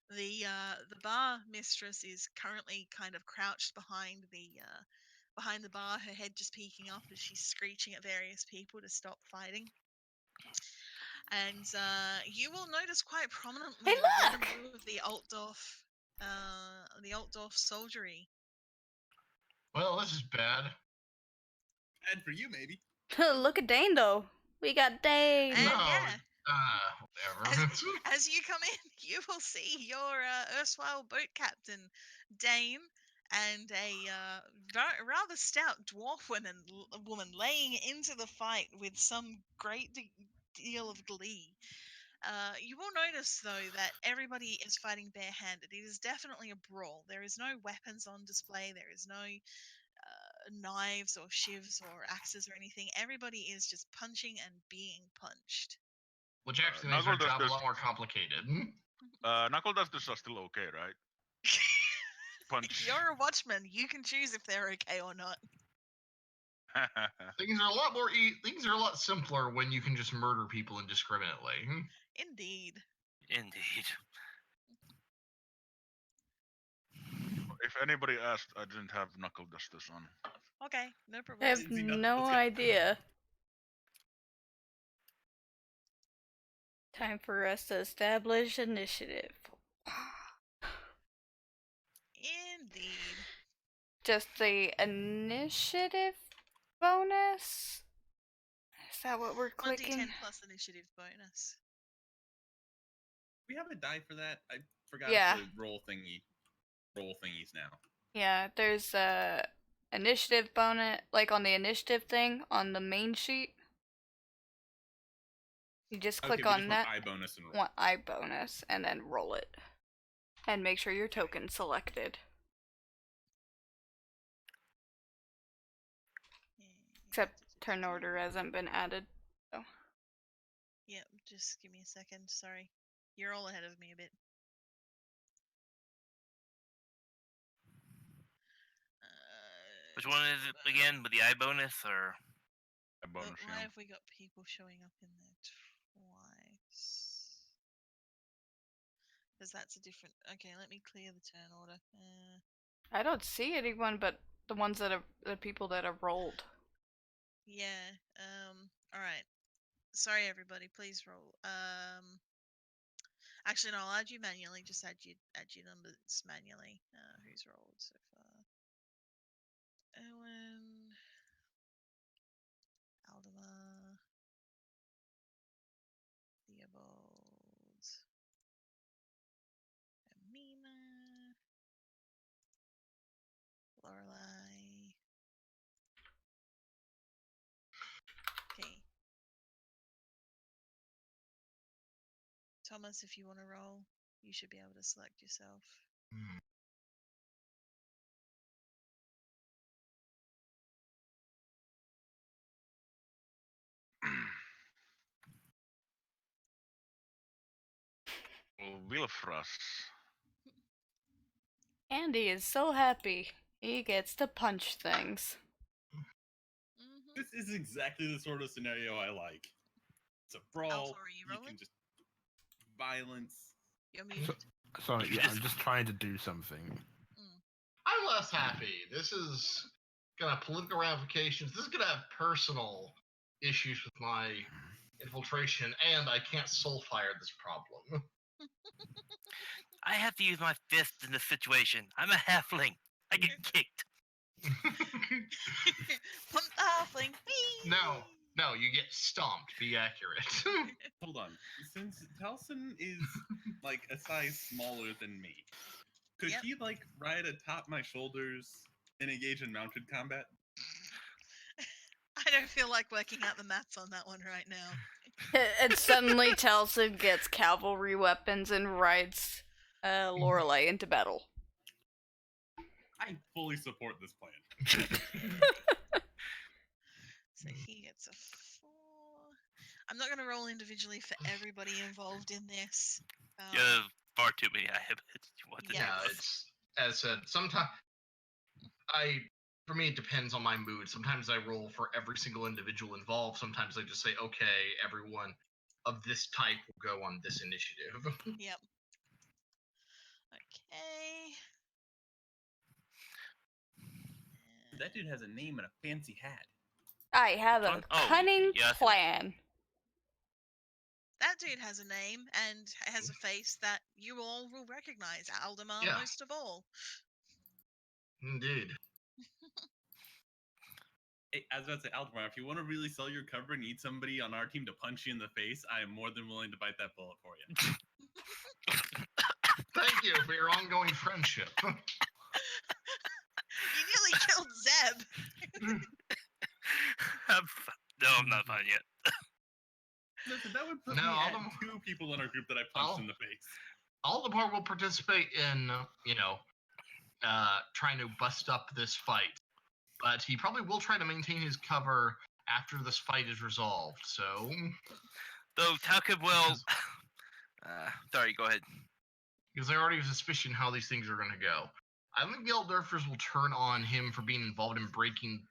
The bar mistress is currently kind of crouched behind the bar, her head just peeking up as she's screeching at various people to stop fighting. And you will notice quite prominently Hey, the red and look! blue of the Altdorf soldiery. Well, this is bad. Bad for you, maybe. Look at Dane, though. We got Dane. And No. yeah, Whatever. as you come in, you will see your erstwhile boat captain, Dame, and a rather stout dwarf woman laying into the fight with some great deal of glee. You will notice, though, that everybody is fighting barehanded. It is definitely a brawl. There is no weapons on display. There is no knives or shivs or axes or anything. Everybody is just punching and being punched. Which actually makes our Knuckle job a Dusters- lot more complicated. Knuckle dusters are still okay, right? Punch. You're a watchman. You can choose if they're okay or not. Things are a lot more. Things are a lot simpler when you can just murder people indiscriminately. Indeed. Indeed. If anybody asked, I didn't have knuckle dusters on. Okay, no I problem. have See nothing. no Let's go. idea. Time for us to establish initiative. Indeed. Just the initiative bonus? Is that what we're 1d10 clicking? plus initiative bonus. We have a die for that. I forgot Yeah. the roll thingies now. Yeah, there's a initiative bonus, like on the initiative thing on the main sheet. You just click Okay, we on just that want eye bonus and roll. one eye bonus and then roll it. And make sure your token's selected. Except turn order hasn't been added. So. Yep, just give me a second. Sorry. You're all ahead of me a bit. Which one is it again? With the eye bonus or? A bonus, Why yeah. have we got people showing up in there twice? Because that's a different. Okay, let me clear the turn order. I don't see anyone but the ones that have the people that have rolled. Yeah. All right. Sorry, everybody. Please roll. Actually, no. I'll add you manually. Just add your numbers manually. Who's rolled so far? Owen, Aldemar, Theobald, Amina, Lorelai. Okay. Thomas, if you want to roll, you should be able to select yourself. Wilfras. Andy is so happy. He gets to punch things. This is exactly the sort of scenario I like. It's a brawl. Alpha, are you rolling? Can just violence. You're muted. Sorry, yeah, I'm just trying to do something. I'm less happy. This is gonna have political ramifications. This is gonna have personal issues with my infiltration, and I can't soul fire this problem. I have to use my fist in this situation. I'm a halfling. I get kicked. Pump the halfling. No, you get stomped. Be accurate. Hold on. Since Telson is like a size smaller than me, could he like ride atop my shoulders and engage in mounted combat? I don't feel like working out the maths on that one right now. And suddenly Telson gets cavalry weapons and rides Lorelei into battle. I fully support this plan. So he gets a 4. I'm not going to roll individually for everybody involved in this. Yeah, far too many habits. It's as said. Sometimes for me, it depends on my mood. Sometimes I roll for every single individual involved. Sometimes I just say, okay, everyone of this type will go on this initiative. Yep. Okay. That dude has a name and a fancy hat. I have a cunning plan. That dude has a name and has a face that you all will recognize. Aldemar most of all. Indeed. Hey, I was about to say, Aldemar, if you want to really sell your cover and need somebody on our team to punch you in the face, I am more than willing to bite that bullet for you. Thank you for your ongoing friendship. You nearly killed Zeb. No, I'm not fine yet. Listen, that would put me at 2 people in our group that I punched in the face. Aldemar will participate in, trying to bust up this fight. But he probably will try to maintain his cover after this fight is resolved, so... Though Talcub will... sorry, go ahead. Because I already have a suspicion how these things are going to go. I think the Eldurfers will turn on him for being involved in breaking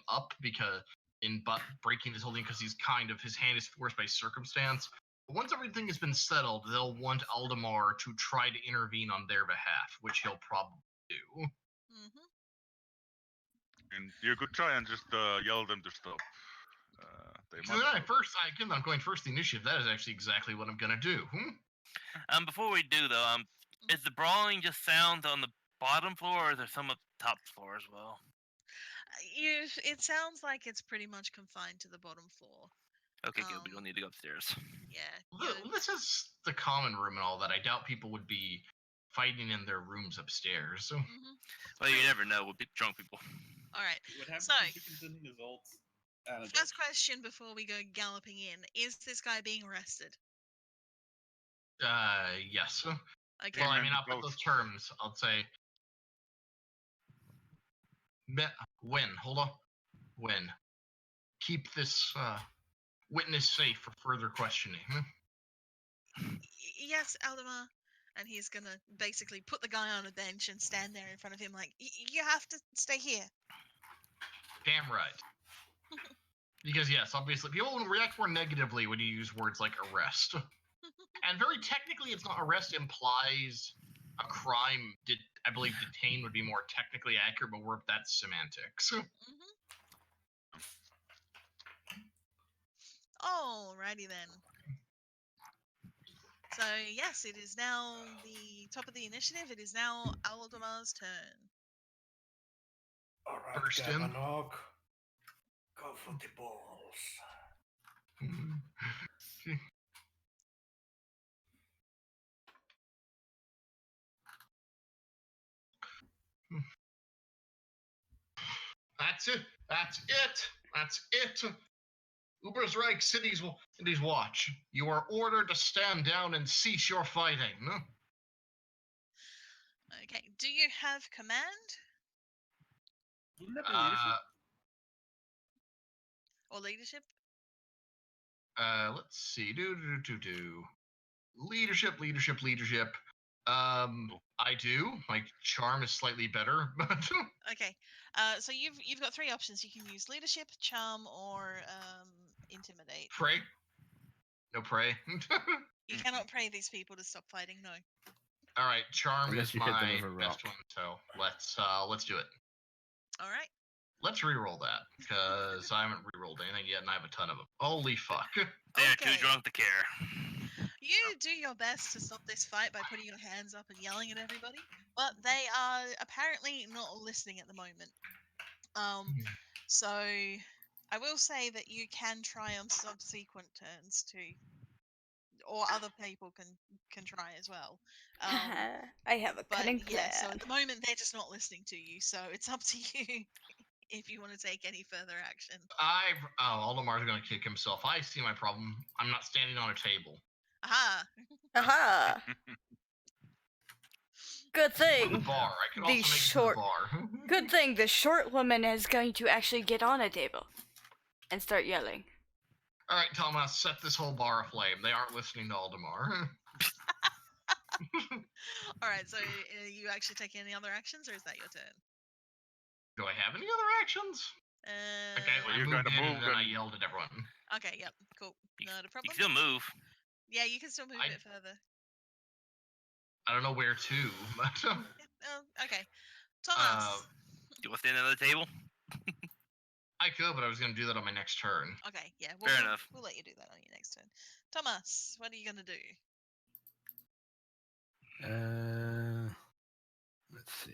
up, breaking his holding because his hand is forced by circumstance. But once everything has been settled, they'll want Aldemar to try to intervene on their behalf, which he'll probably do. And you could try and just yell them to stop. I'm going first the initiative. That is actually exactly what I'm going to do. Before we do, though, is the brawling just sound on the bottom floor, or is there some up the top floor as well? It sounds like it's pretty much confined to the bottom floor. Okay, good. We don't need to go upstairs. Yeah. This is the common room and all that. I doubt people would be fighting in their rooms upstairs. Well, you never know with drunk people. All right. What happens So, if you can send results? First question before we go galloping in: is this guy being arrested? Yes. Okay. Well, I Amen mean, to I'll put both. those terms. I'll say, hold on, when keep this witness safe for further questioning. Yes, Aldemar. And he's gonna basically put the guy on a bench and stand there in front of him like, you have to stay here. Damn right. Because yes, obviously, people will react more negatively when you use words like arrest. And very technically, it's not arrest implies a crime. I believe detain would be more technically accurate, but that's semantics. Alrighty then. So yes, it is now the top of the initiative. It is now Aldemar's turn. All right, First in. Gabanog. Go for the balls. That's it. That's it. That's it. Ubersreich City's watch. You are ordered to stand down and cease your fighting. Okay. Do you have command Wouldn't that be leadership? or leadership? Let's see. Leadership. I do. My charm is slightly better, but Okay. So you've got three options. You can use leadership, charm, or intimidate. pray. No pray. You cannot pray these people to stop fighting. No. All right, charm Unless is you hit them my with a best rock. one, so let's do it. All right. Let's re-roll that because I haven't re-rolled anything yet, and I have a ton of them. Holy fuck! They're too Okay. drunk to care. You do your best to stop this fight by putting your hands up and yelling at everybody, but they are apparently not listening at the moment. So I will say that you can try on subsequent turns too, or other people can try as well. I have a But cunning yeah, so plan. at the moment they're just not listening to you, so it's up to you if you want to take any further action. Aldemar's gonna kick himself. I see my problem. I'm not standing on a table. Aha! Aha! Good Or the thing. bar. I could The also make it to short- the bar. Good thing the short woman is going to actually get on a table and start yelling. All right, Thomas, set this whole bar aflame. They aren't listening to Aldemar. All right, so you actually taking any other actions, or is that your turn? Do I have any other actions? Okay, Well, I you moved gotta in move and then I and- yelled at everyone. Okay, yep, cool. Not a You problem. can still move. Yeah, you can still move I- a bit further. I don't know where to, but Okay. Thomas. Do you want to stand on the table? I could, but I was gonna do that on my next turn. Okay, yeah. Fair enough. We'll let you do that on your next turn. Thomas, what are you gonna do? Let's see.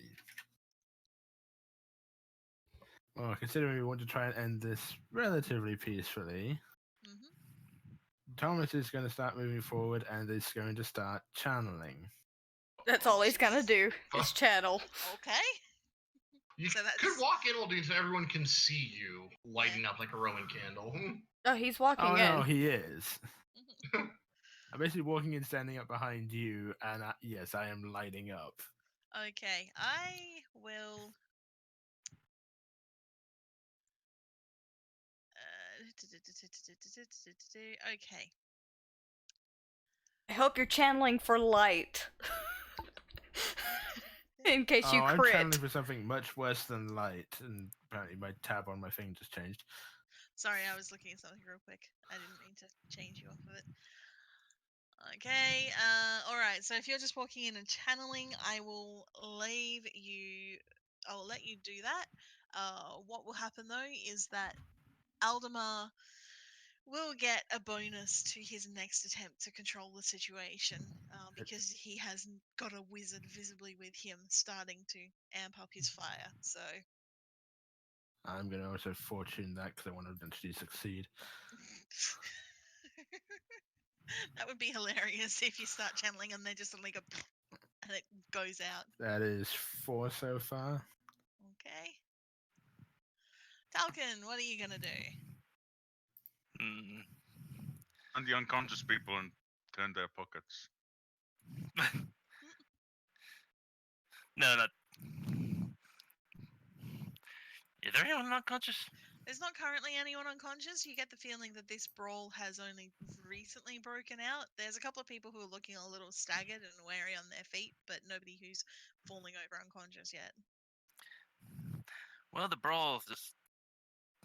Well, considering we want to try and end this relatively peacefully, Thomas is going to start moving forward and is going to start channeling. That's all he's gonna do, is channel. Okay. You So that's- could walk in, Aldine, so everyone can see you lighting up like a Roman candle. Oh, he's walking Oh, in. no, he is. I'm basically walking and standing up behind you, and yes, I am lighting up. Okay, I will. Okay. I hope you're channeling for light. In case you I'm crit. channeling for something much worse than light, and apparently my tab on my thing just changed. Sorry, I was looking at something real quick. I didn't mean to change you off of it. Okay, alright, so if you're just walking in and channeling, I'll let you do that. What will happen though is that Aldemar will get a bonus to his next attempt to control the situation, because he has got a wizard visibly with him starting to amp up his fire, so... I'm going to also fortune that because I want to eventually succeed. That would be hilarious if you start channeling and they just suddenly go and it goes out. That is 4 so far. Okay. Talcon, what are you gonna do? And the unconscious people and turn their pockets. No, not. Is there anyone unconscious? There's not currently anyone unconscious. You get the feeling that this brawl has only recently broken out. There's a couple of people who are looking a little staggered and wary on their feet, but nobody who's falling over unconscious yet. Well, the brawl's just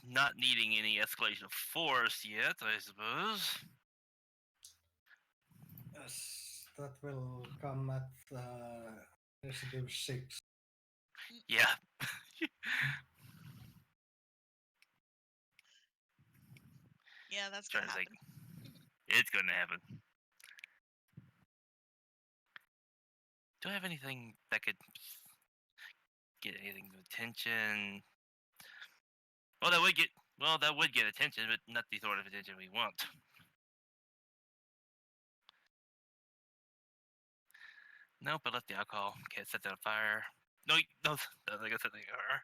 not needing any escalation of force yet, I suppose. Yes, that will come at initiative 6. Yeah. Yeah, that's Trying gonna to think. happen. It's gonna happen. Do I have anything that could get anything of attention? Well, that would get attention, but not the sort of attention we want. Nope, I left the alcohol. Can't set that on fire. No, no, I think I set the fire.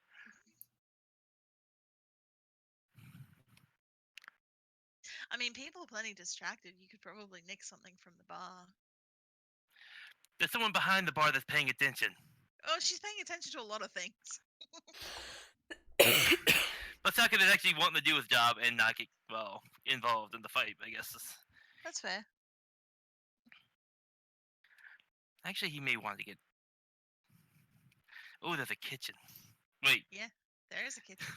I mean, people are plenty distracted. You could probably nick something from the bar. There's someone behind the bar that's paying attention. Oh, she's paying attention to a lot of things. But Tucker is actually wanting to do his job and not get, involved in the fight, I guess. That's fair. Actually, he may want to get... Oh, there's a kitchen. Wait. Yeah, there is a kitchen.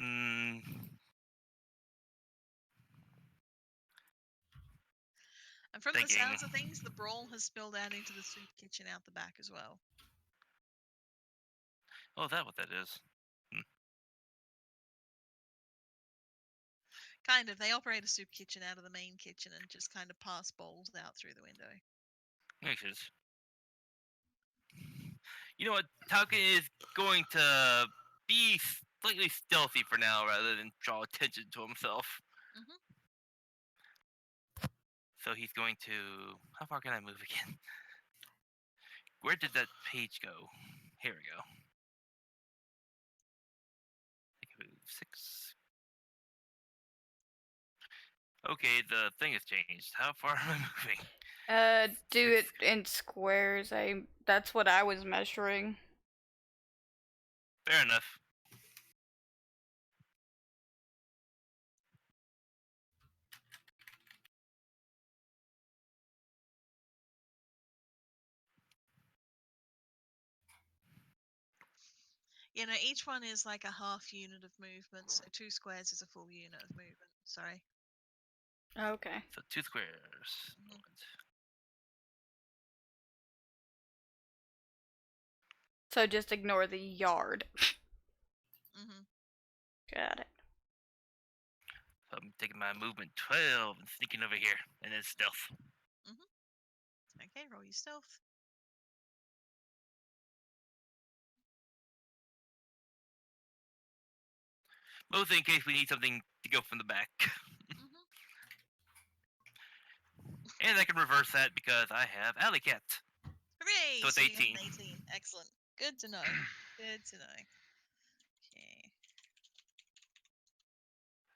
Hmm. And from the sounds of things, the brawl has spilled out into the soup kitchen out the back as well. Oh, is that what that is? Kind of. They operate a soup kitchen out of the main kitchen and just kind of pass bowls out through the window. Makes sense. You know what? Talcon is going to be slightly stealthy for now rather than draw attention to himself. Mhm. So he's going to... How far can I move again? Where did that page go? Here we go. I can move 6. Okay, the thing has changed. How far am I moving? Do it in squares. That's what I was measuring. Fair enough. You know, each one is like a half unit of movement, so 2 squares is a full unit of movement. Sorry. Okay. So 2 squares. Mhm. So just ignore the yard. Mhm. Got it. So I'm taking my movement 12 and sneaking over here, and then stealth. Okay, roll your stealth. Mostly in case we need something to go from the back. Mhm. And I can reverse that because I have Alley Cat. Hooray! So it's you have 18. an 18. Excellent. Good to know. Good to know. Okay.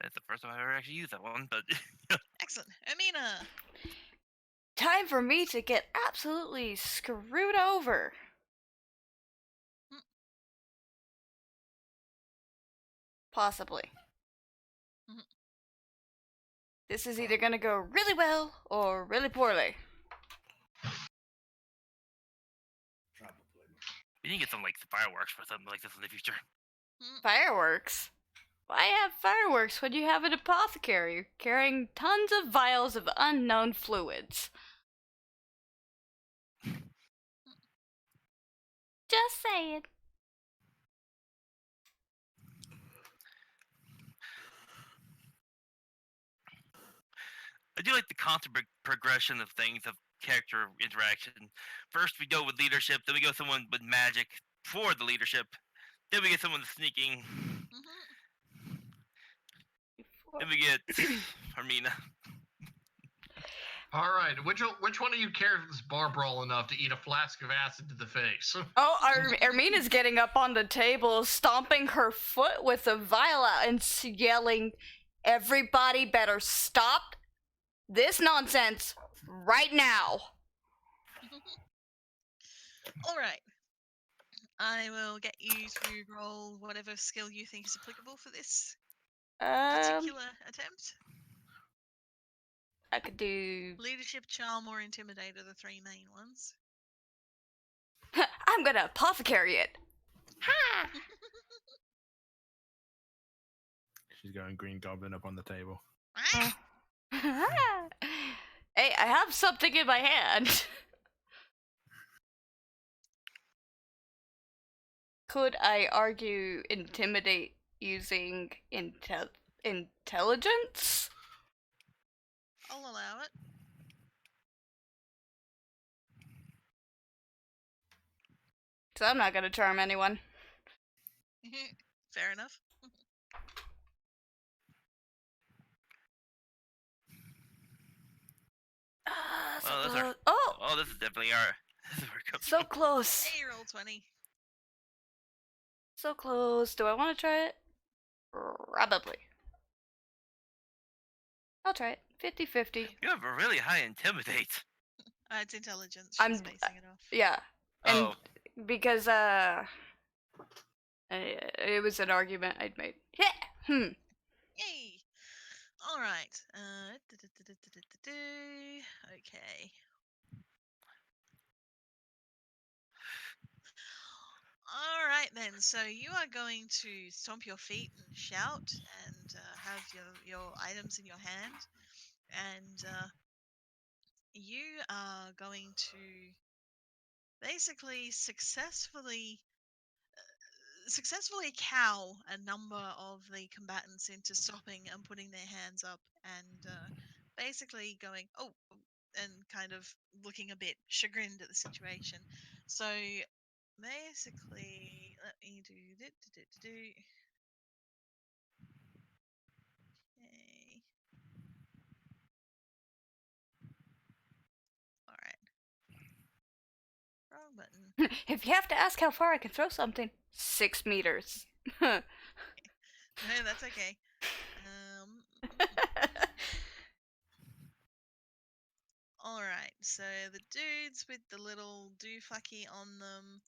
That's the first time I've ever actually used that one, but Excellent. Amina! Time for me to get absolutely screwed over. Mm. Possibly. Mhm. This is either gonna go really well or really poorly. Probably. we need to get some like fireworks for something like this in the future. Fireworks? Why have fireworks when you have an apothecary carrying tons of vials of unknown fluids? Just saying. I do like the constant progression of things, of character interaction. First we go with leadership, then we go someone with magic for the leadership, then we get someone sneaking, then we get Armina. All right, which one of you cares this bar brawl enough to eat a flask of acid to the face? Oh, Armina's getting up on the table, stomping her foot with a vial out and yelling, "Everybody better stop this nonsense right now." All right. I will get you to roll whatever skill you think is applicable for this particular attempt. I could do. Leadership, charm, or intimidate are the three main ones. I'm gonna apothecary it. She's going Green Goblin up on the table. Hey, I have something in my hand. Could I argue intimidate using intelligence? I'll allow it. So I'm not gonna charm anyone. Fair enough. So Well, close. oh, this is definitely our. This is where it comes So from. close. Hey, roll 20. So close. Do I want to try it? Probably. I'll try it. 50-50. You have a really high intimidate. It's intelligence. I'm- She's basing it off. Yeah. And Oh, because it was an argument I'd made. Yeah. Yay! All right. Okay. All right then. So you are going to stomp your feet and shout and have your items in your hand, and you are going to basically successfully cow a number of the combatants into stopping and putting their hands up and basically going, oh, and kind of looking a bit chagrined at the situation. So basically, let me do. Okay. All right. Wrong button. If you have to ask how far I can throw something, 6 meters. No, that's okay. Alright, so the dudes with the little doofucky on them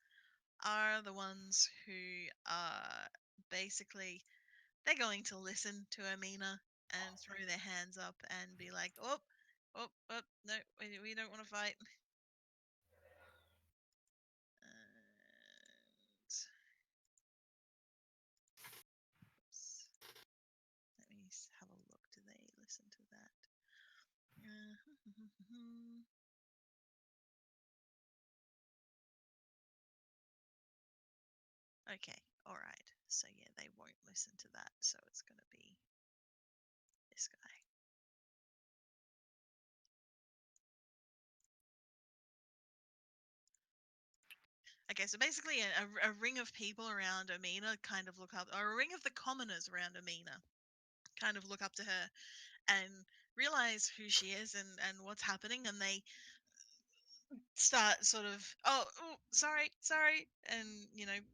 are the ones who are basically, they're going to listen to Amina and throw their hands up and be like, oh, no, we don't want to fight. Oops. Let me have a look. Do they listen to that? Okay, alright. So yeah, they won't listen to that, so it's gonna be this guy. Okay, so basically a ring of people around Amina kind of look up, or a ring of the commoners around Amina kind of look up to her and realize who she is and what's happening, and they start sort of, oh, sorry, and,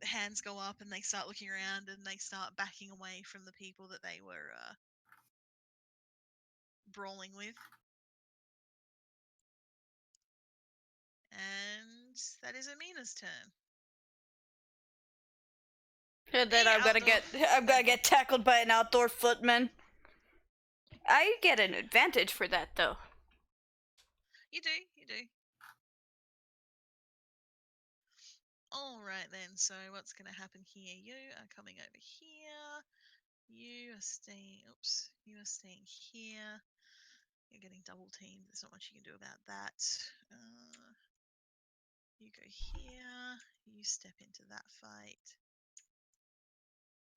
hands go up and they start looking around and they start backing away from the people that they were brawling with. And that is Amina's turn. And then Hey, I'm gonna get tackled by an outdoor footman. I get an advantage for that though. You do. Alright then, so what's going to happen here? You are coming over here. You are staying here. You're getting double teamed. There's not much you can do about that. You go here. You step into that fight.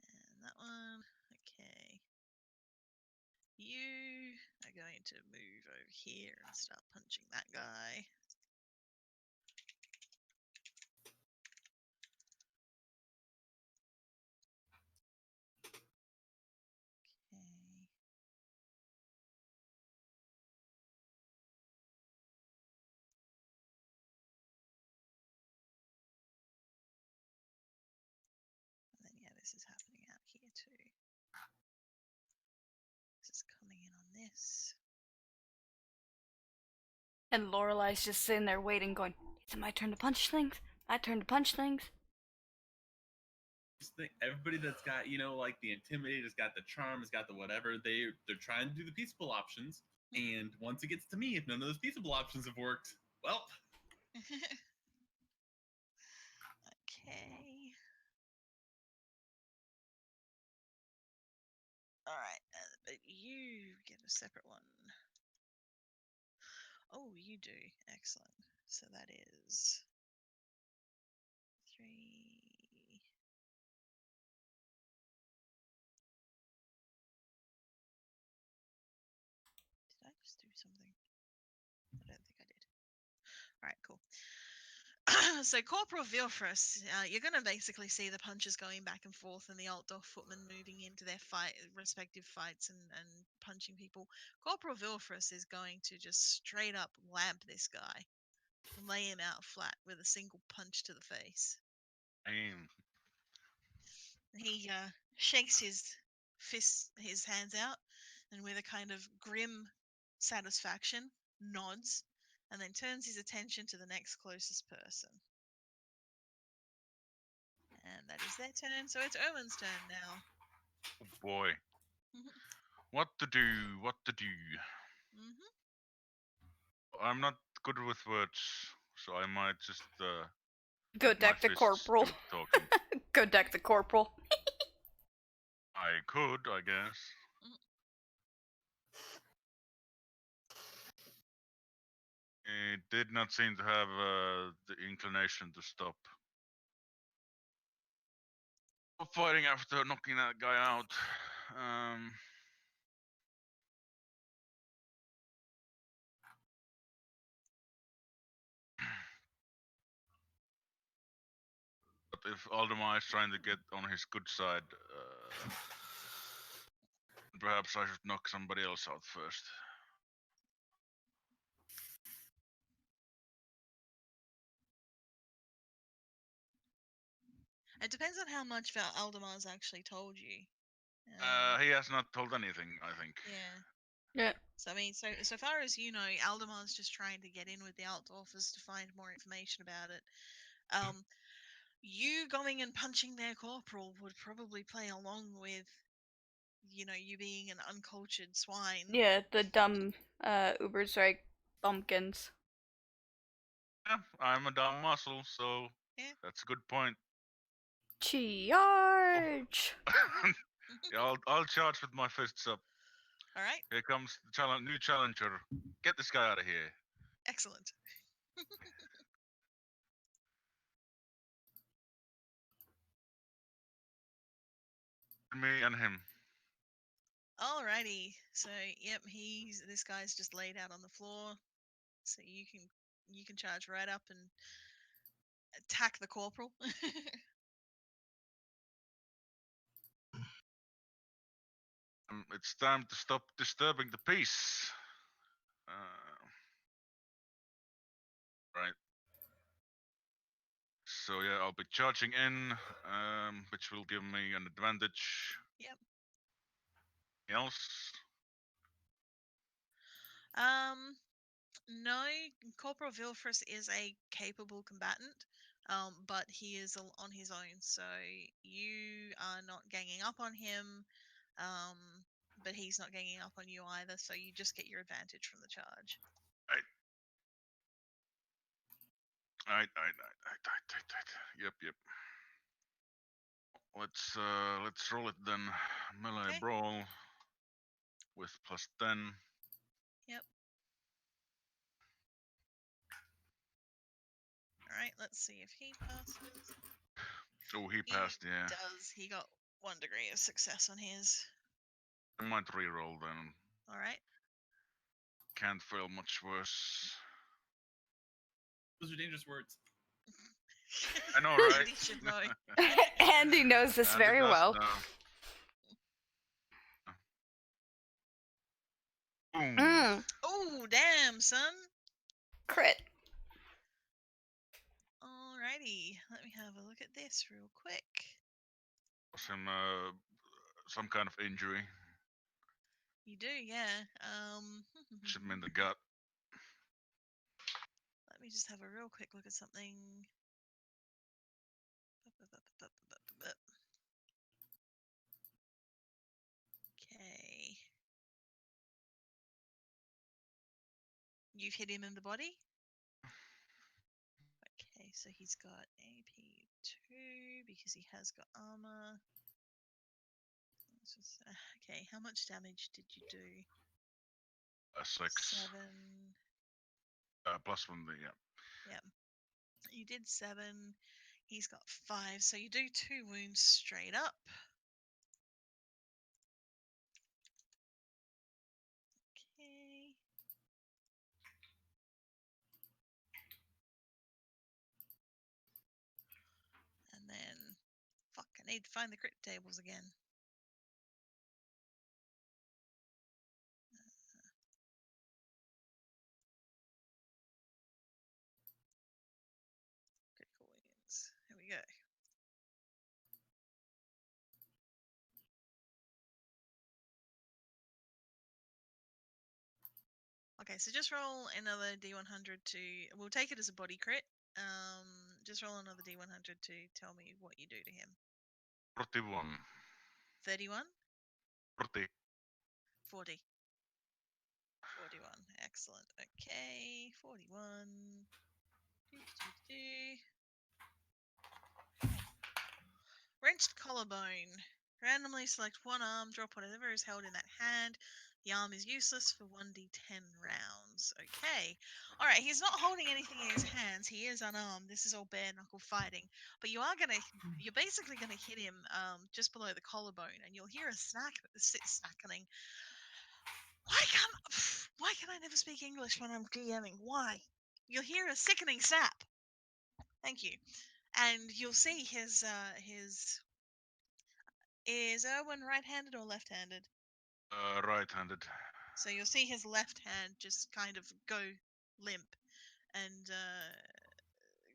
And that one. Okay. You are going to move over here and start punching that guy. Okay. And then, yeah, this is happening out here too. This is coming in on this. And Lorelei's just sitting there waiting, going, "Is it my turn to punch things? I turn to punch things. Just think, everybody that's got, like the intimidate, has got the charm, has got the whatever, they're trying to do the peaceable options. And once it gets to me, if none of those peaceable options have worked, well. Okay. All right, but you get a separate one. Oh, you do. Excellent. So that is 3. Did I just do something? I don't think I did. All right, cool. So Corporal Vilfrus, you're going to basically see the punches going back and forth and the Altdorf footmen moving into their respective fights and punching people. Corporal Vilfrus is going to just straight up lamp this guy, lay him out flat with a single punch to the face. He shakes his hands out, and with a kind of grim satisfaction, nods, and then turns his attention to the next closest person. And that is their turn, so it's Owen's turn now. Oh boy. What to do? What to do? I'm not good with words, so I might just Go deck the corporal. Go deck the corporal. I could, I guess. It did not seem to have the inclination to stop fighting after knocking that guy out. But if Aldemar is trying to get on his good side, perhaps I should knock somebody else out first. It depends on how much Aldemar's actually told you. He has not told anything, I think. Yeah. So I mean, so far as you know, Aldemar's just trying to get in with the Altdorfers to find more information about it. You going and punching their corporal would probably play along with, you being an uncultured swine. Yeah, the dumb Uber's bumpkins. Yeah, I'm a dumb muscle, so that's a good point. Charge! Yeah, I'll charge with my fists up. All right. Here comes the new challenger. Get this guy out of here. Excellent. Me and him. Alrighty. So yep, this guy's just laid out on the floor. So you can charge right up and attack the corporal. It's time to stop disturbing the peace. Right. So yeah, I'll be charging in, which will give me an advantage. Yep. Anything else? No, Corporal Vilfrus is a capable combatant, but he is on his own, so you are not ganging up on him, but he's not ganging up on you either, so you just get your advantage from the charge. Right. Yep. Let's roll it then. Melee brawl with +10. Yep. Alright, let's see if he passes. Oh, he passed, yeah. He got 1 degree of success on his. I might reroll then. Alright. Can't fail much worse. Those are dangerous words. I know, right? Andy should know. Andy knows this very well. Oh, damn, son. Crit. Alrighty, let me have a look at this real quick. Some kind of injury. You do, yeah. Should have in the gut. Let me just have a real quick look at something. Okay. You've hit him in the body? Okay, so he's got AP2 because he has got armor. Okay, how much damage did you do? 6. 7. Plus 1, yeah. Yeah. You did 7. He's got 5, so you do 2 wounds straight up. Okay. And then, fuck, I need to find the crit tables again. Critical wounds. Here we go. Okay, so just roll another D100 to. We'll take it as a body crit. Just roll another D100 to tell me what you do to him. 41. 31? 40. 40. 41. Excellent. Okay, 41. Wrenched collarbone. Randomly select one arm, drop whatever is held in that hand. The arm is useless for 1d10 rounds. Okay. Alright, he's not holding anything in his hands. He is unarmed. This is all bare knuckle fighting. But you're basically gonna hit him just below the collarbone, and you'll hear a snackening. Why can I never speak English when I'm DMing? Why? You'll hear a sickening snap. Thank you. And you'll see his is Erwin right-handed or left-handed? Right-handed. So you'll see his left hand just kind of go limp and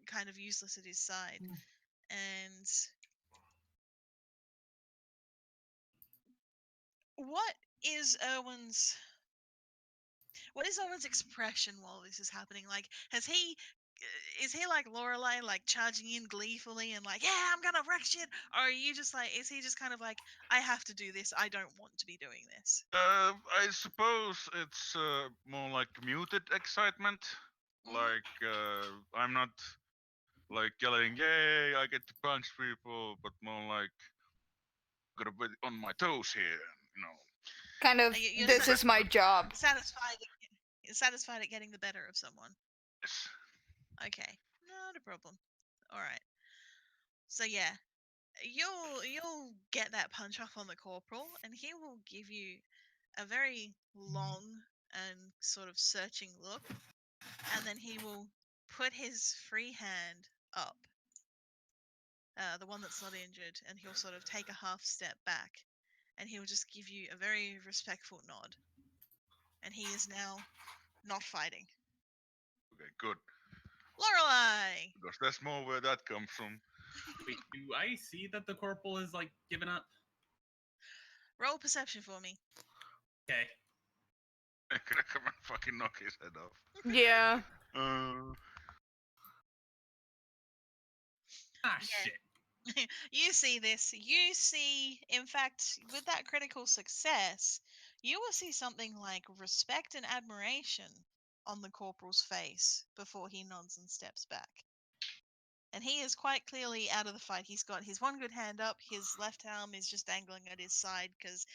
kind of useless at his side. And what is Erwin's expression while this is happening? Like, is he like Lorelei, like charging in gleefully and like, yeah, I'm gonna wreck shit? Or are you just like, is he just kind of like, I have to do this, I don't want to be doing this? I suppose it's more like muted excitement. Like, I'm not like yelling, yay, I get to punch people, but more like, gotta be on my toes here, you know. Kind of, You're this is my job. Satisfied at getting the better of someone. Yes. Okay, not a problem. All right. So yeah, you'll get that punch off on the corporal, and he will give you a very long and sort of searching look, and then he will put his free hand up, the one that's not injured, and he'll sort of take a half step back, and he'll just give you a very respectful nod, and he is now not fighting. Okay, good. Lorelei! Because that's more where that comes from. Wait, do I see that the corporal is like giving up? Roll perception for me. Okay. I'm gonna come and fucking knock his head off. Yeah. Shit. You see this. You see, in fact, with that critical success, you will see something like respect and admiration on the corporal's face before he nods and steps back. And he is quite clearly out of the fight. He's got his one good hand up. His left arm is just dangling at his side because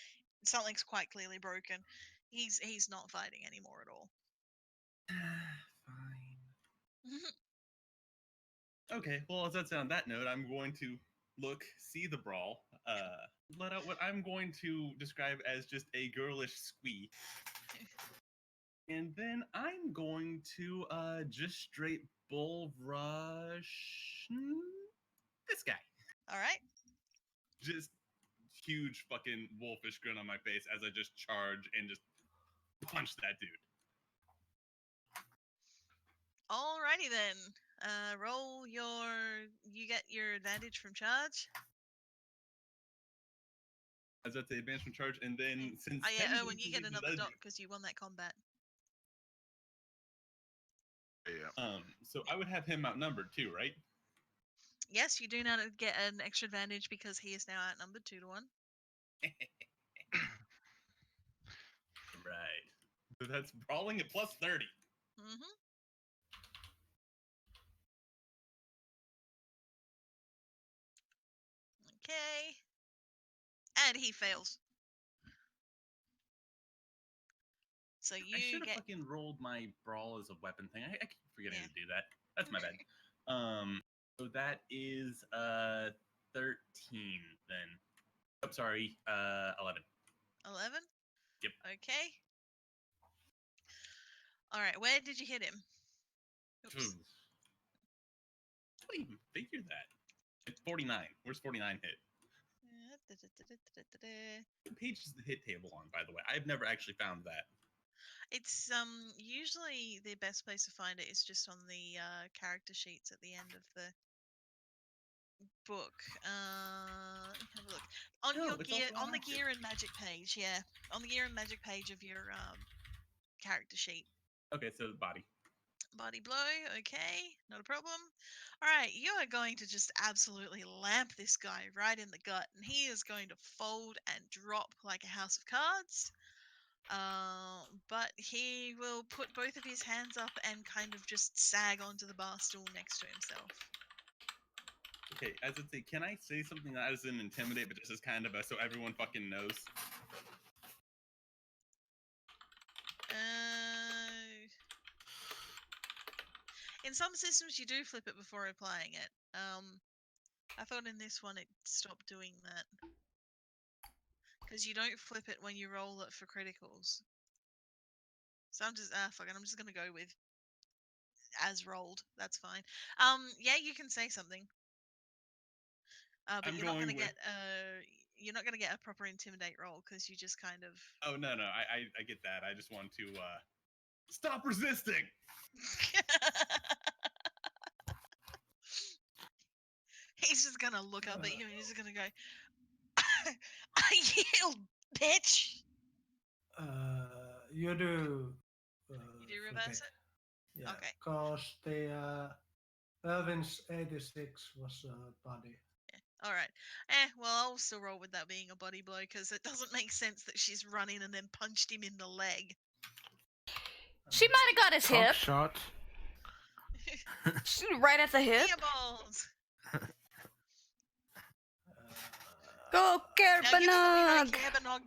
something's quite clearly broken. He's not fighting anymore at all. Fine. Okay, well, as that's on that note, I'm going to see the brawl, let out what I'm going to describe as just a girlish squeak. And then I'm going to just straight bull rush this guy. All right. Just huge fucking wolfish grin on my face as I just charge and just punch that dude. Alrighty then. Roll you get your advantage from charge. As that's the advance from charge, and then since When you get another dot because you won that combat. Yeah. So I would have him outnumbered too, right? Yes, you do now get an extra advantage because he is now outnumbered 2-1. Right. So that's brawling at plus 30. Mm-hmm. Okay. And he fails. So I you should have get fucking rolled my brawl as a weapon thing. I keep forgetting Yeah. to do that. That's my bad. So that is 13 then. Oh, sorry, 11. 11? Yep. Okay. Alright, where did you hit him? Oops. How do I even figure that? It's 49. Where's 49 hit? What page is the hit table on, by the way? I've never actually found that. It's usually the best place to find it is just on the character sheets at the end of the book. Let me have a look. On No, your it's gear, also on the active. gear and magic page, yeah. On the gear and magic page of your character sheet. Okay, so the body. Body blow, okay, not a problem. Alright, you are going to just absolutely lamp this guy right in the gut, and he is going to fold and drop like a house of cards. But he will put both of his hands up and kind of just sag onto the bar stool next to himself. Okay, as I say, can I say something that isn't intimidate, but just as kind of a so everyone fucking knows? In some systems, you do flip it before applying it. I thought in this one it stopped doing that. Because you don't flip it when you roll it for criticals. So I'm just, fuck it, I'm just gonna go with as rolled. That's fine. Yeah, you can say something. But I'm you're not going gonna with- get you're not gonna get a proper intimidate roll because you just kind of. Oh no, I get that. I just want to stop resisting. He's just gonna look up at you and he's just gonna go, I yield, bitch! You do. You do flip reverse it? Yeah, Okay. because the Elvin's 86 was a body. Alright. Well, I'll still roll with that being a body blow because it doesn't make sense that she's run in and then punched him in the leg. She might have got his Cock hip. shot. Right at the hip. Theobald! Go, Now, given that we know Kerbanog! Kerbanog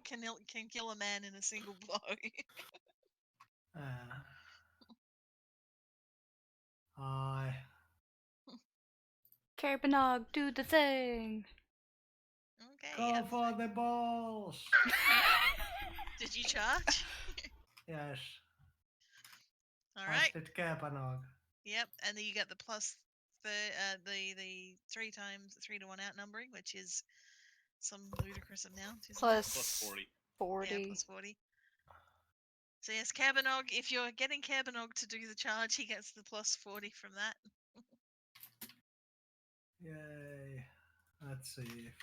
can kill a man in a single blow. I. Kerbanog, do the thing. Okay. Go for the balls! Did you charge? Yes. Alright. As did Kerbanog. Yep, and then you get the plus the 3 times 3 to 1 outnumbering, which is some ludicrous amount, isn't it? Plus 40. 40. Yeah, plus 40. So yes, Kerbanog, if you're getting Kerbanog to do the charge, he gets the plus 40 from that. Yay. Let's see if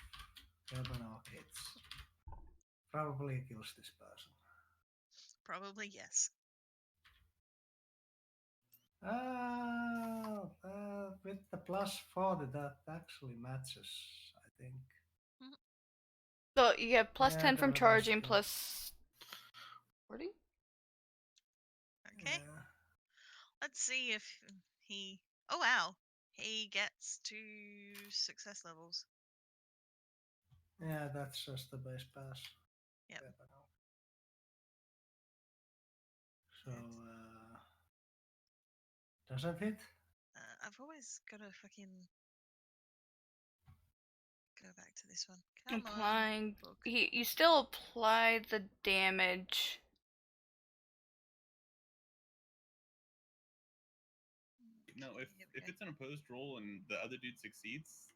Kerbanog hits. Probably kills this person. Probably yes. With the plus 40, that actually matches, I think. So you have plus Yeah, 10 from the charging, rest, plus 40? Okay. Yeah. Let's see if he. Oh wow, he gets 2 success levels. Yeah, that's just the base pass. Yep. Kerbanog. So, doesn't hit? I've always got to fucking go back to this one. Applying. Book. You still apply the damage. No, if Yep, okay. it's an opposed roll and the other dude succeeds,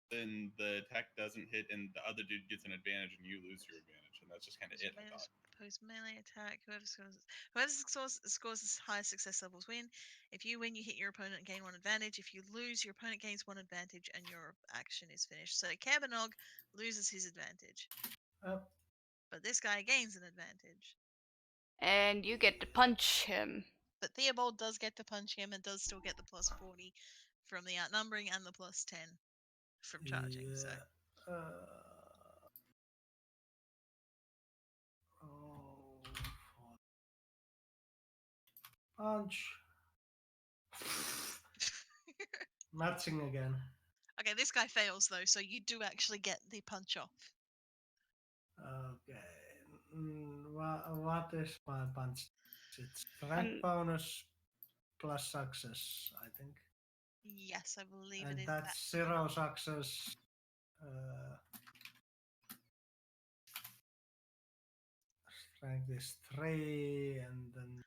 then the attack doesn't hit and the other dude gets an advantage and you lose your advantage, and that's just kind of it. I thought. Opposed melee attack. Whoever scores the highest success levels win. If you win, you hit your opponent and gain 1 advantage. If you lose, your opponent gains 1 advantage and your action is finished. So Kerbanog loses his advantage. But this guy gains an advantage. And you get to punch him. But Theobald does get to punch him and does still get the plus 40 from the outnumbering and the plus 10 from charging. Yeah. So Oh, punch. Matching again. okay, this guy fails though, so you do actually get the punch off. Okay. What is my punch? It's strength bonus plus success, I think. Yes, I believe And it is. that's 0 success. Strength is 3, and then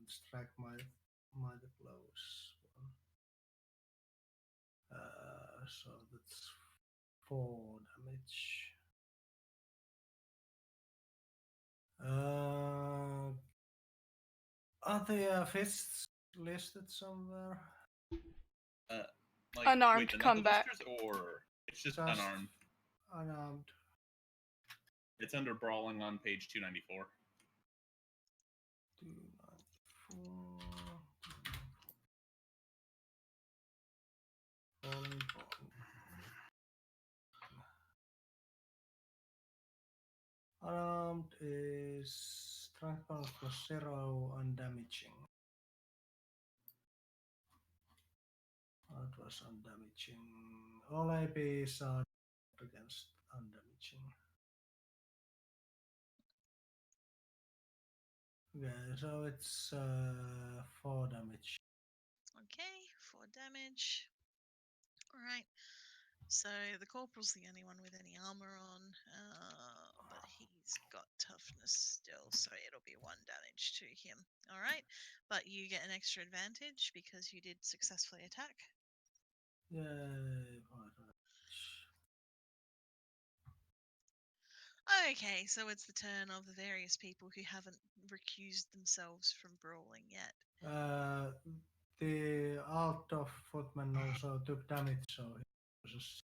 strike mighty blows. So that's 4 damage. Are the fists listed somewhere? Like, Unarmed wait, the knuckle combat. dusters, or it's just Just unarmed? Unarmed. It's under brawling on page 294. 294. Falling bone. Unarmed is strength bonus plus 0 undamaging. That was undamaging. All ABs are against undamaging. Okay, so it's 4 damage. Okay, 4 damage. Alright. So the corporal's the only one with any armor on, but he's got toughness still, so it'll be 1 damage to him. Alright, but you get an extra advantage because you did successfully attack. Yay, 4 damage. Okay, so it's the turn of the various people who haven't recused themselves from brawling yet. The alt of footman also took damage, so he loses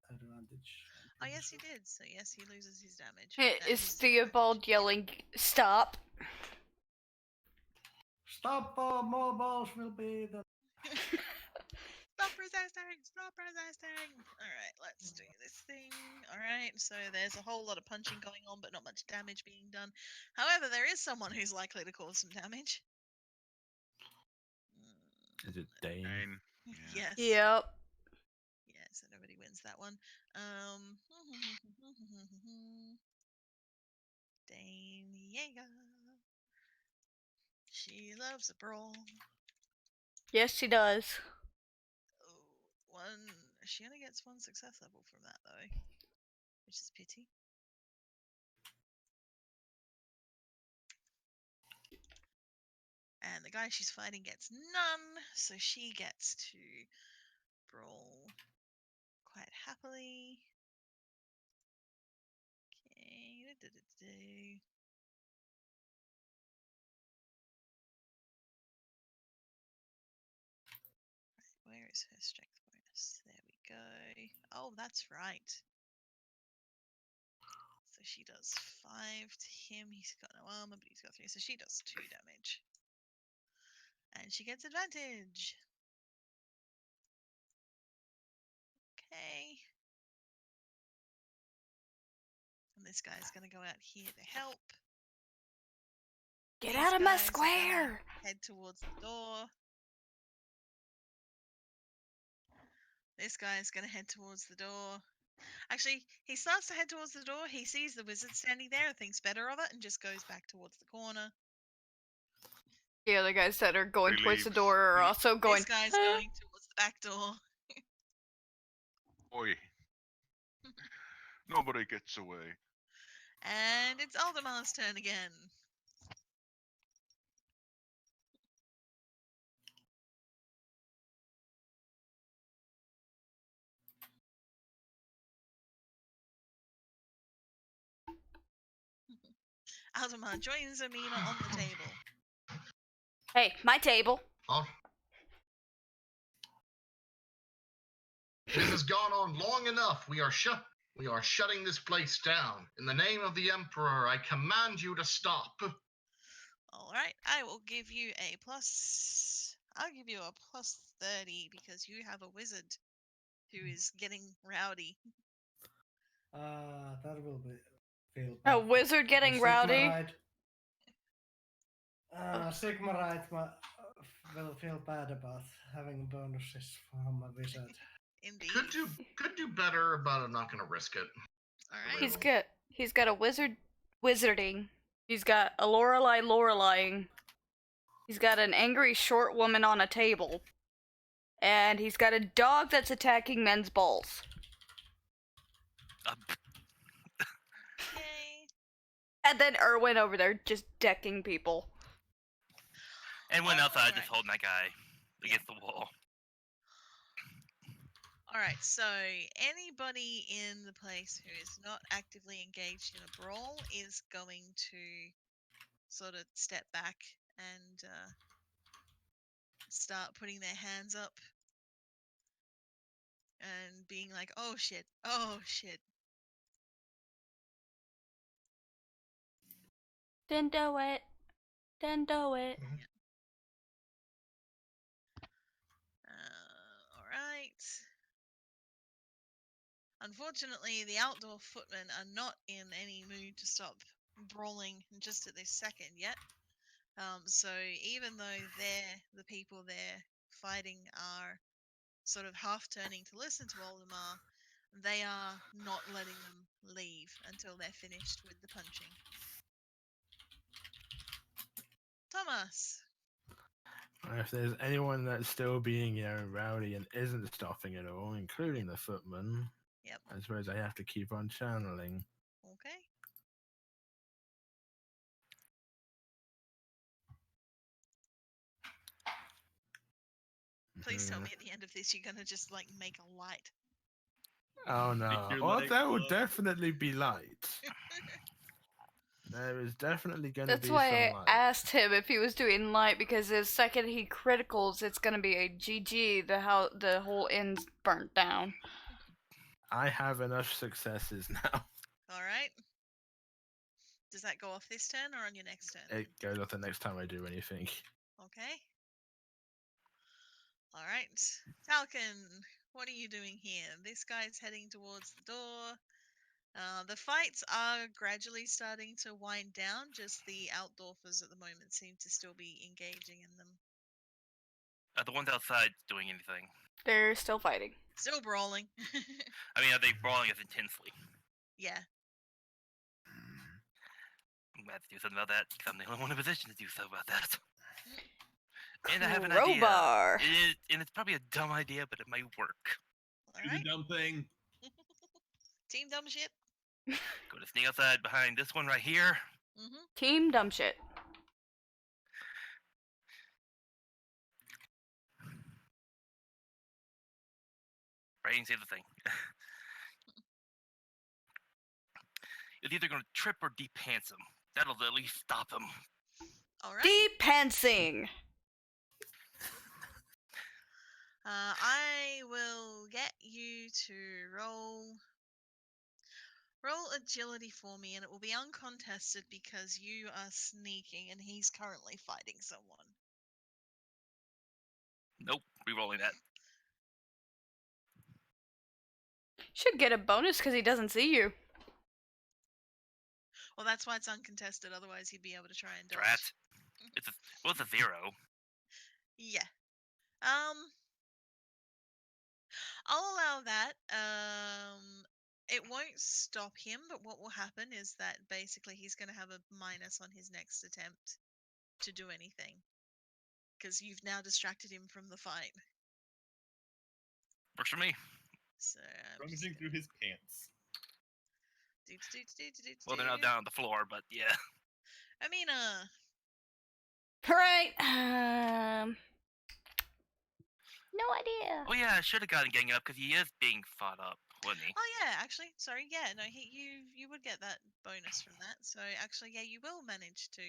advantage. Oh yes, he did. So yes, he loses his damage. Is Theobald yelling, "Stop"? Stop, or more balls will be the. Stop resisting! Stop resisting! Alright, let's do this thing. Alright, so there's a whole lot of punching going on, but not much damage being done. However, there is someone who's likely to cause some damage. Is it Dane? Dane. Yes. Yep. Yeah, so nobody wins that one. Dane Yeager. She loves a brawl. Yes, she does. She only gets 1 success level from that though, which is a pity. And the guy she's fighting gets none, so she gets to brawl quite happily. Okay. Where is her strength bonus? There we go. Oh, that's right. So she does 5 to him. He's got no armor, but he's got 3. So she does 2 damage. And she gets advantage. Okay. And this guy's going to go out here to help. Get out of my Guys are gonna square! Head towards the door. This guy's going to head towards the door. Actually, he starts to head towards the door. He sees the wizard standing there, thinks better of it, and just goes back towards the corner. The other guys that are going towards the Relieves. door are also going. This guy's going towards the back door. Oi. Nobody gets away. And it's Aldemar's turn again. Aldemar joins Amina on the table. Hey, my table. Oh. This has gone on long enough. We are shutting this place down. In the name of the Emperor, I command you to stop. Alright, I will give you a plus... I'll give you a plus 30 because you have a wizard who is getting rowdy. That will feel A bad. wizard getting rowdy? Sigmarite will feel bad about having bonuses from a wizard. Indeed. Could do better, but I'm not gonna risk it. All right. He's got a wizarding. He's got a Lorelei. He's got an angry short woman on a table. And he's got a dog that's attacking men's balls. Okay. And then Erwin over there just decking people. And went outside Alright. just holding that guy against the wall. Alright, so anybody in the place who is not actively engaged in a brawl is going to sort of step back and start putting their hands up and being like, oh shit, oh shit. Didn't do it. Didn't do it. Alright. Unfortunately, the outdoor footmen are not in any mood to stop brawling just at this second yet. So even though the people there fighting are sort of half turning to listen to Oldemar, they are not letting them leave until they're finished with the punching. Thomas. If there's anyone that's still being rowdy and isn't stopping at all, including the footman, Yep. I suppose I have to keep on channeling. Okay. Please tell me at the end of this you're gonna just like make a light. Oh no. your Well, light that would glow. definitely be light. There is definitely going to be That's some why I light. asked him if he was doing light, because the second he criticals, it's gonna be a GG. The whole inn's burnt down. I have enough successes now. Alright. Does that go off this turn or on your next turn? It goes off the next time I do anything. Okay. Alright. Falcon, what are you doing here? This guy's heading towards the door. The fights are gradually starting to wind down, just the outdoorfers at the moment seem to still be engaging in them. Are the ones outside doing anything? They're still fighting. Still brawling. I mean, are they brawling as intensely? Yeah. I'm gonna have to do something about that, because I'm the only one in a position to do something about that. Crowbar. And I have an idea. And it's probably a dumb idea, but it might work. Do the dumb thing. Team dumb shit. Go to sneak outside behind this one right here. Mm-hmm. Team dumb shit. Right, and say the thing. It's either going to trip or de-pants him. That'll at least stop him. Alright. De-pantsing. I will get you to roll agility for me, and it will be uncontested because you are sneaking and he's currently fighting someone. Nope, re-rolling that. Should get a bonus because he doesn't see you. Well, that's why it's uncontested. Otherwise, he'd be able to try and dodge. Drat. It's a 0. Yeah. I'll allow that. It won't stop him, but what will happen is that basically he's going to have a minus on his next attempt to do anything. Because you've now distracted him from the fight. Works for me. So, Rummaging through his pants. Well, they're not down on the floor, but yeah. I mean, Alright, no idea. Oh yeah, I should have gotten gang up because he is being fought up, wasn't he? oh yeah, actually, sorry, yeah, no, you would get that bonus from that. So actually, yeah, you will manage to.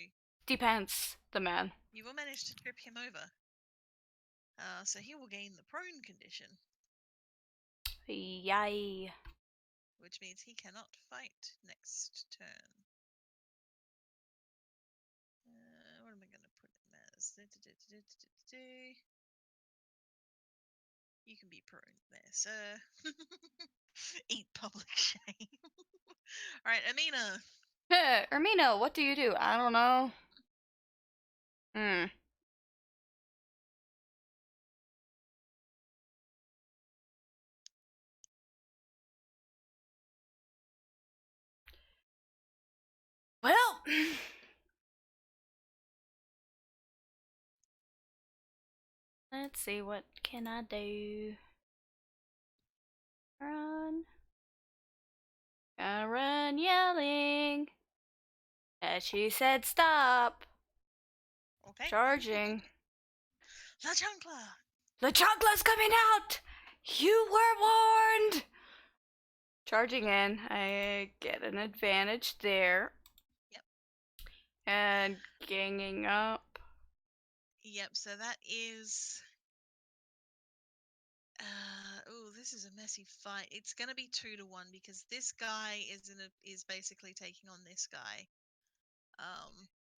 De-pants the man. You will manage to trip him over. So he will gain the prone condition, Yay. which means he cannot fight next turn. What am I going to put him as? You can be prone there, sir. Eat public shame. Alright, Amina. Hey, Ermino, what do you do? I don't know. Well, let's see, what can I do? Run. I run yelling. And she said stop. Okay. Charging. La Chancla! The chocolate's coming out! You were warned! Charging in. I get an advantage there. Yep. And ganging up. Yep, so that is... oh, this is a messy fight. It's gonna be 2-1 because this guy is basically taking on this guy.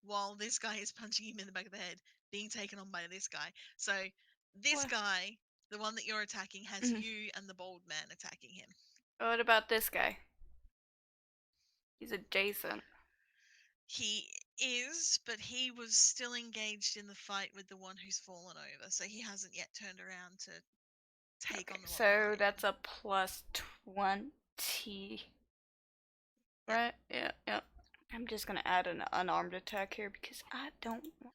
While this guy is punching him in the back of the head, being taken on by this guy. So this What? guy, the one that you're attacking, has you and the bald man attacking him. What about this guy? He's adjacent. He is, but he was still engaged in the fight with the one who's fallen over, so he hasn't yet turned around to take on the one So behind that's him. a plus 20. Right? Yeah, yeah. I'm just gonna add an unarmed attack here because I don't want.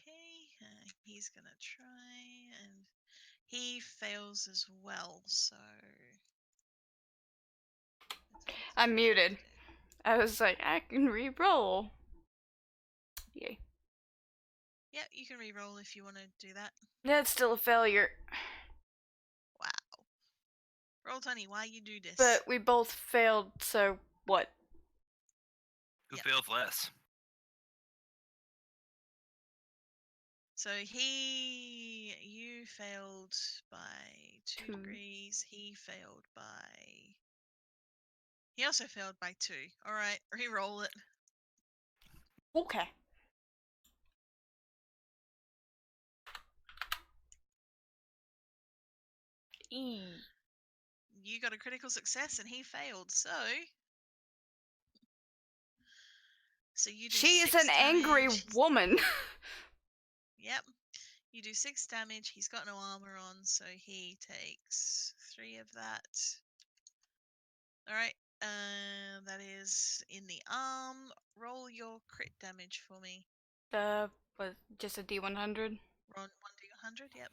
Okay, he's gonna try, and he fails as well, so... I'm muted. I was like, I can re-roll. Yay. Yep, you can re-roll if you want to do that. That's still a failure. Wow. Roll 20, why you do this? But we both failed, so what? Who Yep. fails less? So you failed by 2 degrees, he also failed by 2. Alright, re-roll it. Okay. You got a critical success and he failed, so you do She is 6 an angry damage. woman. Yep. You do 6 damage. He's got no armor on, so he takes 3 of that. Alright. That is in the arm. Roll your crit damage for me. Was just a D100? Roll 1d100, yep.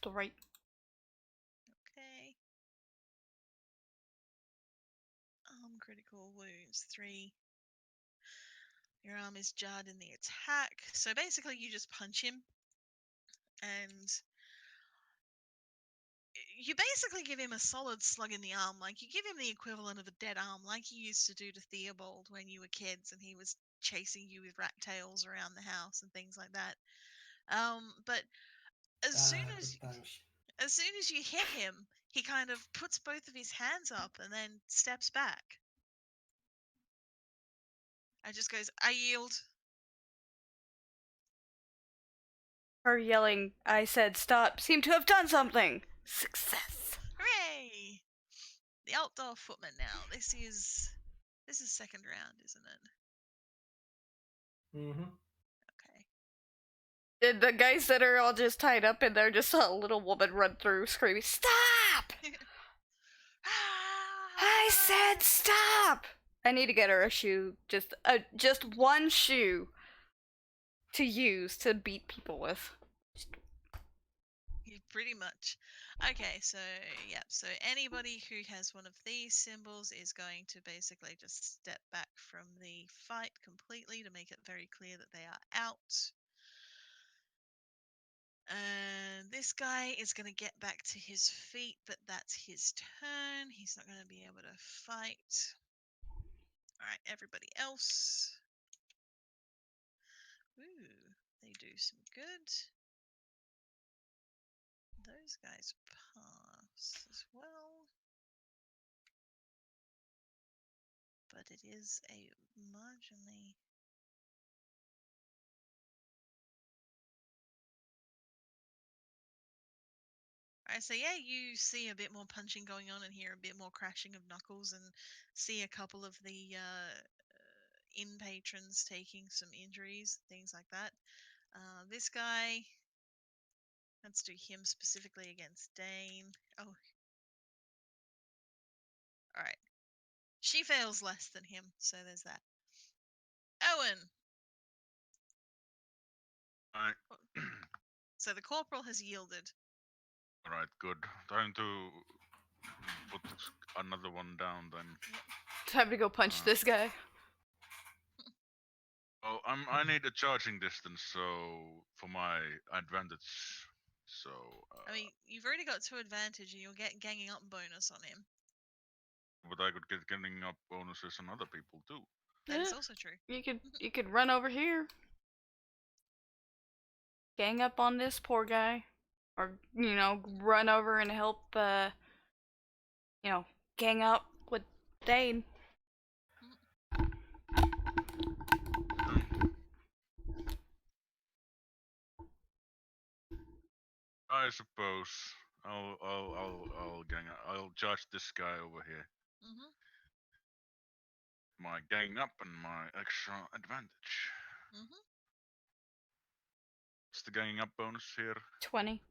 The right. Okay. Critical wounds 3. Your arm is jarred in the attack. So basically you just punch him and you basically give him a solid slug in the arm. Like you give him the equivalent of a dead arm, like you used to do to Theobald when you were kids and he was chasing you with rat tails around the house and things like that. But as soon as you hit him, he kind of puts both of his hands up and then steps back. And just goes, I yield. Her yelling, I said stop, seemed to have done something. Success. Hooray! The outdoor footman now. This is second round, isn't it? Mm-hmm. Okay. Did the guys that are all just tied up in there just saw a little woman run through screaming, stop! I said stop! I need to get her a shoe. Just one shoe to use to beat people with. You Pretty much. Okay, so yeah, so anybody who has one of these symbols is going to basically just step back from the fight completely to make it very clear that they are out. And this guy is going to get back to his feet, but that's his turn. He's not going to be able to fight. All right, everybody else. Ooh, they do some good. Those guys pass as well. But it is a marginally... Alright, so yeah, you see a bit more punching going on and hear a bit more crashing of knuckles and see a couple of the inn patrons taking some injuries, things like that. This guy, let's do him specifically against Dane. Oh, alright. She fails less than him, so there's that. Owen! Alright. So the corporal has yielded. Alright, good. Time to put another one down then. Time to go punch this guy. Oh, I need a charging distance, so for my advantage. So. I mean, you've already got 2 advantage, and you'll get ganging up bonus on him. But I could get getting up bonuses on other people too. That is also true. You could run over here. Gang up on this poor guy. Or, you know, run over and help, you know, gang up with Dane. I suppose I'll judge this guy over here. My gang up and my extra advantage. What's the ganging up bonus here? 20.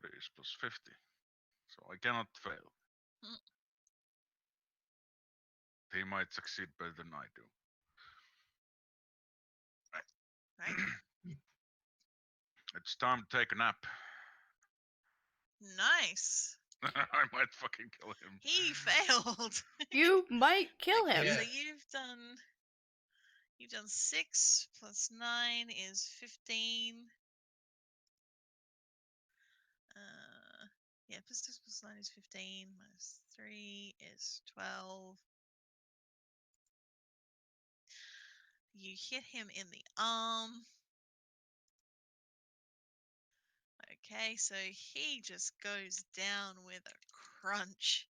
3 plus 50. So I cannot fail. He might succeed better than I do. Right. It's time to take a nap. Nice. I might fucking kill him. He failed. You might kill him. So you've done 6 plus 9 is 15. Yeah, plus 6 plus 9 is 15. Minus 3 is 12. You hit him in the arm. Okay, so he just goes down with a crunch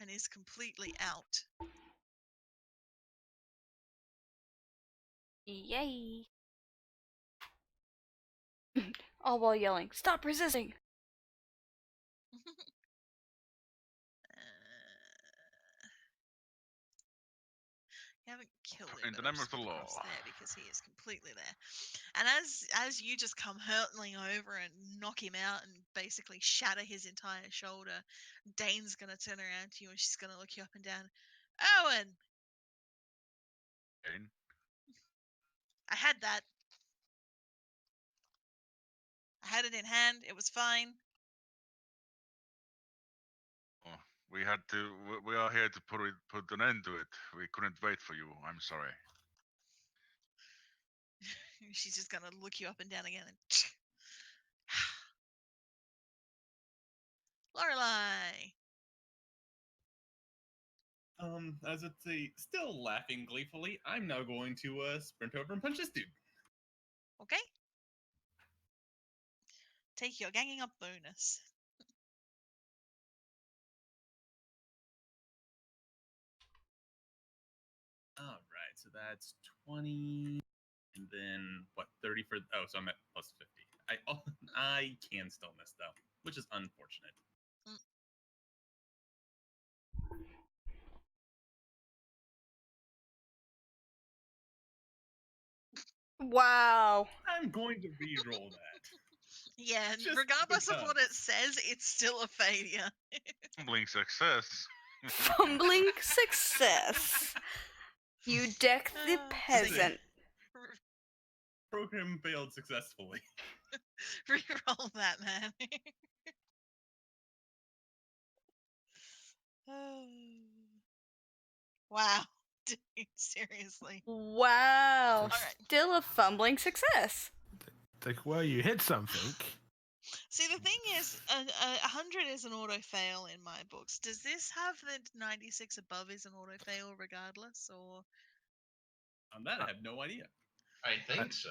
and is completely out. Yay. All while yelling, "Stop resisting!" You haven't killed him. In the name of the law. There because he is completely there. And as you just come hurtling over and knock him out and basically shatter his entire shoulder, Dane's gonna turn around to you and she's gonna look you up and down. Owen! Dane? I had that. I had it in hand. It was fine. Oh, we are here to put an end to it. We couldn't wait for you. I'm sorry. She's just gonna look you up and down again and Lorelei. As it's still laughing gleefully, I'm now going to sprint over and punch this dude. Okay. Take your ganging up bonus. All right, so that's 20, and then what? 30 for so I'm at plus 50. I can still miss though, which is unfortunate. Wow. I'm going to re-roll that. Yeah, Just regardless of because. what it says, it's still a failure. Fumbling success. Fumbling success. You deck the peasant. program failed successfully. Reroll that, man. Wow, dude, seriously. Wow. Alright. Still a fumbling success. Like, well, you hit something. See, the thing is, 100 is an auto fail in my books. Does this have the 96 above is an auto fail regardless, or? On that, I have no idea. I think so.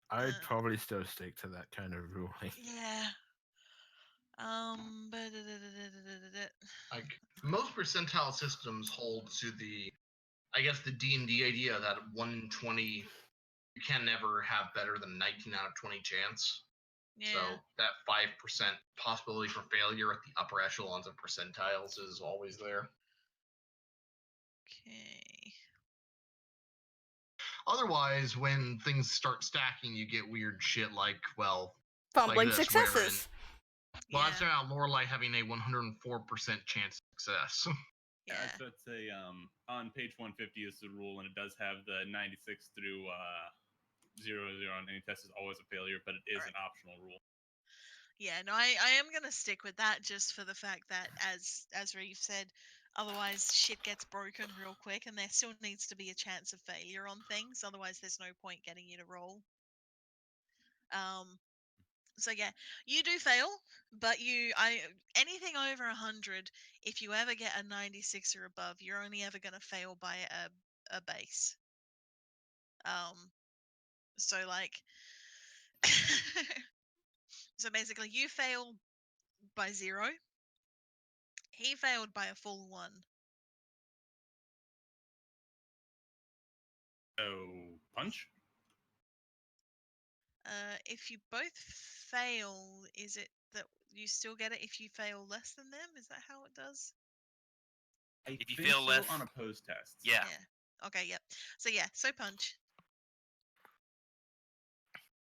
I'd probably still stick to that kind of ruling. Yeah. Like most percentile systems hold to the, I guess the D&D idea that 120 you can never have better than 19 out of 20 chance. Yeah. So that 5% possibility for failure at the upper echelons of percentiles is always there. Okay. Otherwise, when things start stacking, you get weird shit like, well, Fumbling like this, successes. Well, that's about Lorelei having a 104% chance of success. Yeah, that's a on page 150 is the rule, and it does have the 96 through 00 on any test is always a failure, but it is an optional rule. Yeah, no, I am gonna stick with that just for the fact that, as Reeve said, otherwise shit gets broken real quick, and there still needs to be a chance of failure on things. Otherwise, there's no point getting you to roll. So yeah, you do fail, but anything over 100, if you ever get a 96 or above, you're only ever gonna fail by a base. So like, so basically, you fail by 0. He failed by a full 1. So punch. If you both fail, is it that you still get it if you fail less than them? Is that how it does? If you think fail so less on opposed tests. Yeah. Okay. Yep. So yeah. So punch.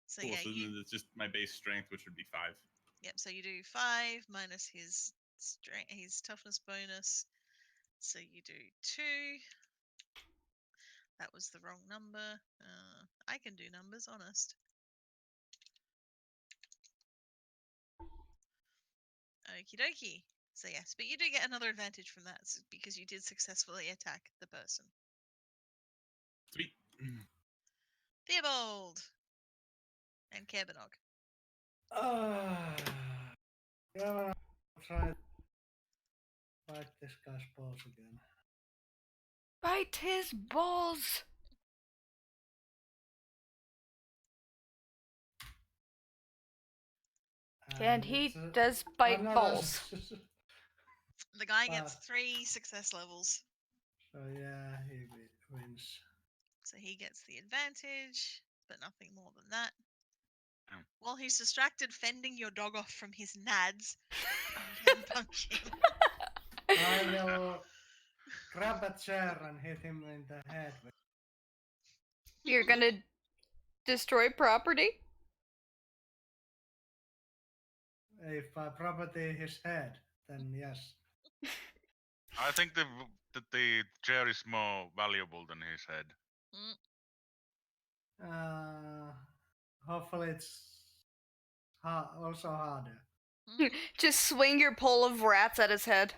So Cool. yeah. So then it's just my base strength, which would be 5. Yep. So you do 5 minus his strength, his toughness bonus. So you do 2. That was the wrong number. I can do numbers, honest. Okie dokie. So yes, but you do get another advantage from that because you did successfully attack the person. Sweet. Theobald and Kerbenog. Yeah, I'll try to bite this guy's balls again. Bite his balls. And he does bite balls. The guy gets 3 success levels. So yeah, he wins. So he gets the advantage, but nothing more than that. Oh. While he's distracted fending your dog off from his nads, you can punch him. I will grab a chair and hit him in the head with. You're gonna destroy property? If I property his head, then yes. I think that the chair is more valuable than his head. Hopefully it's also harder. Just swing your pole of rats at his head.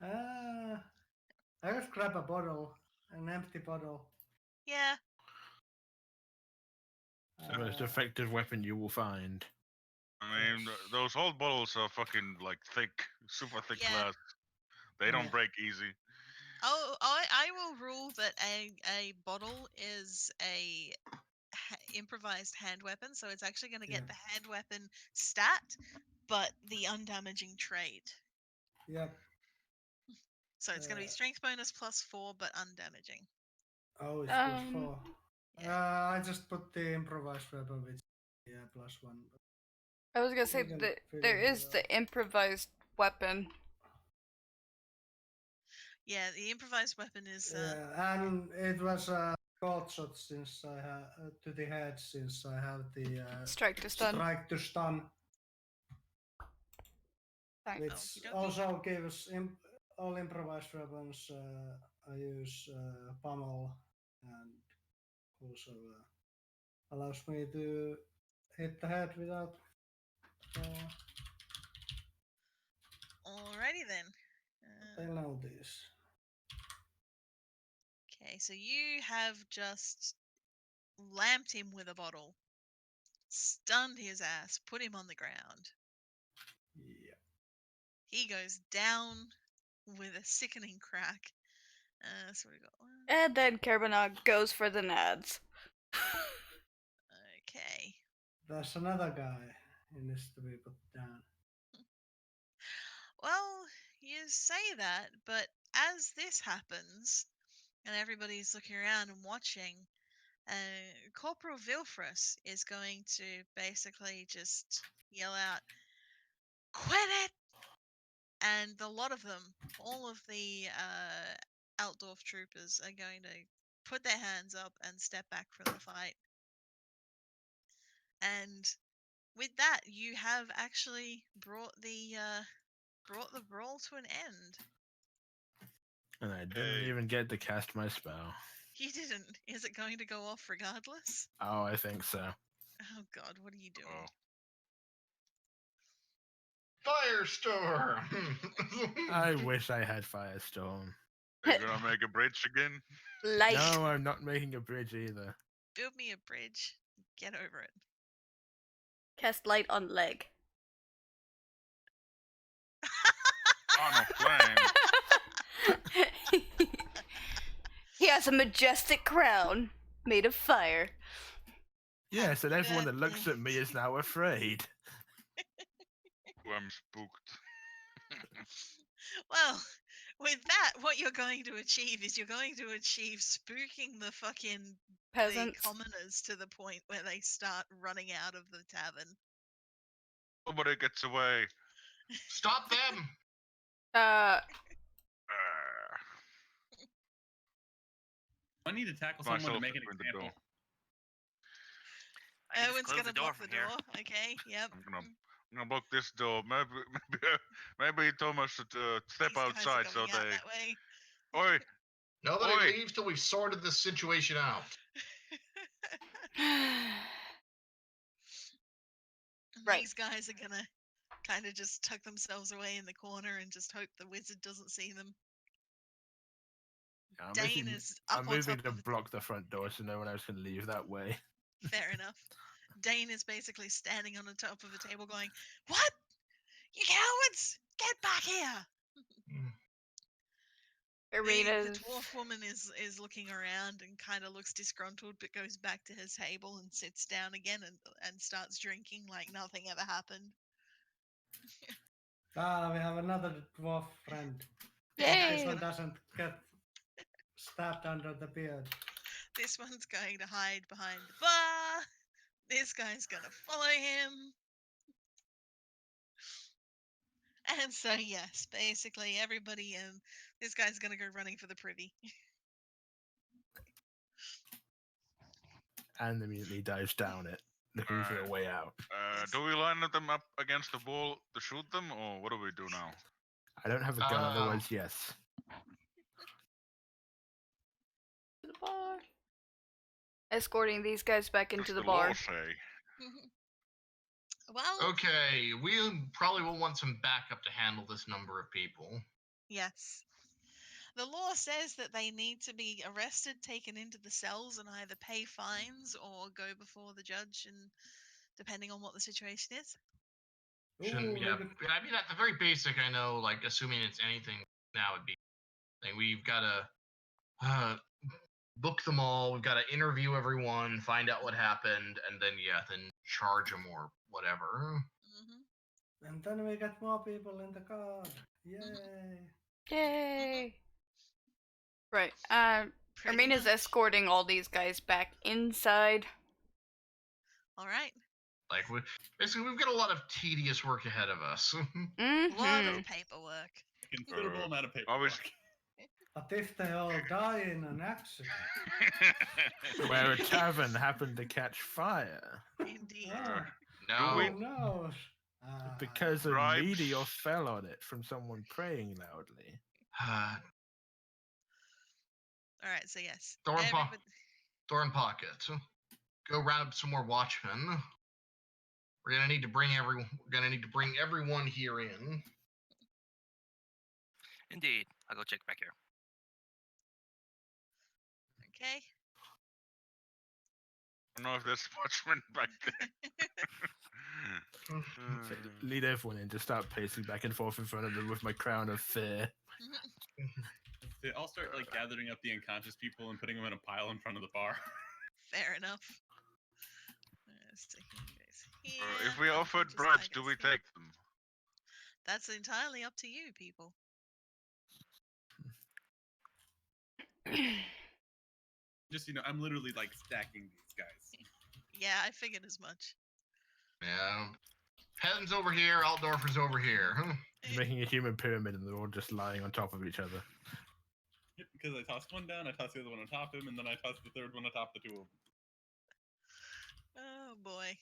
I just grab a bottle, an empty bottle. Yeah. The most effective weapon you will find. I mean, those old bottles are fucking like thick, super thick glass. They don't break easy. Oh, I will rule that a bottle is a improvised hand weapon, so it's actually going to get the hand weapon stat, but the undamaging trait. Yep. So it's going to be strength bonus +4, but undamaging. Oh, it's +4. I just put the improvised weapon with +1. I was gonna say that there is the improvised weapon. Yeah, the improvised weapon is. And it was a cold shot since I have to the head since I have the strike to stun. Strike to stun. Thanks. Which also gives all improvised weapons. I use pummel and also allows me to hit the head without. Alrighty then. Penalties. Okay, so you have just lamped him with a bottle, stunned his ass, put him on the ground. Yeah. He goes down with a sickening crack. So we got one. And then Kerbanog goes for the nads. Okay. There's another guy who needs to be put down. Well, you say that, but as this happens, and everybody's looking around and watching, Corporal Vilfrus is going to basically just yell out, "Quit it!" And a lot of them, all of the Altdorf troopers, are going to put their hands up and step back from the fight. And with that, you have actually brought the brawl to an end. And I didn't even get to cast my spell. You didn't. Is it going to go off regardless? Oh, I think so. Oh God, what are you doing? Firestorm! I wish I had Firestorm. Are you gonna make a bridge again? Light. No, I'm not making a bridge either. Build me a bridge. Get over it. Cast light on leg. On a flame. He has a majestic crown made of fire. Yes, and everyone that looks at me is now afraid. I'm spooked. Well, with that, what you're going to achieve is you're going to achieve spooking the fucking the Peasants. commoners to the point where they start running out of the tavern. Nobody gets away. Stop them! I need to tackle Myself someone to make an between the example. door. I can just Owen's close gonna the door block from the here. door. Okay, yep. I'm gonna block this door. Maybe Thomas should step These guys are outside so coming out they. that way. Oi! Nobody Oi. leaves till we've sorted this situation out. Right. These guys are gonna kind of just tuck themselves away in the corner and just hope the wizard doesn't see them. Yeah, Dane is up I'm on moving top to of block the front door so no one else can leave that way. Fair enough. Dane is basically standing on the top of the table going, "What? You cowards! Get back here!" The Irina's dwarf woman is looking around and kind of looks disgruntled, but goes back to his table and sits down again and starts drinking like nothing ever happened. We have another dwarf friend. Yay! This one doesn't get stabbed under the beard. This one's going to hide behind the bar. This guy's gonna follow him. And so yes, basically everybody and this guy's gonna go running for the privy. And immediately dives down it, looking for a way out. Yes. Do we line them up against the wall to shoot them, or what do we do now? I don't have a gun, otherwise yes. To the bar. Escorting these guys back into Does the law bar. say? Well, Okay, we probably will want some backup to handle this number of people. yes. The law says that they need to be arrested, taken into the cells, and either pay fines or go before the judge, and depending on what the situation is. Shouldn't, yeah, I mean, at the very basic, I know, like, assuming it's anything now would be, like, we've got to book them all, we've got to interview everyone, find out what happened, and then, yeah, then charge them or whatever. Mm-hmm. And then we get more people in the car. Yay! Yay! Right. Pretty Ermina's much. escorting all these guys back inside. All right. Like, basically, we've got a lot of tedious work ahead of us. Mm-hmm. Lot of paperwork. A considerable amount of I paperwork. was- But if they all die in an accident, Where a tavern happened to catch fire. Indeed. No. who knows? Because a Bribes. meteor fell on it from someone praying loudly. All right. So yes. Thorn everybody- Thorn Pocket. go round up some more watchmen. We're gonna need to bring everyone here in. Indeed. I'll go check back here. Okay. I don't know if there's watchmen back there. Lead everyone in, just start pacing back and forth in front of them with my crown of fear. They all start like gathering up the unconscious people and putting them in a pile in front of the bar. Fair enough. So he goes here, If we offered unconscious bribes, guy do goes we here. take them? That's entirely up to you, people. Just I'm literally like stacking these guys. Yeah, I figured as much. Yeah. Peasants over here, Altdorfers over here. He's making a human pyramid and they're all just lying on top of each other. Because I tossed one down, I tossed the other one on top of him, and then I tossed the third one on top of the two of them. Oh boy.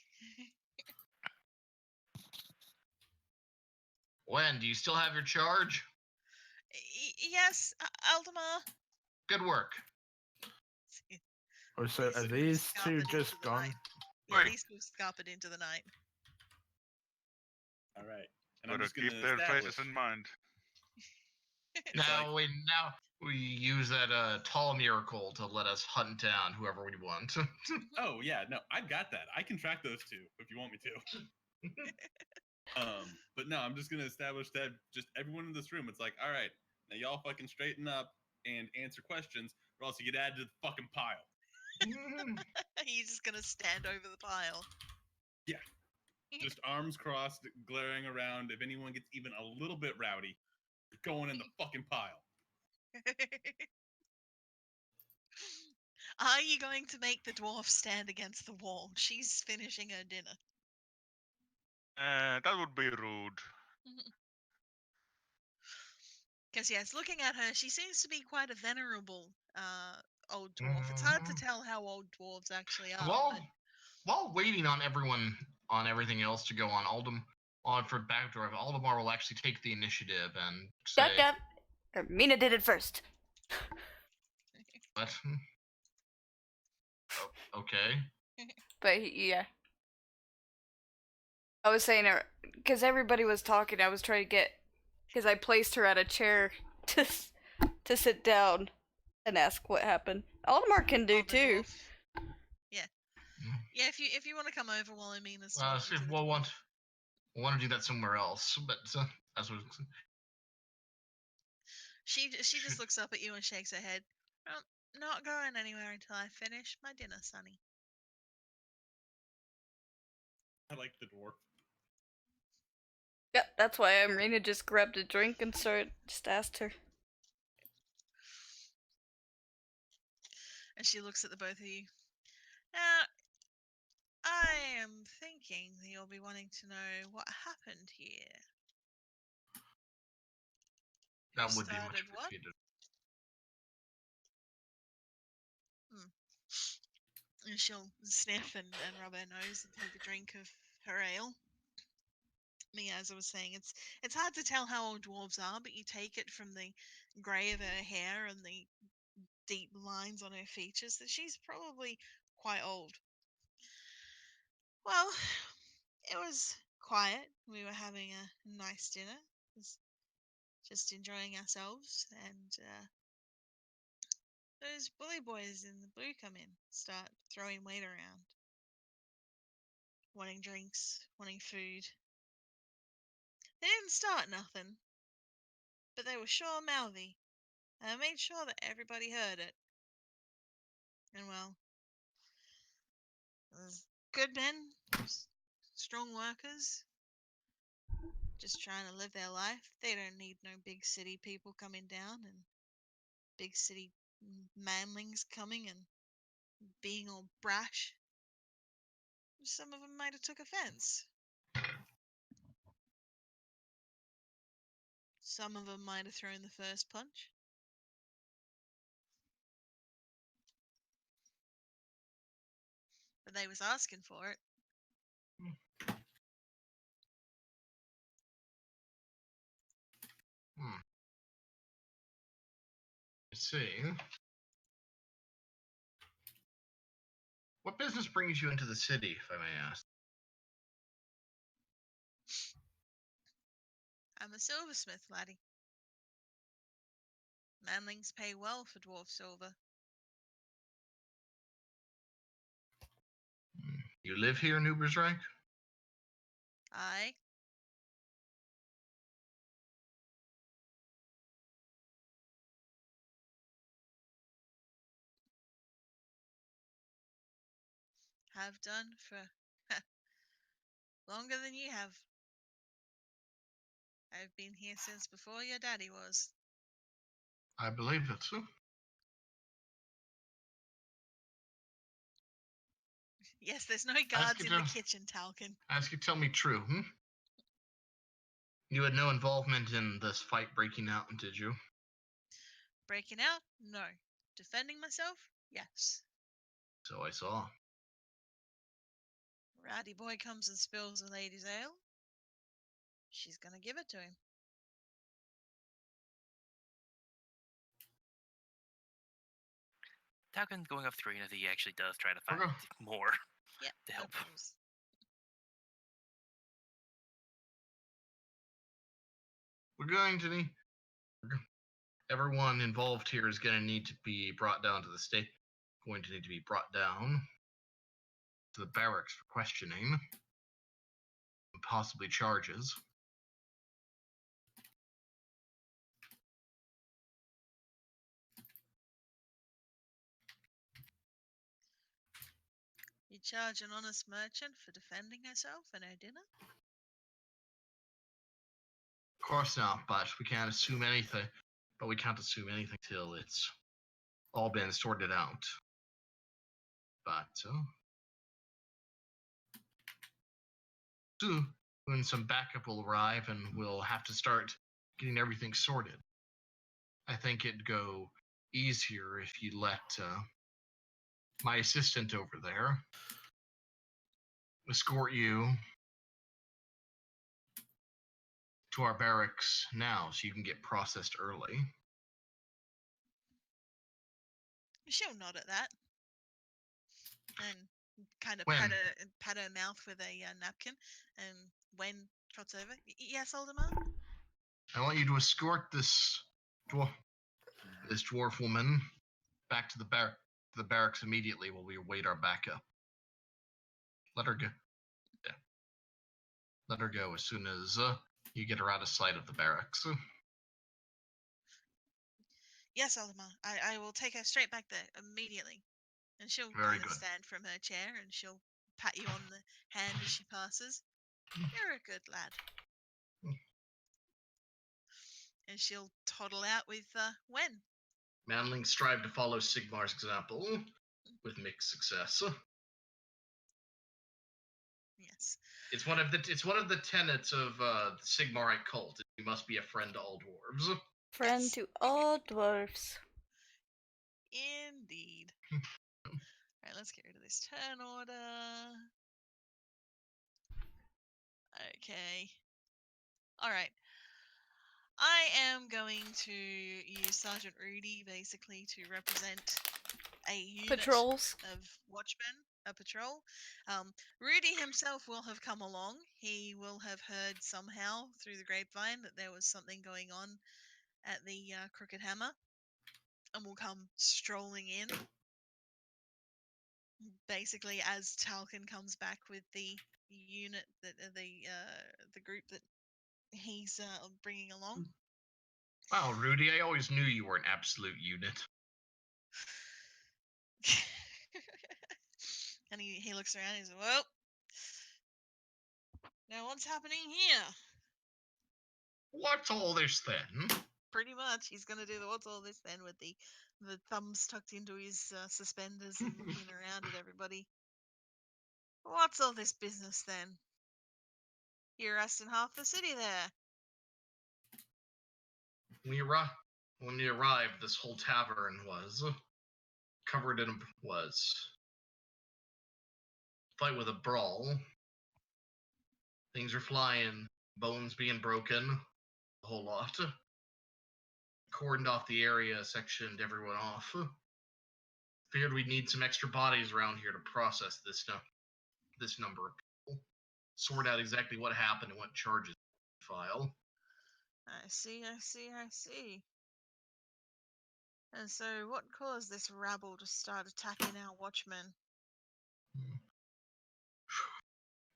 Wen, do you still have your charge? Yes, Aldemar. Good work. Oh, so are these two just gone? Yeah, these two scarpered into the night. All right. And I'm Better just gonna keep their establish. faces in mind. Now we use that tall miracle to let us hunt down whoever we want. Oh yeah, no, I've got that. I can track those two if you want me to. But no, I'm just gonna establish that just everyone in this room. It's like, all right, now y'all fucking straighten up and answer questions, or else you get added to the fucking pile. You're just gonna stand over the pile. Yeah. Just arms crossed, glaring around. If anyone gets even a little bit rowdy, you're going in the fucking pile. Are you going to make the dwarf stand against the wall? She's finishing her dinner. That would be rude. Because yes, looking at her, she seems to be quite a venerable old dwarf. It's hard to tell how old dwarves actually are. While waiting on everything else to go on for backdoor, Aldemar will actually take the initiative and say, Mina did it first. What? Okay. But yeah. I was saying, because everybody was talking, I was trying to get, because I placed her at a chair to sit down and ask what happened. Aldemar can do too. Dwarf. Yeah. Yeah, if you want to come over while Amina's See, we'll want to do that somewhere else, but that's what. She just looks up at you and shakes her head. Not going anywhere until I finish my dinner, Sonny. I like the dwarf. Yep, that's why Marina just grabbed a drink and just asked her. And she looks at the both of you. Now, I am thinking that you'll be wanting to know what happened here. That would be much what? appreciated. And she'll sniff and rub her nose and take a drink of her ale. As I was saying, it's hard to tell how old dwarves are, but you take it from the grey of her hair and the deep lines on her features that she's probably quite old. Well, it was quiet. We were having a nice dinner. Just enjoying ourselves, and those bully boys in the blue come in, start throwing weight around, wanting drinks, wanting food. They didn't start nothing, but they were sure mouthy, and I made sure that everybody heard it. And well, there's good men, strong workers, just trying to live their life. They don't need no big city people coming down and big city manlings coming and being all brash. Some of them might have took offense. Some of them might have thrown the first punch. But they was asking for it. Let's see. What business brings you into the city, if I may ask? I'm a silversmith, laddie. Manlings pay well for dwarf silver. You live here in Ubersreich? I have done for longer than you have. I've been here since before your daddy was. I believe it, sir. Yes, there's no guards in the kitchen, Talcon. Ask you, tell me true, You had no involvement in this fight breaking out, did you? Breaking out? No. Defending myself? Yes. So I saw. Rowdy boy comes and spills a lady's ale. She's gonna give it to him. Talcon's going off 3, and he actually does try to find more Yep, to help. No problems. We're going to need... Everyone involved here is going to need to be brought down to the state. Going to need to be brought down to the barracks for questioning. And possibly charges. You charge an honest merchant for defending herself and her dinner? Of course not, but we can't assume anything. But we can't assume anything till it's all been sorted out. But soon some backup will arrive, and we'll have to start getting everything sorted. I think it'd go easier if you let my assistant over there escort you to our barracks now, so you can get processed early. She'll nod at that and kind of When? pat her mouth with a napkin. And when trots over, yes, Aldemar? I want you to escort this dwarf woman back to the barracks immediately while we await our backup. Let her go. Yeah. Let her go as soon as you get her out of sight of the barracks. Yes, Aldemar. I will take her straight back there immediately. And she'll Very kind of good. stand from her chair and she'll pat you on the hand as she passes. You're a good lad. And she'll toddle out with Wen. Manlings strive to follow Sigmar's example with mixed success. Yes. It's one of the tenets of the Sigmarite cult. You must be a friend to all dwarves. Friend Yes. to all dwarves. Indeed. Alright, let's get rid of this turn order. Okay. Alright. I am going to use Sergeant Rudy basically to represent a unit Patrols. of watchmen, a patrol. Rudy himself will have come along. He will have heard somehow through the grapevine that there was something going on at the Crooked Hammer, and will come strolling in. Basically, as Talcon comes back with the unit that the group that he's bringing along. Wow, Rudy, I always knew you were an absolute unit. And he looks around and he's like, well, now what's happening here? What's all this then? Pretty much, he's gonna do the what's all this then with the thumbs tucked into his suspenders and looking around at everybody. What's all this business then? You're arresting half the city there. When we arrived, this whole tavern was covered in fight with a brawl. Things are flying, bones being broken, a whole lot. Cordoned off the area, sectioned everyone off. figured we'd need some extra bodies around here to process this number of people, sort out exactly what happened and what charges file. I see. And so, what caused this rabble to start attacking our watchmen?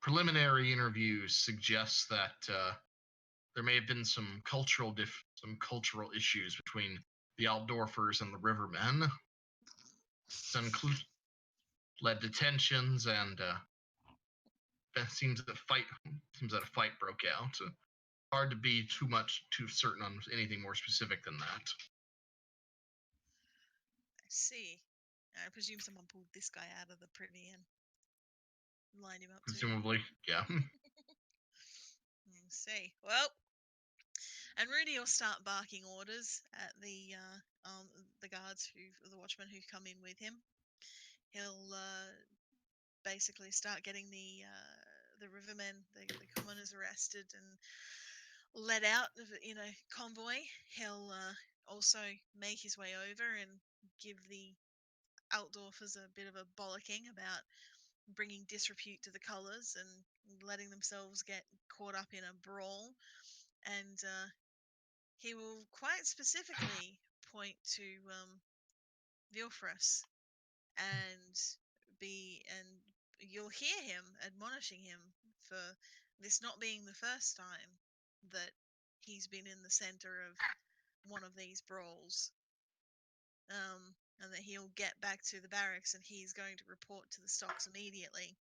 Preliminary interviews suggest that there may have been some cultural issues between the Altdorfers and the Rivermen. Led to tensions, and it seems that a fight broke out. Hard to be too certain on anything more specific than that. I see. I presume someone pulled this guy out of the privy and lined him up. Presumably, yeah. See. Well, and Rudy will start barking orders at the guards the watchmen who come in with him. He'll basically start getting the rivermen, the commoners arrested and let out of convoy. He'll also make his way over and give the Altdorfers a bit of a bollocking about bringing disrepute to the colours and letting themselves get caught up in a brawl. And he will quite specifically point to Vilfrus and you'll hear him admonishing him for this not being the first time that he's been in the center of one of these brawls, and that he'll get back to the barracks and he's going to report to the stocks immediately.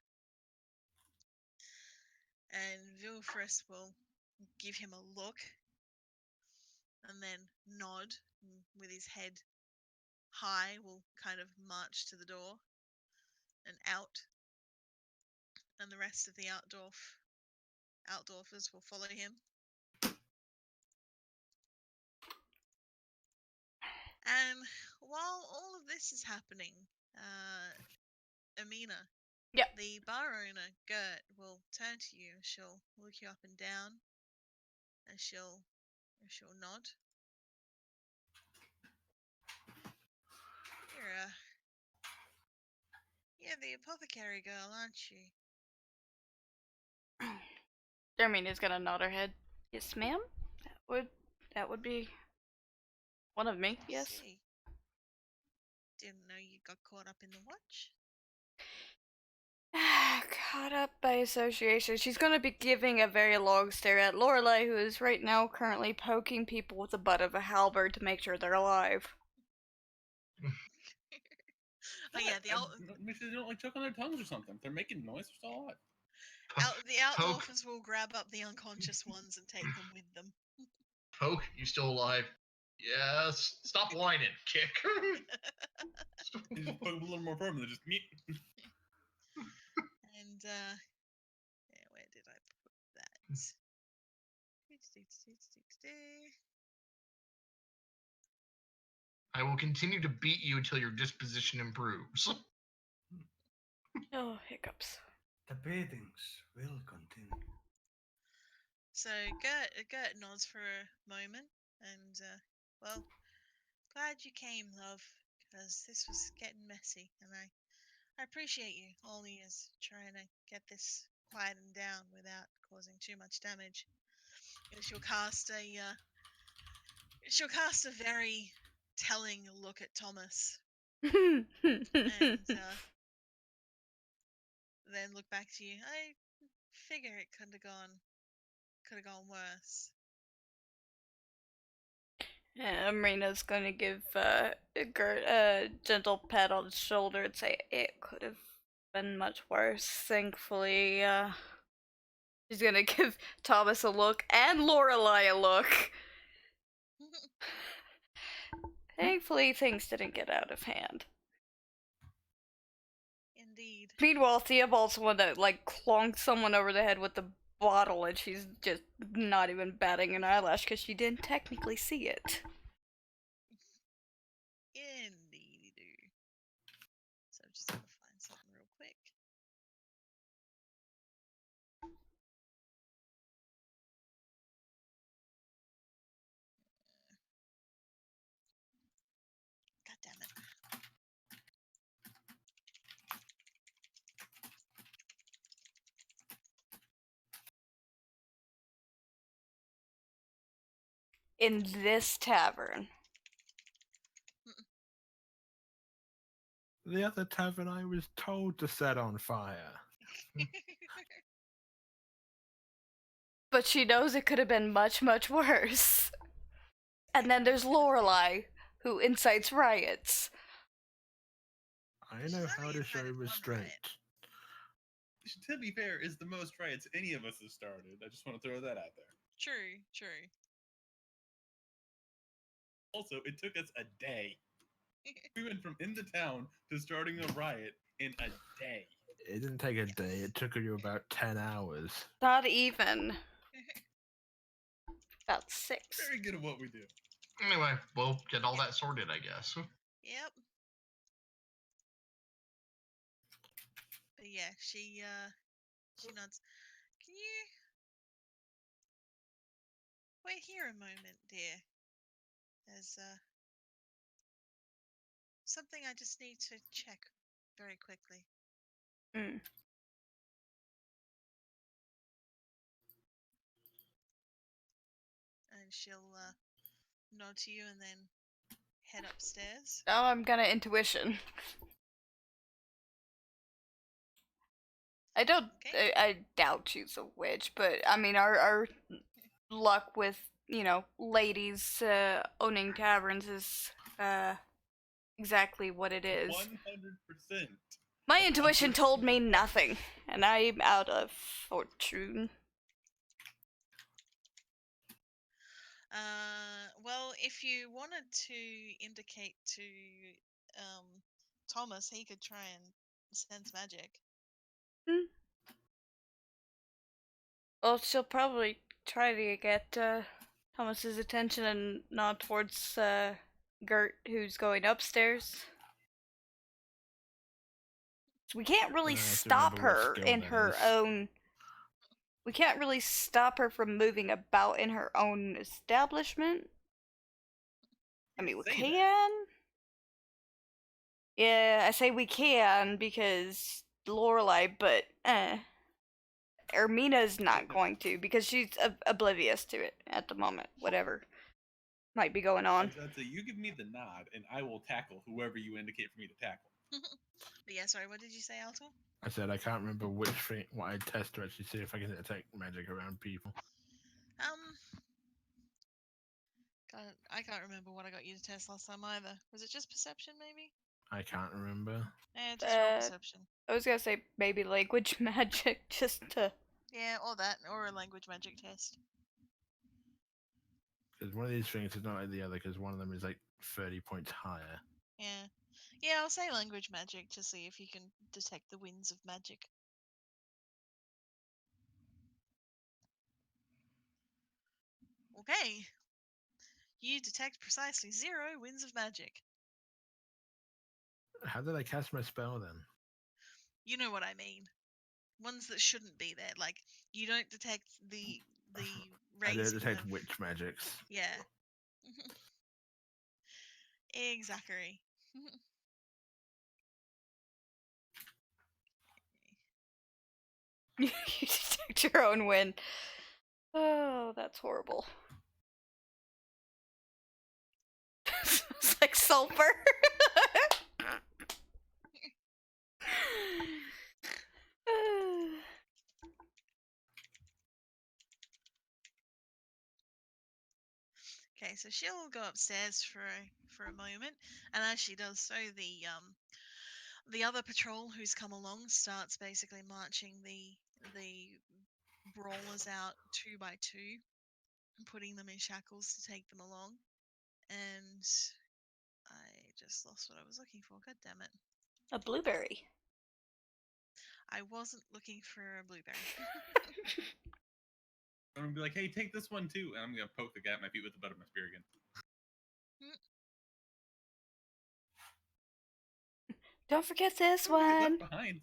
And Vilfrus will give him a look and then nod, and with his head high will kind of march to the door and out, and the rest of the Altdorfers will follow him. And while all of this is happening, Amina, Yep. the bar owner, Gert, will turn to you. She'll look you up and down, and she'll nod. You're the apothecary girl, aren't you? Dermina's gonna nod her head. Yes, ma'am. That would be one of me. Yes. See. Didn't know you got caught up in the watch. Caught up by association. She's gonna be giving a very long stare at Lorelei, who is right now currently poking people with the butt of a halberd to make sure they're alive. Oh yeah, the Maybe they don't like choke on their tongues or something. If they're making noise, they're still alive. the Altdorfers will grab up the unconscious ones and take them with them. Poke, you still alive? Yes. Stop whining, kick. You just poke them a little more firm than just meat. And where did I put that? I will continue to beat you until your disposition improves. Oh, hiccups. The beatings will continue. So Gert nods for a moment, and well, glad you came, love, because this was getting messy, and I appreciate you all years trying to get this quietened down without causing too much damage. And she'll cast a very telling look at Thomas, and then look back to you. I figure it could have gone worse. Marina's gonna give Gert a gentle pat on the shoulder and say it could have been much worse. Thankfully, she's gonna give Thomas a look and Lorelei a look. Thankfully, things didn't get out of hand. Indeed. Meanwhile, Theobald's the one that clonked someone over the head with the bottle, and she's just not even batting an eyelash because she didn't technically see it. Indeed. So I'm just gonna find something real quick. God damn it. in this tavern. The other tavern I was told to set on fire. But she knows it could have been much, much worse. And then there's Lorelei, who incites riots. I know how to show restraint. To be fair, is the most riots any of us have started. I just want to throw that out there. True. Also, it took us a day. We went from in the town to starting a riot in a day. It didn't take a day. It took you about 10 hours. Not even. About 6. Very good at what we do. Anyway, we'll get all that sorted, I guess. Yep. But yeah, she nods. Can you wait here a moment, dear? There's something I just need to check very quickly. Mm. And she'll nod to you and then head upstairs. Oh, I'm gonna intuition. I don't. Okay. I doubt she's a witch, but I mean, our luck with ladies owning taverns is exactly what it is. 100%. My intuition told me nothing, and I'm out of fortune. Well, if you wanted to indicate to Thomas, he could try and sense magic. Well, she'll probably try to get Thomas's attention and nod towards Gert, who's going upstairs. So we can't really stop her in her own. We can't really stop her from moving about in her own establishment. I mean, we can. Yeah, I say we can because Lorelei, but Ermina's not going to because she's oblivious to it at the moment. Whatever might be going on. I'd say you give me the nod, and I will tackle whoever you indicate for me to tackle. But yeah, sorry, what did you say, Alto? I said I can't remember what I test to actually see if I can detect magic around people. I can't remember what I got you to test last time either. Was it just perception, maybe? I can't remember. Just roll perception. I was gonna say maybe language magic, just to. Yeah, or that, or a language magic test. Because one of these things is not like the other, because one of them is like 30 points higher. Yeah, I'll say language magic to see if you can detect the winds of magic. Okay. You detect precisely 0 winds of magic. How did I cast my spell then? You know what I mean. Ones that shouldn't be there. Like, you don't detect the I don't raising detect of... witch magics. Yeah. Exactly. You detect your own wind. Oh, that's horrible. It's like sulfur. Okay, so she'll go upstairs for a moment, and as she does so, the other patrol who's come along starts basically marching the brawlers out 2 by 2, and putting them in shackles to take them along. And I just lost what I was looking for. God damn it! A blueberry. I wasn't looking for a blueberry. I'm gonna be like, hey, take this one too, and I'm gonna poke the guy at my feet with the butt of my spear again. Don't forget this Don't get one. left behind.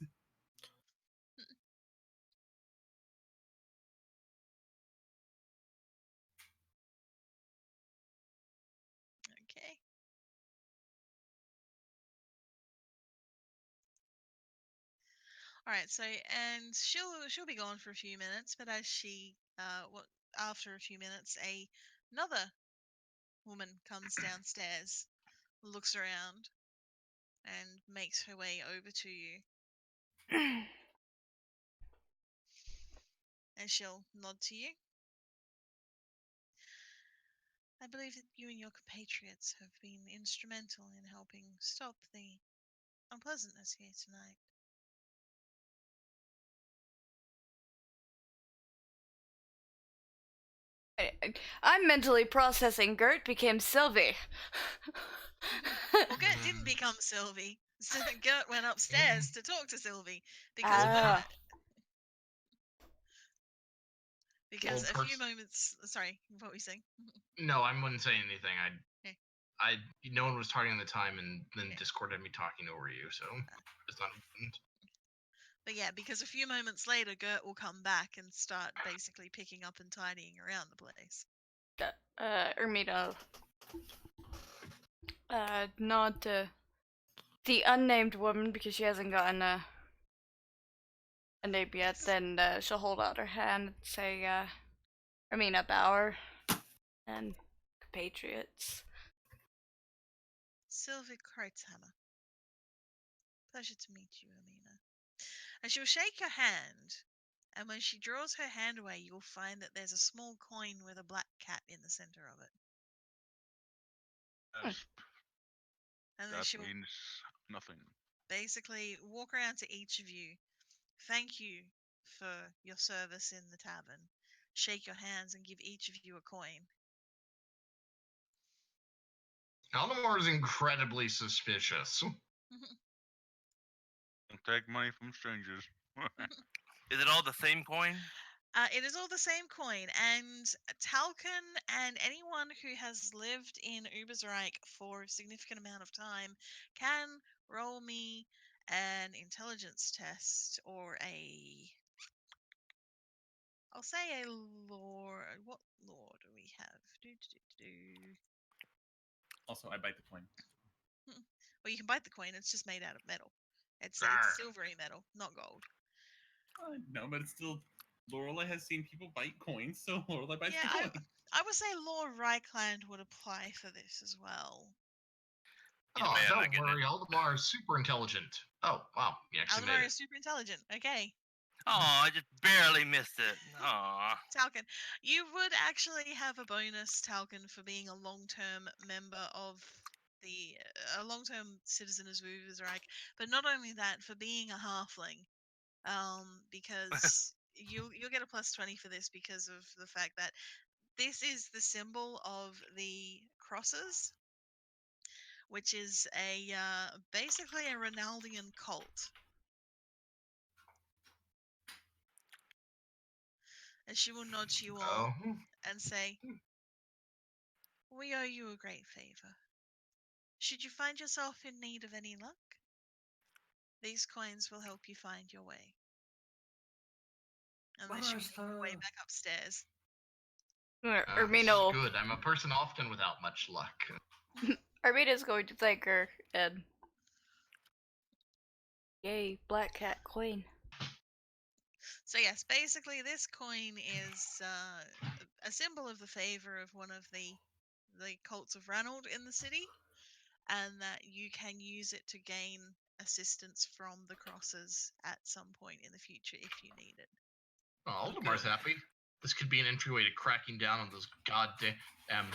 Okay. All right. So, and she'll be gone for a few minutes, but as she after a few minutes, another woman comes downstairs, looks around, and makes her way over to you. And she'll nod to you. I believe that you and your compatriots have been instrumental in helping stop the unpleasantness here tonight. I'm mentally processing Gert became Sylvie. Well, Gert didn't become Sylvie. So Gert went upstairs to talk to Sylvie because Ah. because Well, a few moments. Sorry, what were you saying? No, I wouldn't say anything. Okay. No one was talking at the time, and then Okay. Discord had me talking over you, so it's not important. But yeah, because a few moments later, Gert will come back and start basically picking up and tidying around the place. Ermita. Nod to the unnamed woman because she hasn't gotten a name yet. Yes. Then she'll hold out her hand and say, Ermina Bauer and compatriots. Sylvie Kreutzhammer. Pleasure to meet you, Amina. And she'll shake your hand, and when she draws her hand away, you'll find that there's a small coin with a black cat in the center of it. Yes, And then that she'll means nothing. basically walk around to each of you, thank you for your service in the tavern, shake your hands, and give each of you a coin. Aldemar is incredibly suspicious. Don't take money from strangers. Is it all the same coin? It is all the same coin, and Talcon and anyone who has lived in Ubersreich for a significant amount of time can roll me an intelligence test or I'll say a lore. What lore do we have? Also, I bite the coin. Well, you can bite the coin. It's just made out of metal. It's Arr. silvery metal, not gold. No, but it's still. Lorelei has seen people bite coins, so Lorelei bites Yeah, the coin. I would say Lore Reikland would apply for this as well. Oh, Man, don't I get worry, Aldemar is super intelligent. Oh, wow, you actually Aldemar made is super intelligent. Okay. Oh, I just barely missed it. Aw. Talcon, you would actually have a bonus, Talcon, for being a long-term member of a long-term citizen of Ubersreich, but not only that, for being a halfling, because you'll get a plus 20 for this because of the fact that this is the symbol of the crosses, which is basically a Ronaldian cult. And she will nod to you all Oh. and say, "We owe you a great favor. Should you find yourself in need of any luck, these coins will help you find your way." And then she'll make her way back upstairs. This Ermina is good. I'm a person often without much luck. Ermina's going to thank her and yay, black cat coin. So yes, basically this coin is a symbol of the favor of one of the cults of Ranald in the city, and that you can use it to gain assistance from the crosses at some point in the future if you need it. Oh, Aldemar's happy. This could be an entryway to cracking down on those goddamn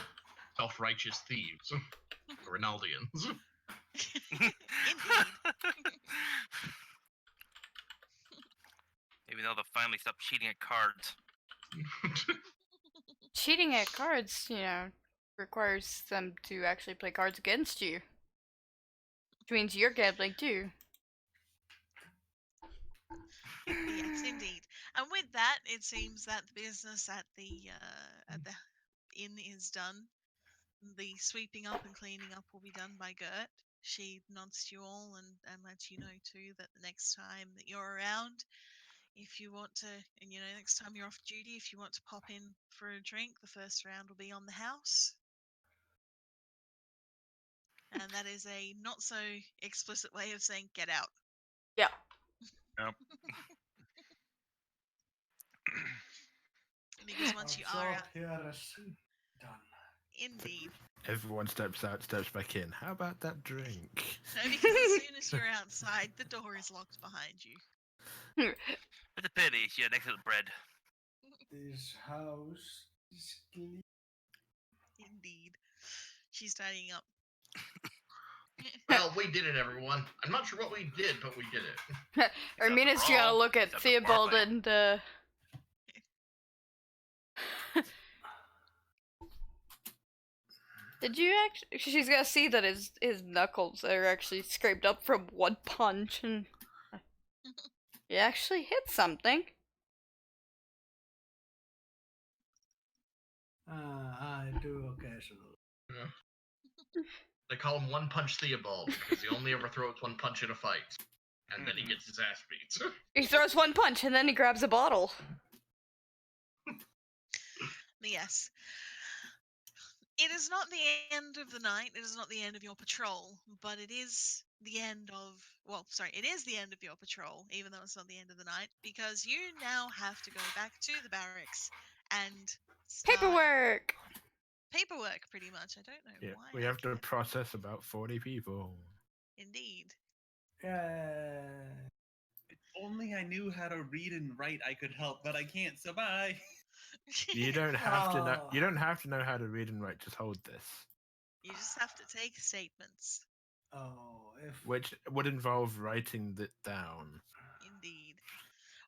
self-righteous thieves. Ronaldians. Indeed. Maybe they'll finally stop cheating at cards. Cheating at cards, requires them to actually play cards against you. Which means you're gambling too. Yes, indeed. And with that, it seems that the business at the inn is done. The sweeping up and cleaning up will be done by Gert. She nods to you all and lets you know too that the next time that you're around, if you want to, and next time you're off duty, if you want to pop in for a drink, the first round will be on the house. And that is a not so explicit way of saying get out. Yeah. Yep. Because once you are out, here is done. Indeed. Everyone steps out, steps back in. How about that drink? No, because as soon as you're outside, the door is locked behind you. It's a pity. She had excellent bread. This house is clean. Indeed. She's tidying up. Well, we did it, everyone. I'm not sure what we did, but we did it. Armina's gotta look at Except for Theobald Bartley. and Did you actually? She's gonna see that his knuckles are actually scraped up from one punch, and he actually hit something. I do occasionally. Yeah. They call him One Punch Theobald because he only ever throws one punch in a fight, and then he gets his ass beat. He throws one punch and then he grabs a bottle. Yes. It is not the end of the night, it is not the end of your patrol, but it is the end of, it is the end of your patrol, even though it's not the end of the night, because you now have to go back to the barracks and start Paperwork! paperwork, pretty much. I don't know Yeah, why. we have to process about 40 people. Indeed. If only I knew how to read and write, I could help, but I can't, so bye. You don't have to know. Oh. You don't have to know how to read and write. Just hold this, You just have to take statements. Oh, if which would involve writing it down. Indeed.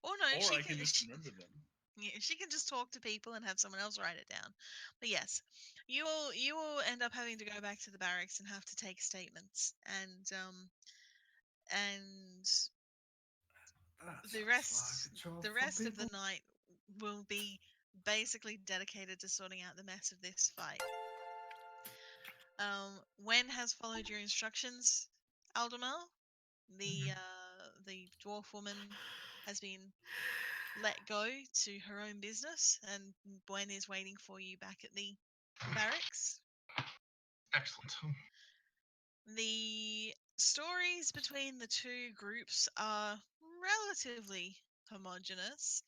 Or no, Or she I can just she, remember them. yeah, she can just talk to people and have someone else write it down. But yes, you will end up having to go back to the barracks and have to take statements, and that the sounds rest like a job the for rest of the people. night will be basically dedicated to sorting out the mess of this fight. Wen has followed your instructions, Aldemar. The dwarf woman has been let go to her own business, and Gwen is waiting for you back at the barracks. Excellent. The stories between the two groups are relatively homogenous.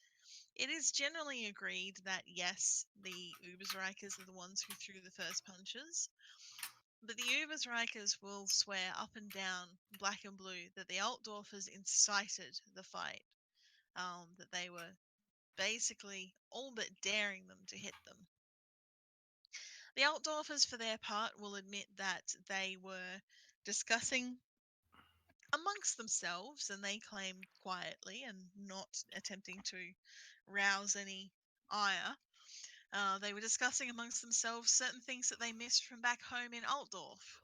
It is generally agreed that yes, the Ubersreichers are the ones who threw the first punches, but the Ubersreichers will swear up and down, black and blue, that the Altdorfers incited the fight, that they were basically all but daring them to hit them. The Altdorfers, for their part, will admit that they were discussing amongst themselves, and they claim quietly and not attempting to rouse any ire. They were discussing amongst themselves certain things that they missed from back home in Altdorf,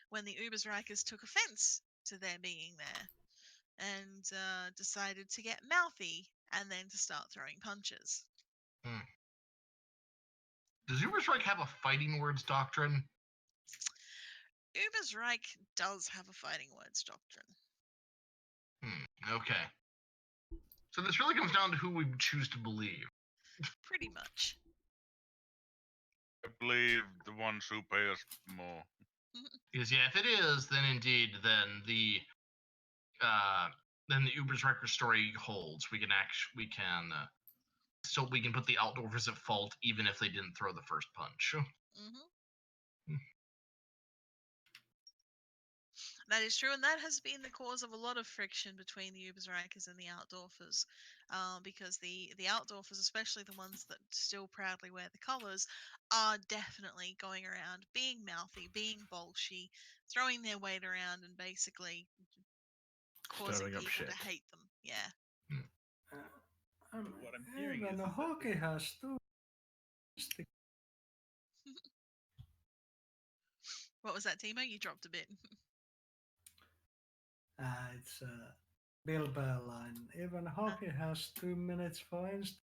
when the Ubersreichers took offense to their being there and decided to get mouthy and then to start throwing punches. Does Ubersreich have a fighting words doctrine? Ubersreich does have a fighting words doctrine. Okay. So this really comes down to who we choose to believe. Pretty much. I believe the ones who pay us more. Because yeah, if it is, then indeed, then the Ubersreicher story holds. We can so we can put the Altdorfers at fault even if they didn't throw the first punch. That is true, and that has been the cause of a lot of friction between the Ubersreichers and the Altdorfers, because the Altdorfers, especially the ones that still proudly wear the colours, are definitely going around being mouthy, being bolshy, throwing their weight around, and basically causing Stirring up people shit. to hate them. Yeah. What I'm hearing even is that hockey has two. What was that, Timo? You dropped a bit. It's a Bill Bell line. Even hockey has 2 minutes for instance.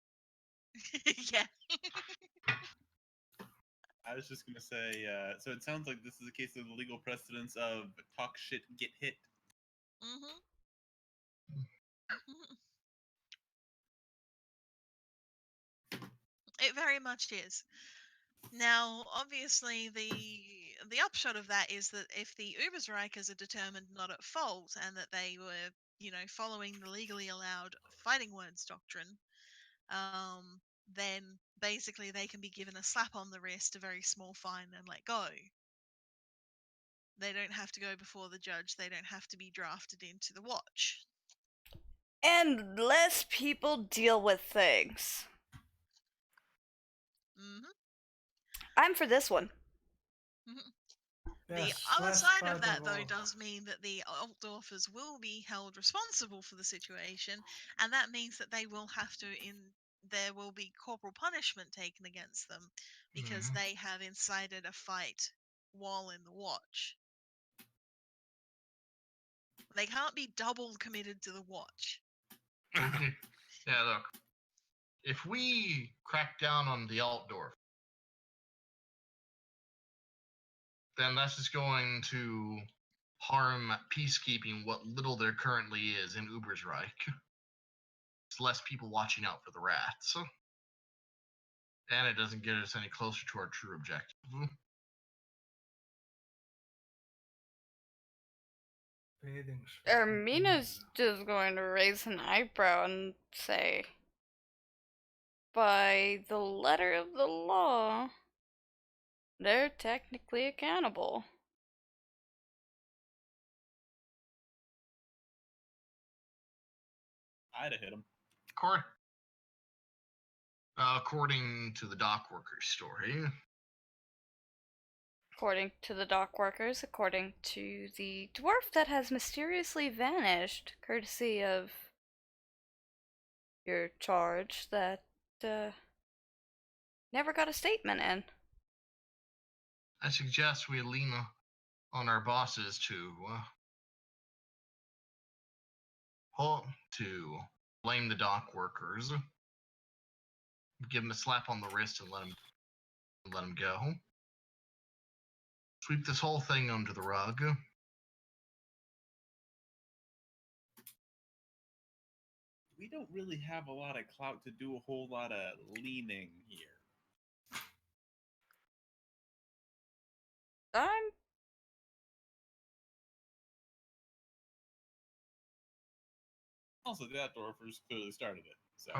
Yeah. I was just gonna say, so it sounds like this is a case of the legal precedence of talk shit, get hit. It very much is. Now, obviously, the upshot of that is that if the Ubersreichers are determined not at fault and that they were, following the legally allowed fighting words doctrine, then basically they can be given a slap on the wrist, a very small fine, and let go. They don't have to go before the judge. They don't have to be drafted into the watch. And less people deal with things. Hmm. I'm for this one. The Yes, other less side of that, though, culpable. does mean that the Altdorfers will be held responsible for the situation, and that means that they will have to there will be corporal punishment taken against them because they have incited a fight while in the watch. They can't be double committed to the watch. Okay. Yeah, look. If we crack down on the Altdorf, then that's just going to harm peacekeeping, what little there currently is in Ubersreich. It's less people watching out for the rats. And it doesn't get us any closer to our true objective. Ermina's just going to raise an eyebrow and say, by the letter of the law, they're technically accountable. I'd have hit him. According to the dock workers' story. According to the dock workers, according to the dwarf that has mysteriously vanished, courtesy of your charge that never got a statement in. I suggest we lean on our bosses to blame the dock workers, give them a slap on the wrist and let them go. Sweep this whole thing under the rug. We don't really have a lot of clout to do a whole lot of leaning here. Also, the Outdoorfers clearly started it, so.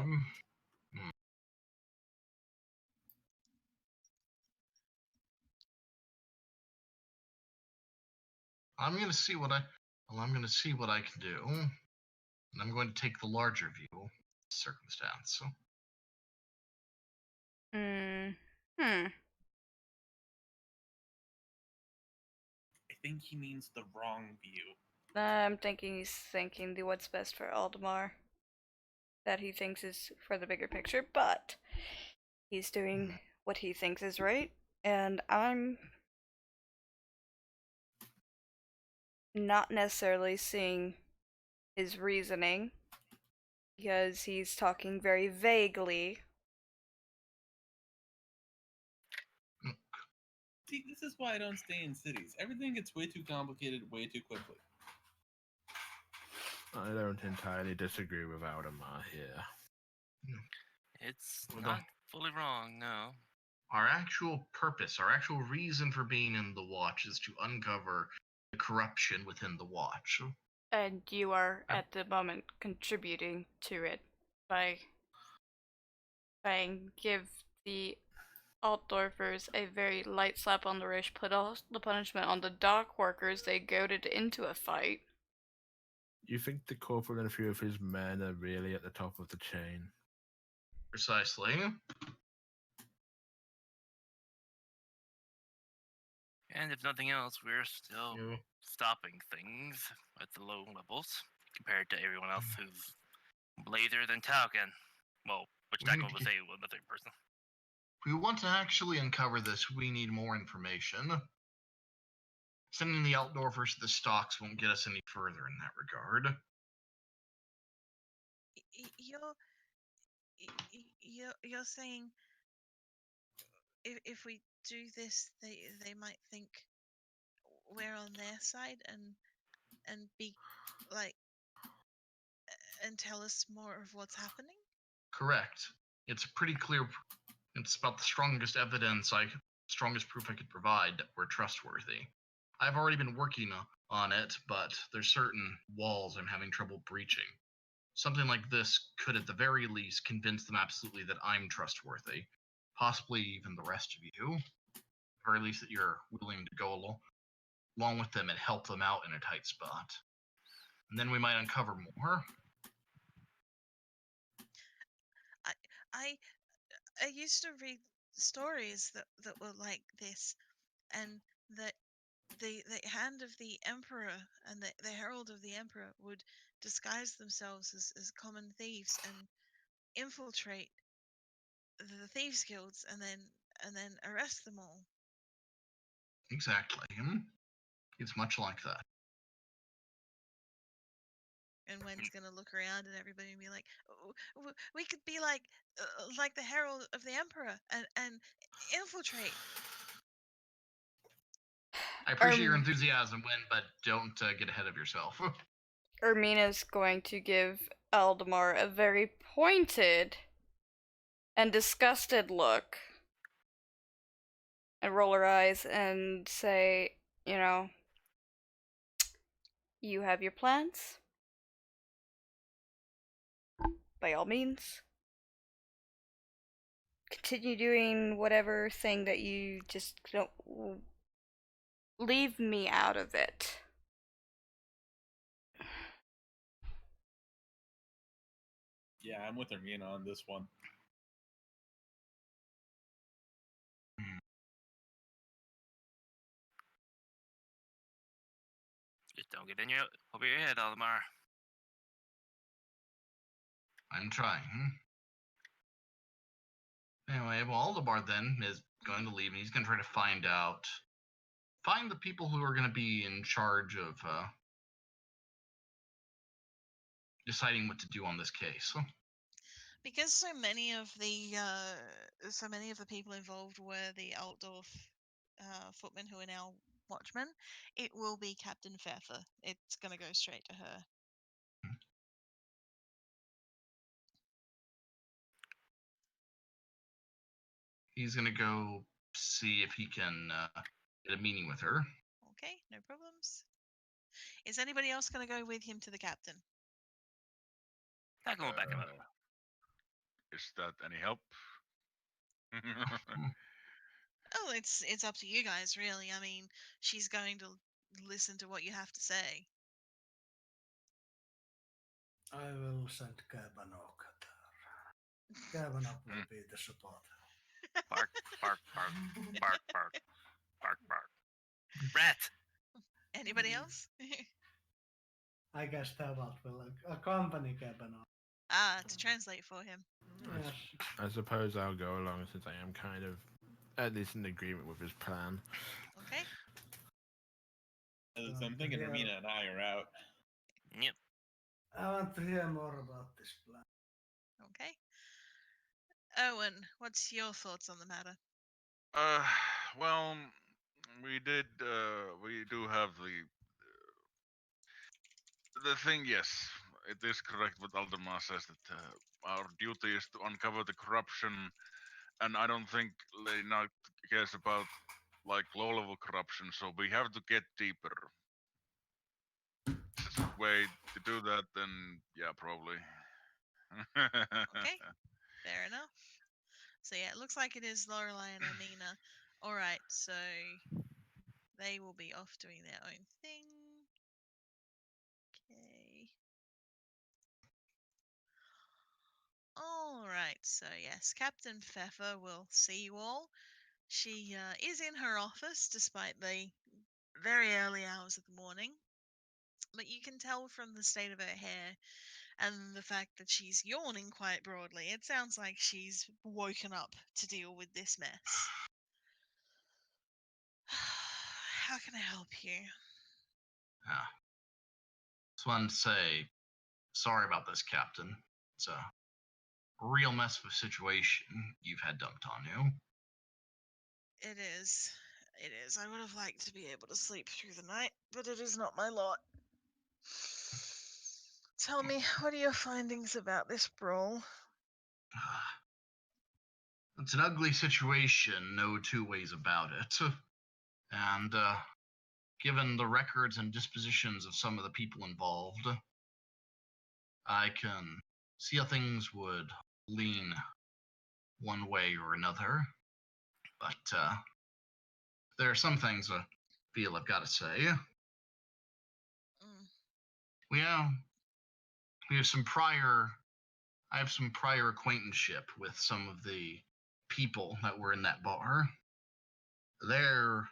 I'm going to see what I can do, and I'm going to take the larger view of the circumstance. I think he means the wrong view. I'm thinking he's thinking the what's best for Aldemar. That he thinks is for the bigger picture, but he's doing what he thinks is right, and I'm not necessarily seeing his reasoning because he's talking very vaguely. See, this is why I don't stay in cities. Everything gets way too complicated way too quickly. I don't entirely disagree with Aldemar here. It's not fully wrong, no. Our actual purpose, our actual reason for being in the watch is to uncover the corruption within the watch. And you are, at the moment, contributing to it by saying give the Altdorfers a very light slap on the wrist, put all the punishment on the dock workers they goaded into a fight. You think the corporal and a few of his men are really at the top of the chain? Precisely. And if nothing else, we're still stopping things at the low levels compared to everyone else who's later than Talcan. Well, which Talcan would say another person. If we want to actually uncover this, we need more information. Sending the Altdorfers to the stocks won't get us any further in that regard. You're saying if we do this, they might think we're on their side and be like and tell us more of what's happening? Correct. It's pretty clear. It's about the strongest proof I could provide that we're trustworthy. I've already been working on it, but there's certain walls I'm having trouble breaching. something like this could, at the very least, convince them absolutely that I'm trustworthy. Possibly even the rest of you. Or at least that you're willing to go along with them and help them out in a tight spot. And then we might uncover more. I used to read stories that were like this, and that the hand of the emperor and the herald of the emperor would disguise themselves as common thieves and infiltrate the thieves guilds and then arrest them all. Exactly. It's much like that. And Wen's gonna look around and everybody and be like, we could be like the herald of the emperor and infiltrate. I appreciate your enthusiasm, Win, but don't get ahead of yourself. Ermina's going to give Aldemar a very pointed and disgusted look and roll her eyes and say, you have your plans? By all means. Continue doing whatever thing that you just don't leave me out of it. Yeah, I'm with Ermina on this one. Just don't get in over your head, Aldemar. I'm trying. Anyway, well, Aldemar then is going to leave, and he's going to try to find the people who are going to be in charge of deciding what to do on this case. Because so many of the people involved were the Altdorf footmen who are now watchmen, it will be Captain Pfeffer. It's going to go straight to her. He's going to go see if he can get a meeting with her. Okay, no problems. Is anybody else going to go with him to the captain? I can back him up. Is that any help? Oh, it's up to you guys, really. I mean, she's going to listen to what you have to say. I will send Kabanok there. Kabanok will be the support. Bark, bark, bark, bark, bark, bark, bark. Rat! Anybody else? I guess Tebalt will accompany Kabanok. To translate for him. Yes. I suppose I'll go along since I am kind of at least in agreement with his plan. Okay. So I'm thinking Ermina and I are out. Yep. I want to hear more about this plan. Okay. Owen, what's your thoughts on the matter? Well, we do have the thing. Yes, it is correct what Aldemar says that our duty is to uncover the corruption, and I don't think Lena cares about like low-level corruption. So we have to get deeper. Way to do that, then yeah, probably. Okay, fair enough. So yeah, it looks like it is Lorelei and Ermina. All right, so they will be off doing their own thing. Okay. All right, so yes, Captain Pfeffer will see you all. She is in her office despite the very early hours of the morning, but you can tell from the state of her hair and the fact that she's yawning quite broadly, it sounds like she's woken up to deal with this mess. How can I help you? Just wanted to say, sorry about this, Captain. It's a real mess of a situation you've had dumped on you. It is. It is. I would have liked to be able to sleep through the night, but it is not my lot. Tell me, what are your findings about this brawl? It's an ugly situation, no two ways about it. And given the records and dispositions of some of the people involved, I can see how things would lean one way or another, but there are some things I feel I've got to say. Mm. We have some prior. I have some prior acquaintanceship with some of the people that were in that bar. They're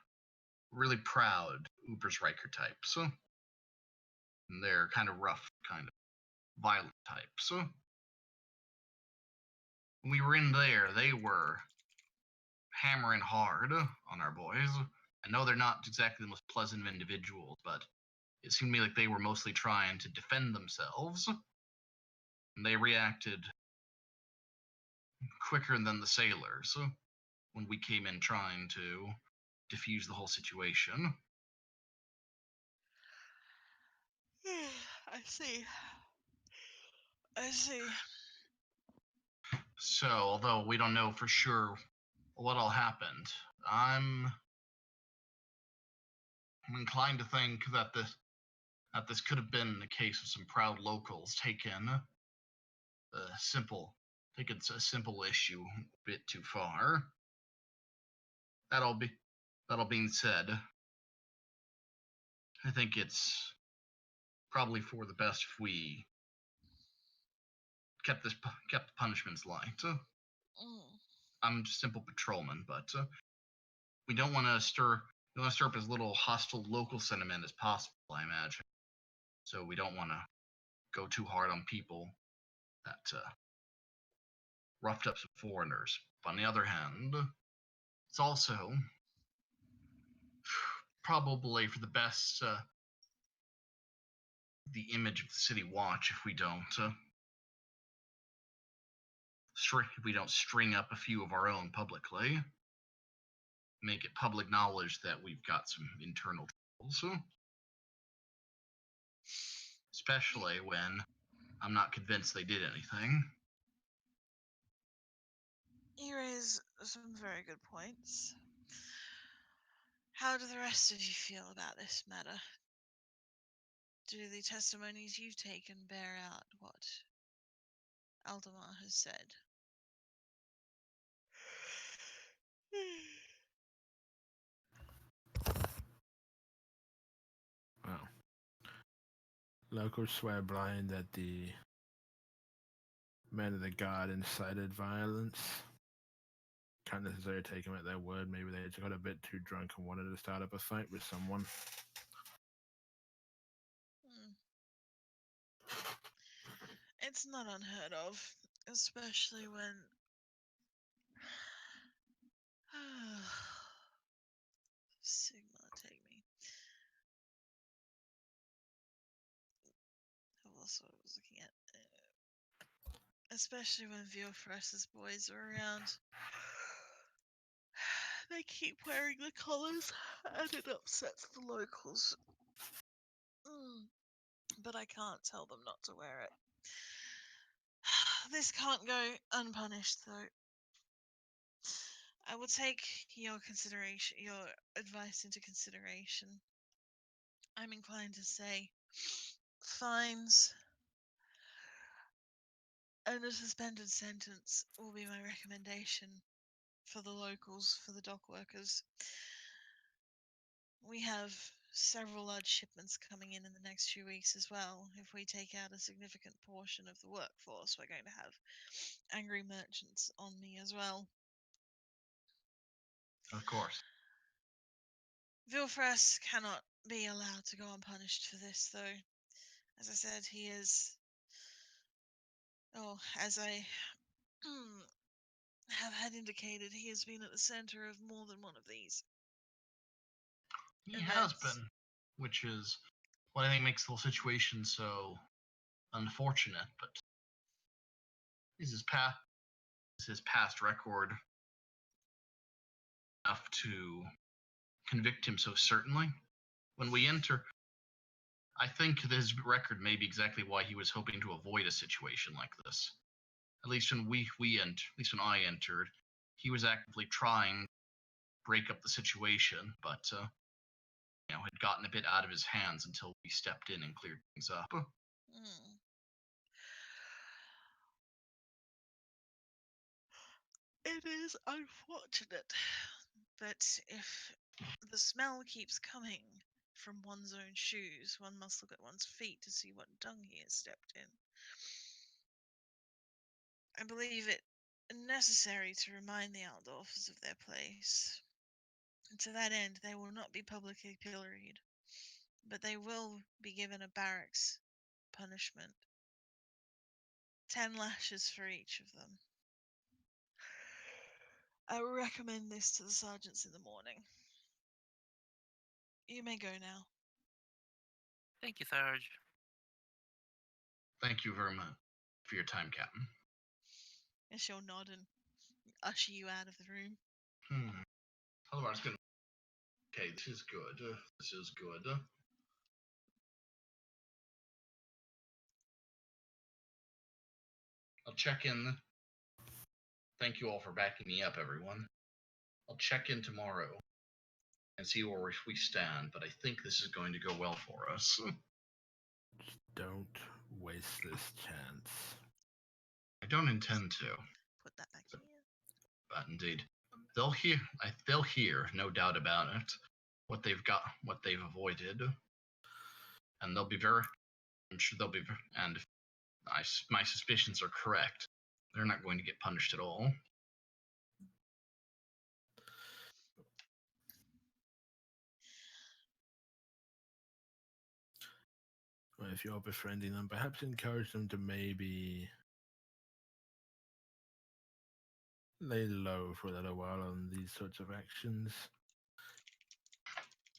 really proud Ubersreicher types. And they're kind of rough, kind of violent types. When we were in there, they were hammering hard on our boys. I know they're not exactly the most pleasant of individuals, but it seemed to me like they were mostly trying to defend themselves. And they reacted quicker than the sailors when we came in trying to diffuse the whole situation. I see. I see. So, although we don't know for sure what all happened, I'm inclined to think that this could have been a case of some proud locals taking a simple issue a bit too far. That all being said, I think it's probably for the best if we kept the punishments light. I'm just a simple patrolman, but we don't want to stir up as little hostile local sentiment as possible, I imagine. So we don't want to go too hard on people that roughed up some foreigners. But on the other hand, it's also probably for the best the image of the city watch if we don't string up a few of our own publicly, make it public knowledge that we've got some internal troubles, especially when I'm not convinced they did anything. You raise some very good points. How do the rest of you feel about this matter? Do the testimonies you've taken bear out what Aldemar has said? Well, locals swear blind that the men of the guard incited violence. Can't necessarily take them at their word. Maybe they just got a bit too drunk and wanted to start up a fight with someone. It's not unheard of, especially when Sigma, take me. That was what I was looking at. Especially when Vilfress's boys are around. They keep wearing the collars, and it upsets the locals. But I can't tell them not to wear it. This can't go unpunished, though. I will take your advice into consideration. I'm inclined to say fines and a suspended sentence will be my recommendation for the locals, for the dock workers. We have several large shipments coming in the next few weeks as well. If we take out a significant portion of the workforce, we're going to have angry merchants on me as well. Of course. Vilfress cannot be allowed to go unpunished for this, though. As I said, he is... Oh, as I have had indicated, he has been at the center of more than one of these. He has been, which is what I think makes the whole situation so unfortunate, but is his past record enough to convict him so certainly? When we enter, I think his record may be exactly why he was hoping to avoid a situation like this. At least when I entered, he was actively trying to break up the situation, but had gotten a bit out of his hands until we stepped in and cleared things up. It is unfortunate, but if the smell keeps coming from one's own shoes, one must look at one's feet to see what dung he has stepped in. I believe it necessary to remind the Aldorfs of their place. And to that end, they will not be publicly pilloried, but they will be given a barracks punishment. 10 lashes for each of them. I will recommend this to the sergeants in the morning. You may go now. Thank you, Sarge. Thank you very much for your time, Captain. And she'll nod and usher you out of the room. Otherwise, gonna. Okay, this is good. This is good. I'll check in. Thank you all for backing me up, everyone. I'll check in tomorrow and see where we stand, but I think this is going to go well for us. Just don't waste this chance. I don't intend to. Put that back here. But indeed, they'll hear, no doubt about it, what they've got, what they've avoided, and they'll be very. I'm sure they'll be, and if my suspicions are correct, they're not going to get punished at all. Well, if you're befriending them, perhaps encourage them to maybe lay low for a little while on these sorts of actions.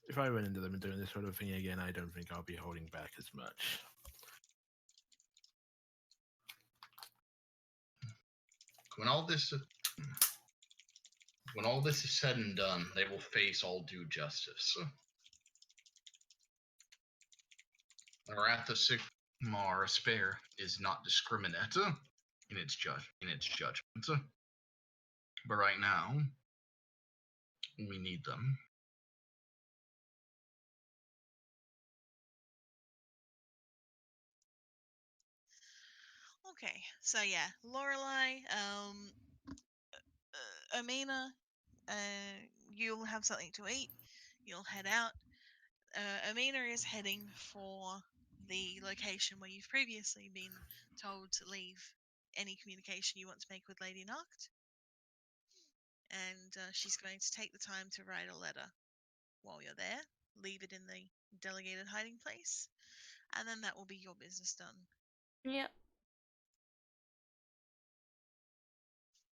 If I run into them and doing this sort of thing again, I don't think I'll be holding back as much. When all this is said and done, they will face all due justice. Wrath of Sigmar Spare is not discriminate in its judgment. But right now, we need them. Okay, so yeah, Lorelei, Amina, you'll have something to eat. You'll head out. Amina is heading for the location where you've previously been told to leave any communication you want to make with Lady Nacht. And she's going to take the time to write a letter while you're there, leave it in the delegated hiding place, and then that will be your business done. Yep.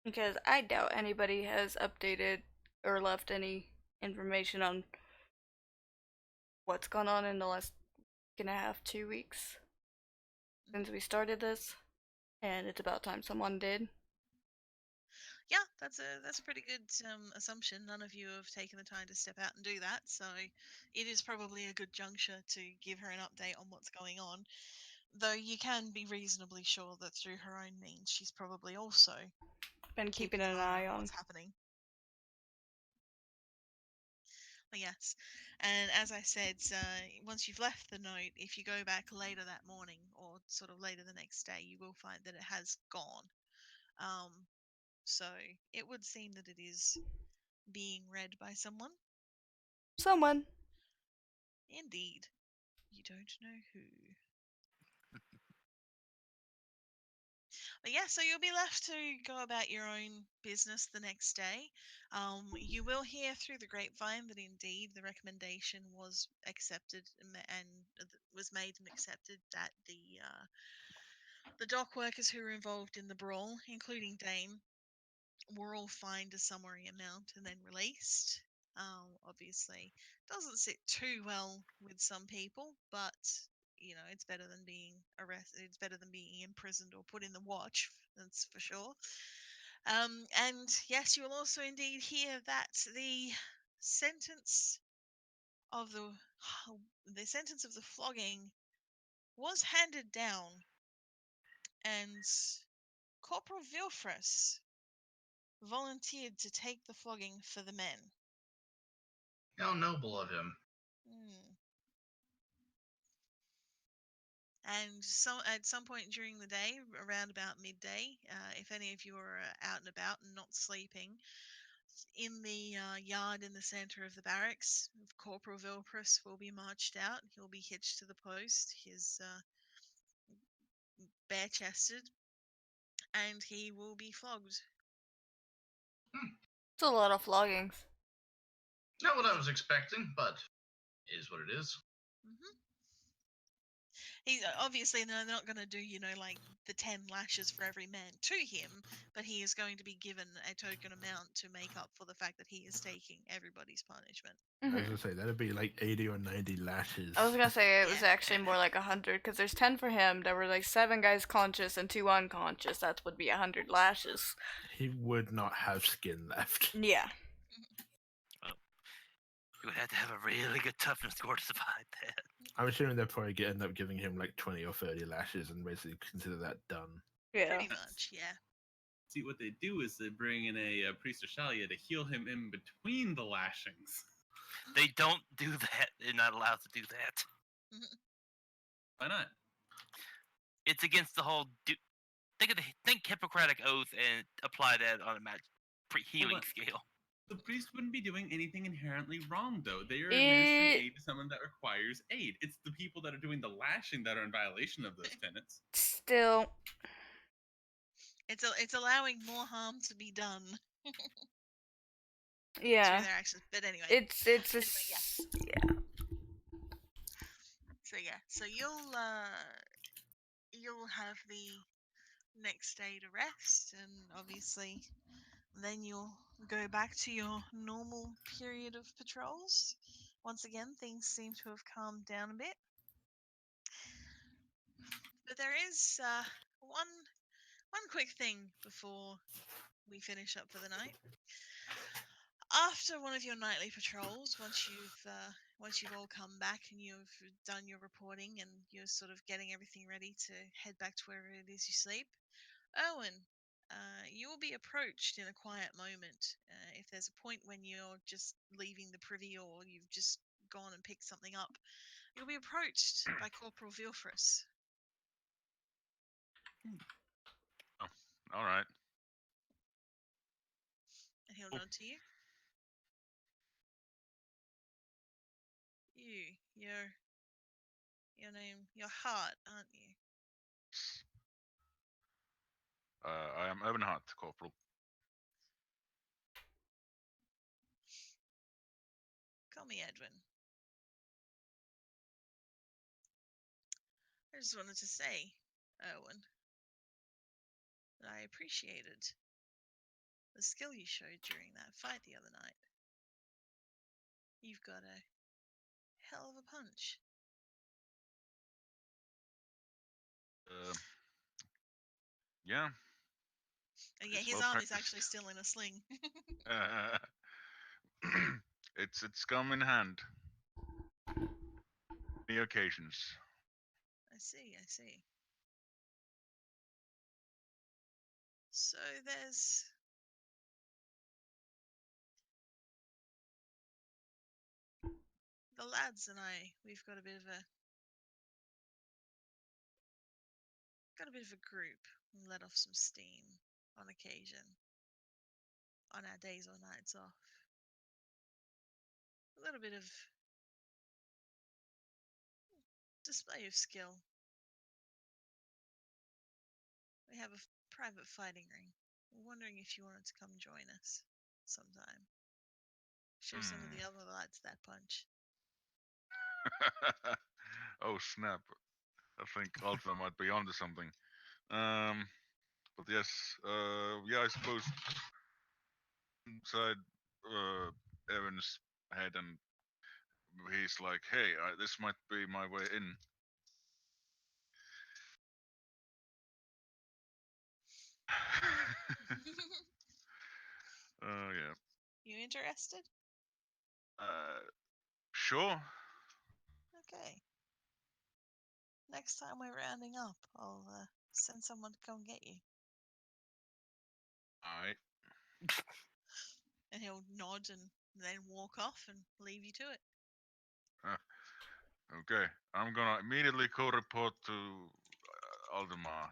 Because I doubt anybody has updated or left any information on what's gone on in the last week and a half, 2 weeks since we started this, and it's about time someone did. Yeah, that's a pretty good assumption. None of you have taken the time to step out and do that, so it is probably a good juncture to give her an update on what's going on. Though you can be reasonably sure that through her own means, she's probably also Been keeping an eye on what's happening. But yes, and as I said, once you've left the note, if you go back later that morning or sort of later the next day, you will find that it has gone. So it would seem that it is being read by someone. Someone. Indeed. You don't know who. But yeah, so you'll be left to go about your own business the next day. You will hear through the grapevine that indeed the recommendation was accepted and was made and accepted, that the dock workers who were involved in the brawl, including Dane, were all fined a summary amount and then released. Obviously, doesn't sit too well with some people, but you know, it's better than being arrested. It's better than being imprisoned or put in the watch. That's for sure. And yes, you will also indeed hear that the sentence of the flogging was handed down, and Corporal Vilfres volunteered to take the flogging for the men. How noble of him. And at some point during the day, around about midday, if any of you are out and about and not sleeping, in the yard in the center of the barracks, Corporal Vilprus will be marched out. He'll be hitched to the post, his bare-chested, and he will be flogged. It's a lot of floggings. Not what I was expecting, but it is what it is. Mm-hmm. He's obviously they're not going to do like the 10 lashes for every man to him, but he is going to be given a token amount to make up for the fact that he is taking everybody's punishment. I was Mhm. gonna say that'd be like 80 or 90 lashes. I was gonna say it was Yeah. actually more like 100 because there's 10 for him. There were like 7 guys conscious and 2 unconscious. That would be 100 lashes. He would not have skin left. Yeah. You would have to have a really good toughness score to survive that. I'm assuming they'll probably end up giving him like 20 or 30 lashes and basically consider that done. Yeah. Pretty much, yeah. See, what they do is they bring in a priest or Shalia to heal him in between the lashings. They don't do that. They're not allowed to do that. Why not? It's against the whole. Think Hippocratic Oath and apply that on a healing on. scale. The priest wouldn't be doing anything inherently wrong, though. They are administering aid to someone that requires aid. It's the people that are doing the lashing that are in violation of those tenets. Still. It's allowing more harm to be done. Yeah. Through their actions. But anyway. It's yeah. So you'll have the next day to rest, and obviously then you'll go back to your normal period of patrols. Once again, things seem to have calmed down a bit. But there is one quick thing before we finish up for the night. After one of your nightly patrols, once you've all come back and you've done your reporting and you're sort of getting everything ready to head back to wherever it is you sleep, Owen, you will be approached in a quiet moment. If there's a point when you're just leaving the privy or you've just gone and picked something up, you'll be approached by Corporal Vilfrus. Oh, all right. And he'll nod to you. Your name, you're Hart, aren't you? I am Evanhart, Corporal. Call me Edwin. I just wanted to say, Owen, that I appreciated the skill you showed during that fight the other night. You've got a hell of a punch. Yeah. And yeah, It's his well arm is practiced. actually still in a sling. It's come in hand. Many occasions. I see. So there's the lads and we've got a bit of a group and let off some steam on occasion on our days or nights off. A little bit of display of skill. We have a private fighting ring. We're wondering if you wanted to come join us sometime. Show some of the other lads that punch. Oh snap! I think Alpha might be onto something. But yes, yeah, I suppose inside Evan's head, and he's like, "Hey, this might be my way in." Yeah. You interested? Sure. Okay. Next time we're rounding up, I'll send someone to come get you. All right. And he'll nod and then walk off and leave you to it. Okay, I'm gonna immediately report to Aldemar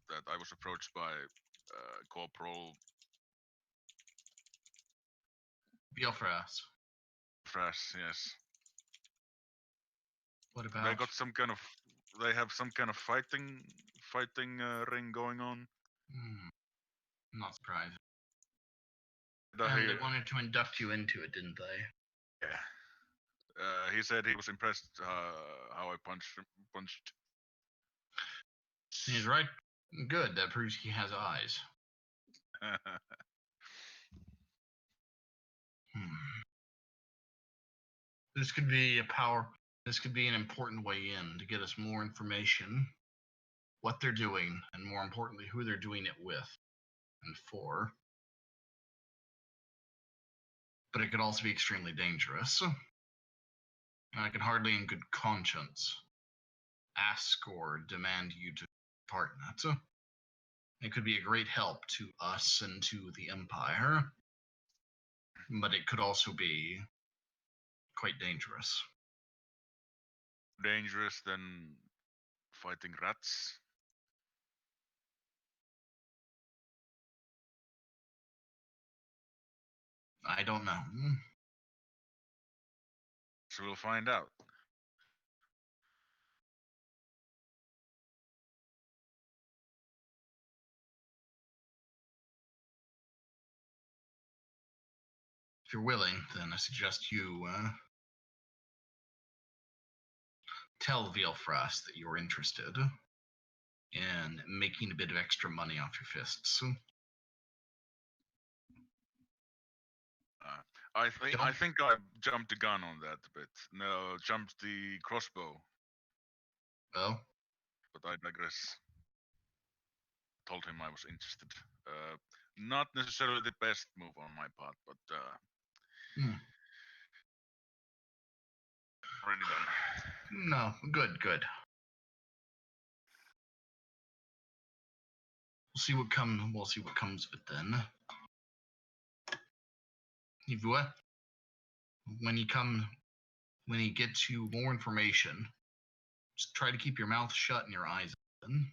that I was approached by Corporal Bielfras. Frass. Yes, What they about? got some kind of. They have some kind of fighting ring going on. Hmm, not surprised. Did I And they hear- wanted to induct you into it, didn't they? Yeah. He said he was impressed how I punched. He's right. Good. That proves he has eyes. Hmm. This could be a power. This could be an important way in to get us more information, what they're doing, and more importantly, who they're doing it with and for. But it could also be extremely dangerous. And I can hardly, in good conscience, ask or demand you to part in it. It could be a great help to us and to the Empire, but it could also be quite dangerous. Dangerous than fighting rats. I don't know. So we'll find out. If you're willing, then I suggest you tell Vielfrast that you're interested in making a bit of extra money off your fists. I think I jumped the gun on that a bit. No, jumped the crossbow. Well, But I digress. Told him I was interested. Not necessarily the best move on my part, but already done. no, good. We'll see what comes of it then. Yvua, when he gets you more information, just try to keep your mouth shut and your eyes open.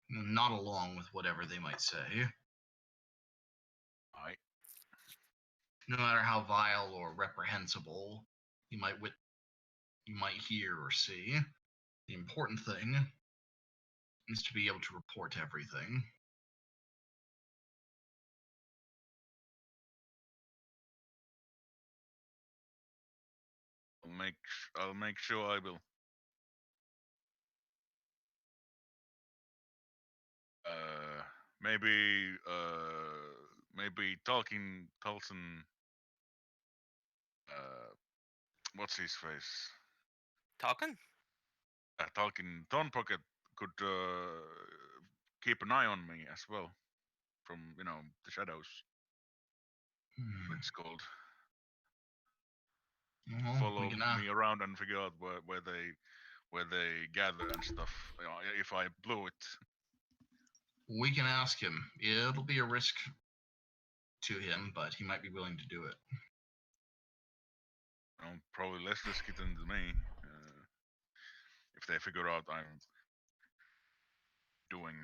Not along with whatever they might say. Aye. No matter how vile or reprehensible you might hear or see, the important thing is to be able to report everything. I'll make sure I will. Maybe Tolkien. What's his face? Talking? Tolkien Thornpocket could keep an eye on me as well, from the shadows. It's called. Follow me around and figure out where they gather and stuff. If I blew it. We can ask him. It'll be a risk to him, but he might be willing to do it. Probably less risky than me. If they figure out I'm doing.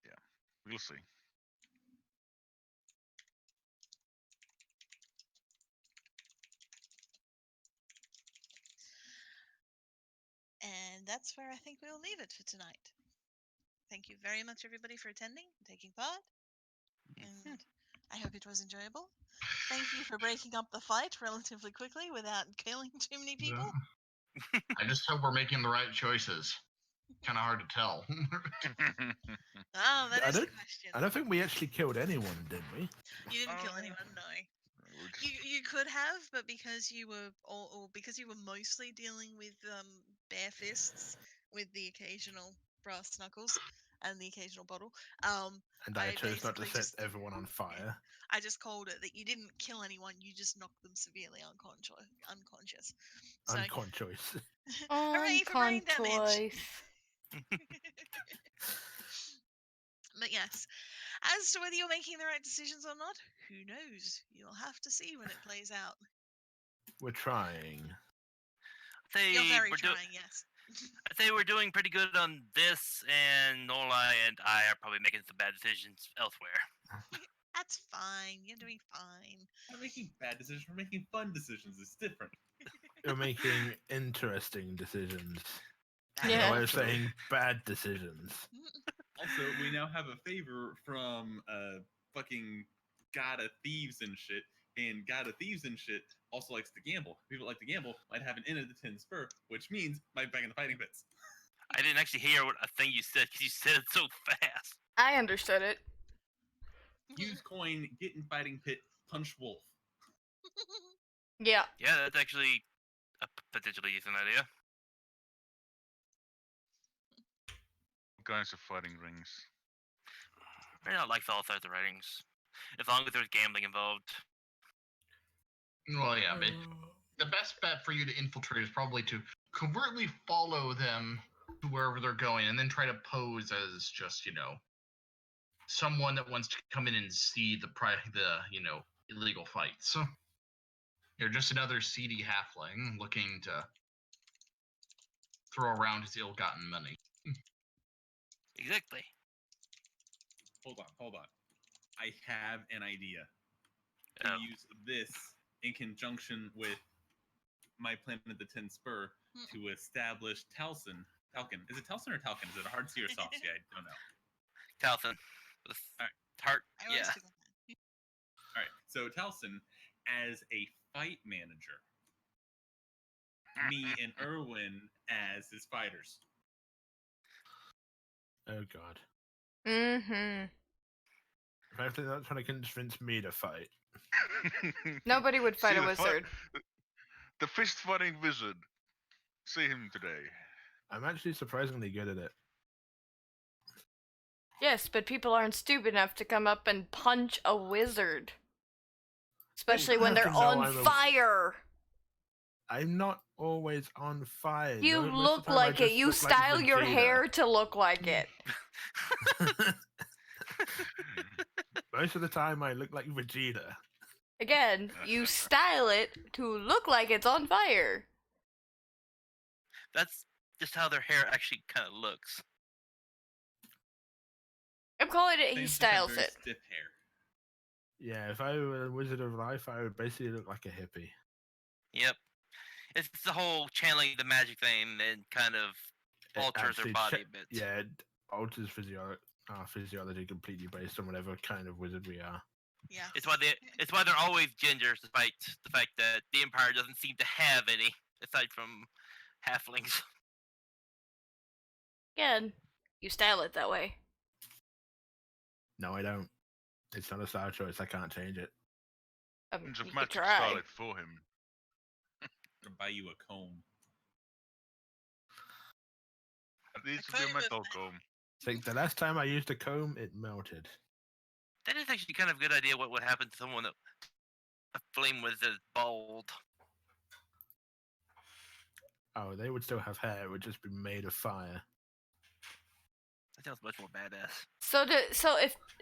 Yeah, we'll see. And that's where I think we'll leave it for tonight. Thank you very much, everybody, for attending and taking part. And I hope it was enjoyable. Thank you for breaking up the fight relatively quickly without killing too many people. Yeah. I just hope we're making the right choices. Kind of hard to tell. Oh, that is a question. I don't think we actually killed anyone, did we? You didn't kill anyone, no. You could have, but because you were because you were mostly dealing with bare fists, with the occasional brass knuckles and the occasional bottle. And I chose not to basically set everyone on fire. I just called it that you didn't kill anyone, you just knocked them severely unconscious. So, Unconscious. hooray for brain damage! But yes, as to whether you're making the right decisions or not, who knows? You'll have to see when it plays out. We're trying. You're very trying, yes. I'd say we're doing pretty good on this, and Nola and I are probably making some bad decisions elsewhere. That's fine. You're doing fine. We're not making bad decisions. We're making fun decisions. It's different. You're making interesting decisions. Yeah. No way of saying bad decisions. Also, we now have a favor from fucking God of Thieves and shit. And God of Thieves and shit also likes to gamble. People that like to gamble might have an in of the 10 spur, which means might back in the fighting pits. I didn't actually hear what a thing you said because you said it so fast. I understood it. Use coin, get in fighting pit, punch wolf. Yeah. Yeah, that's actually a potentially decent idea. All kinds of fighting rings. I don't like all sorts of writings, as long as there's gambling involved. Well, yeah, but the best bet for you to infiltrate is probably to covertly follow them to wherever they're going, and then try to pose as just, someone that wants to come in and see the illegal fights. You're just another seedy halfling looking to throw around his ill-gotten money. Exactly. Hold on. I have an idea. To use this in conjunction with my plan at the 10 spur to establish Talcin. Is it Talcin or Talcin? Is it a hard C or soft C? I don't know. Talcin. Alright. Heart. Yeah. Alright, so Talcin as a fight manager. Me and Erwin as his fighters. Oh god. Mm-hmm. I think that's trying to convince me to fight. Nobody would fight See a the wizard. The fist fighting wizard. See him today. I'm actually surprisingly good at it. Yes, but people aren't stupid enough to come up and punch a wizard. Especially when they're on fire. I'm not always on fire. You Most of the look time I like it. just You look like style your Vegeta. hair to look like it. Most of the time I look like Vegeta. Again, you style it to look like it's on fire. That's just how their hair actually kind of looks. I'm calling it he Saints just have styles very it. Stiff hair. Yeah, if I were a Wizard of Life, I would basically look like a hippie. Yep. It's the whole channeling the magic thing and kind of It alters their actually body a bit. Yeah, it alters our physiology completely based on whatever kind of wizard we are. Yeah. It's why they're always gingers, despite the fact that the Empire doesn't seem to have any, aside from halflings. Again, you style it that way. No, I don't. It's not a style choice. I can't change it. You It's a could magic try. style it for him. Or buy you a comb. It needs to be a metal comb. It's like the last time I used a comb, it melted. That is actually kind of a good idea. What would happen to someone that a flame was as bald? Oh, they would still have hair. It would just be made of fire. That sounds much more badass. So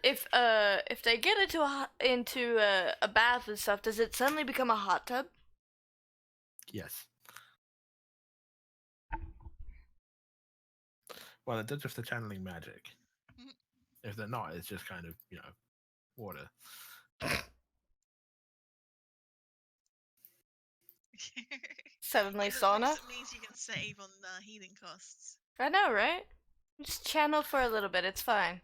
if they get into a bath and stuff, does it suddenly become a hot tub? Yes. Well, it does if they're channeling magic. If they're not, it's just kind of, water. Suddenly It sauna? means you can save on heating costs. I know, right? Just channel for a little bit. It's fine.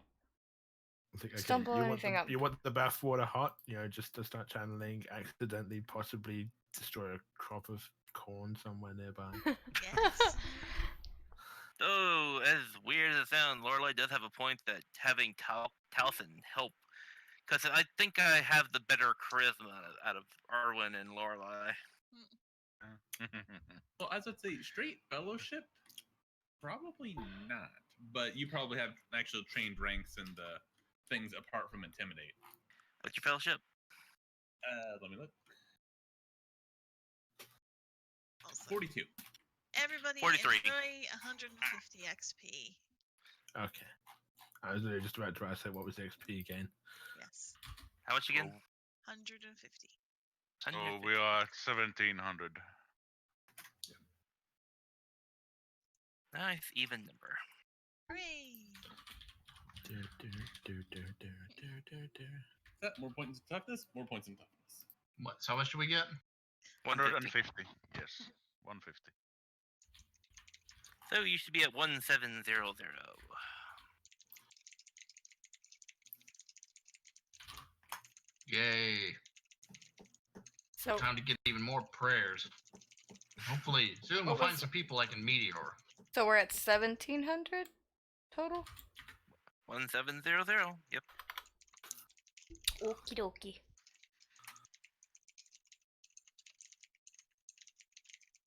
I think, Just don't blow you anything up. You want the bath water hot, just to start channeling, accidentally possibly destroy a crop of corn somewhere nearby. Yes. Oh, as weird as it sounds, Lorelei does have a point that having Talcin help, because I think I have the better charisma out of Arwen and Lorelei. Well, as I'd say, straight fellowship, probably not. But you probably have actual trained ranks in the things apart from intimidate. What's your fellowship? Let me look. Also, 42. everybody 43. enjoy 150 XP. Okay. I was just about to say what was the XP gain. Yes. How much again? 150. So we are at 1700. Nice even number. Hooray! More points in toughness. More points in toughness. What? So how much do we get? 150. 150. Yes, 150. So you should be at 1700. Yay! So Time to get even more prayers. Hopefully, soon we'll What find was- some people like in Meteor. so we're at 1700 total. 1700. Yep. Okie dokie.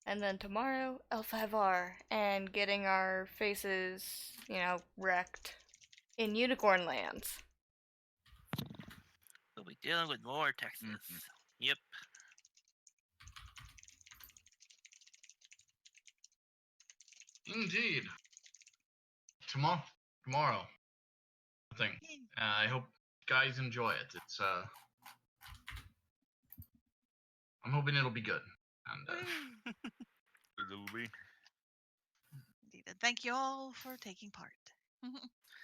And then tomorrow, L5R, and getting our faces, wrecked in Unicorn Lands. We'll be dealing with more Texas. Yep. Indeed. Tomorrow. Thing. I hope guys enjoy it. It's I'm hoping it'll be good. And It will be. Indeed. And thank you all for taking part.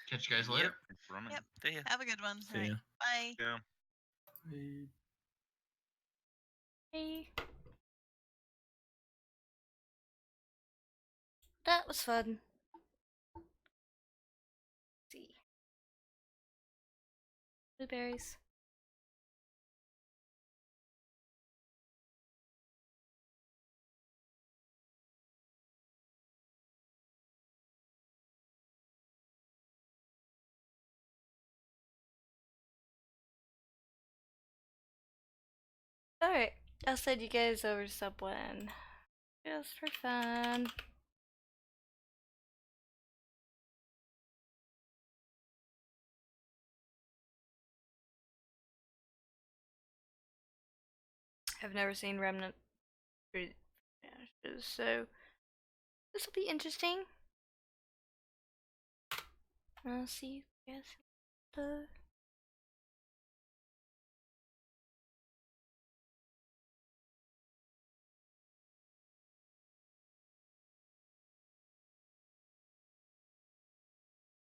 catch you guys later. Thanks for running. Yep. See ya. Have a good one. See All right. ya. Bye. Yeah. Hey. That was fun. Let's see. Blueberries. Alright, I'll send you guys over to someone. Just for fun. I've never seen Remnant Ashes, so this will be interesting. I'll see you guys later.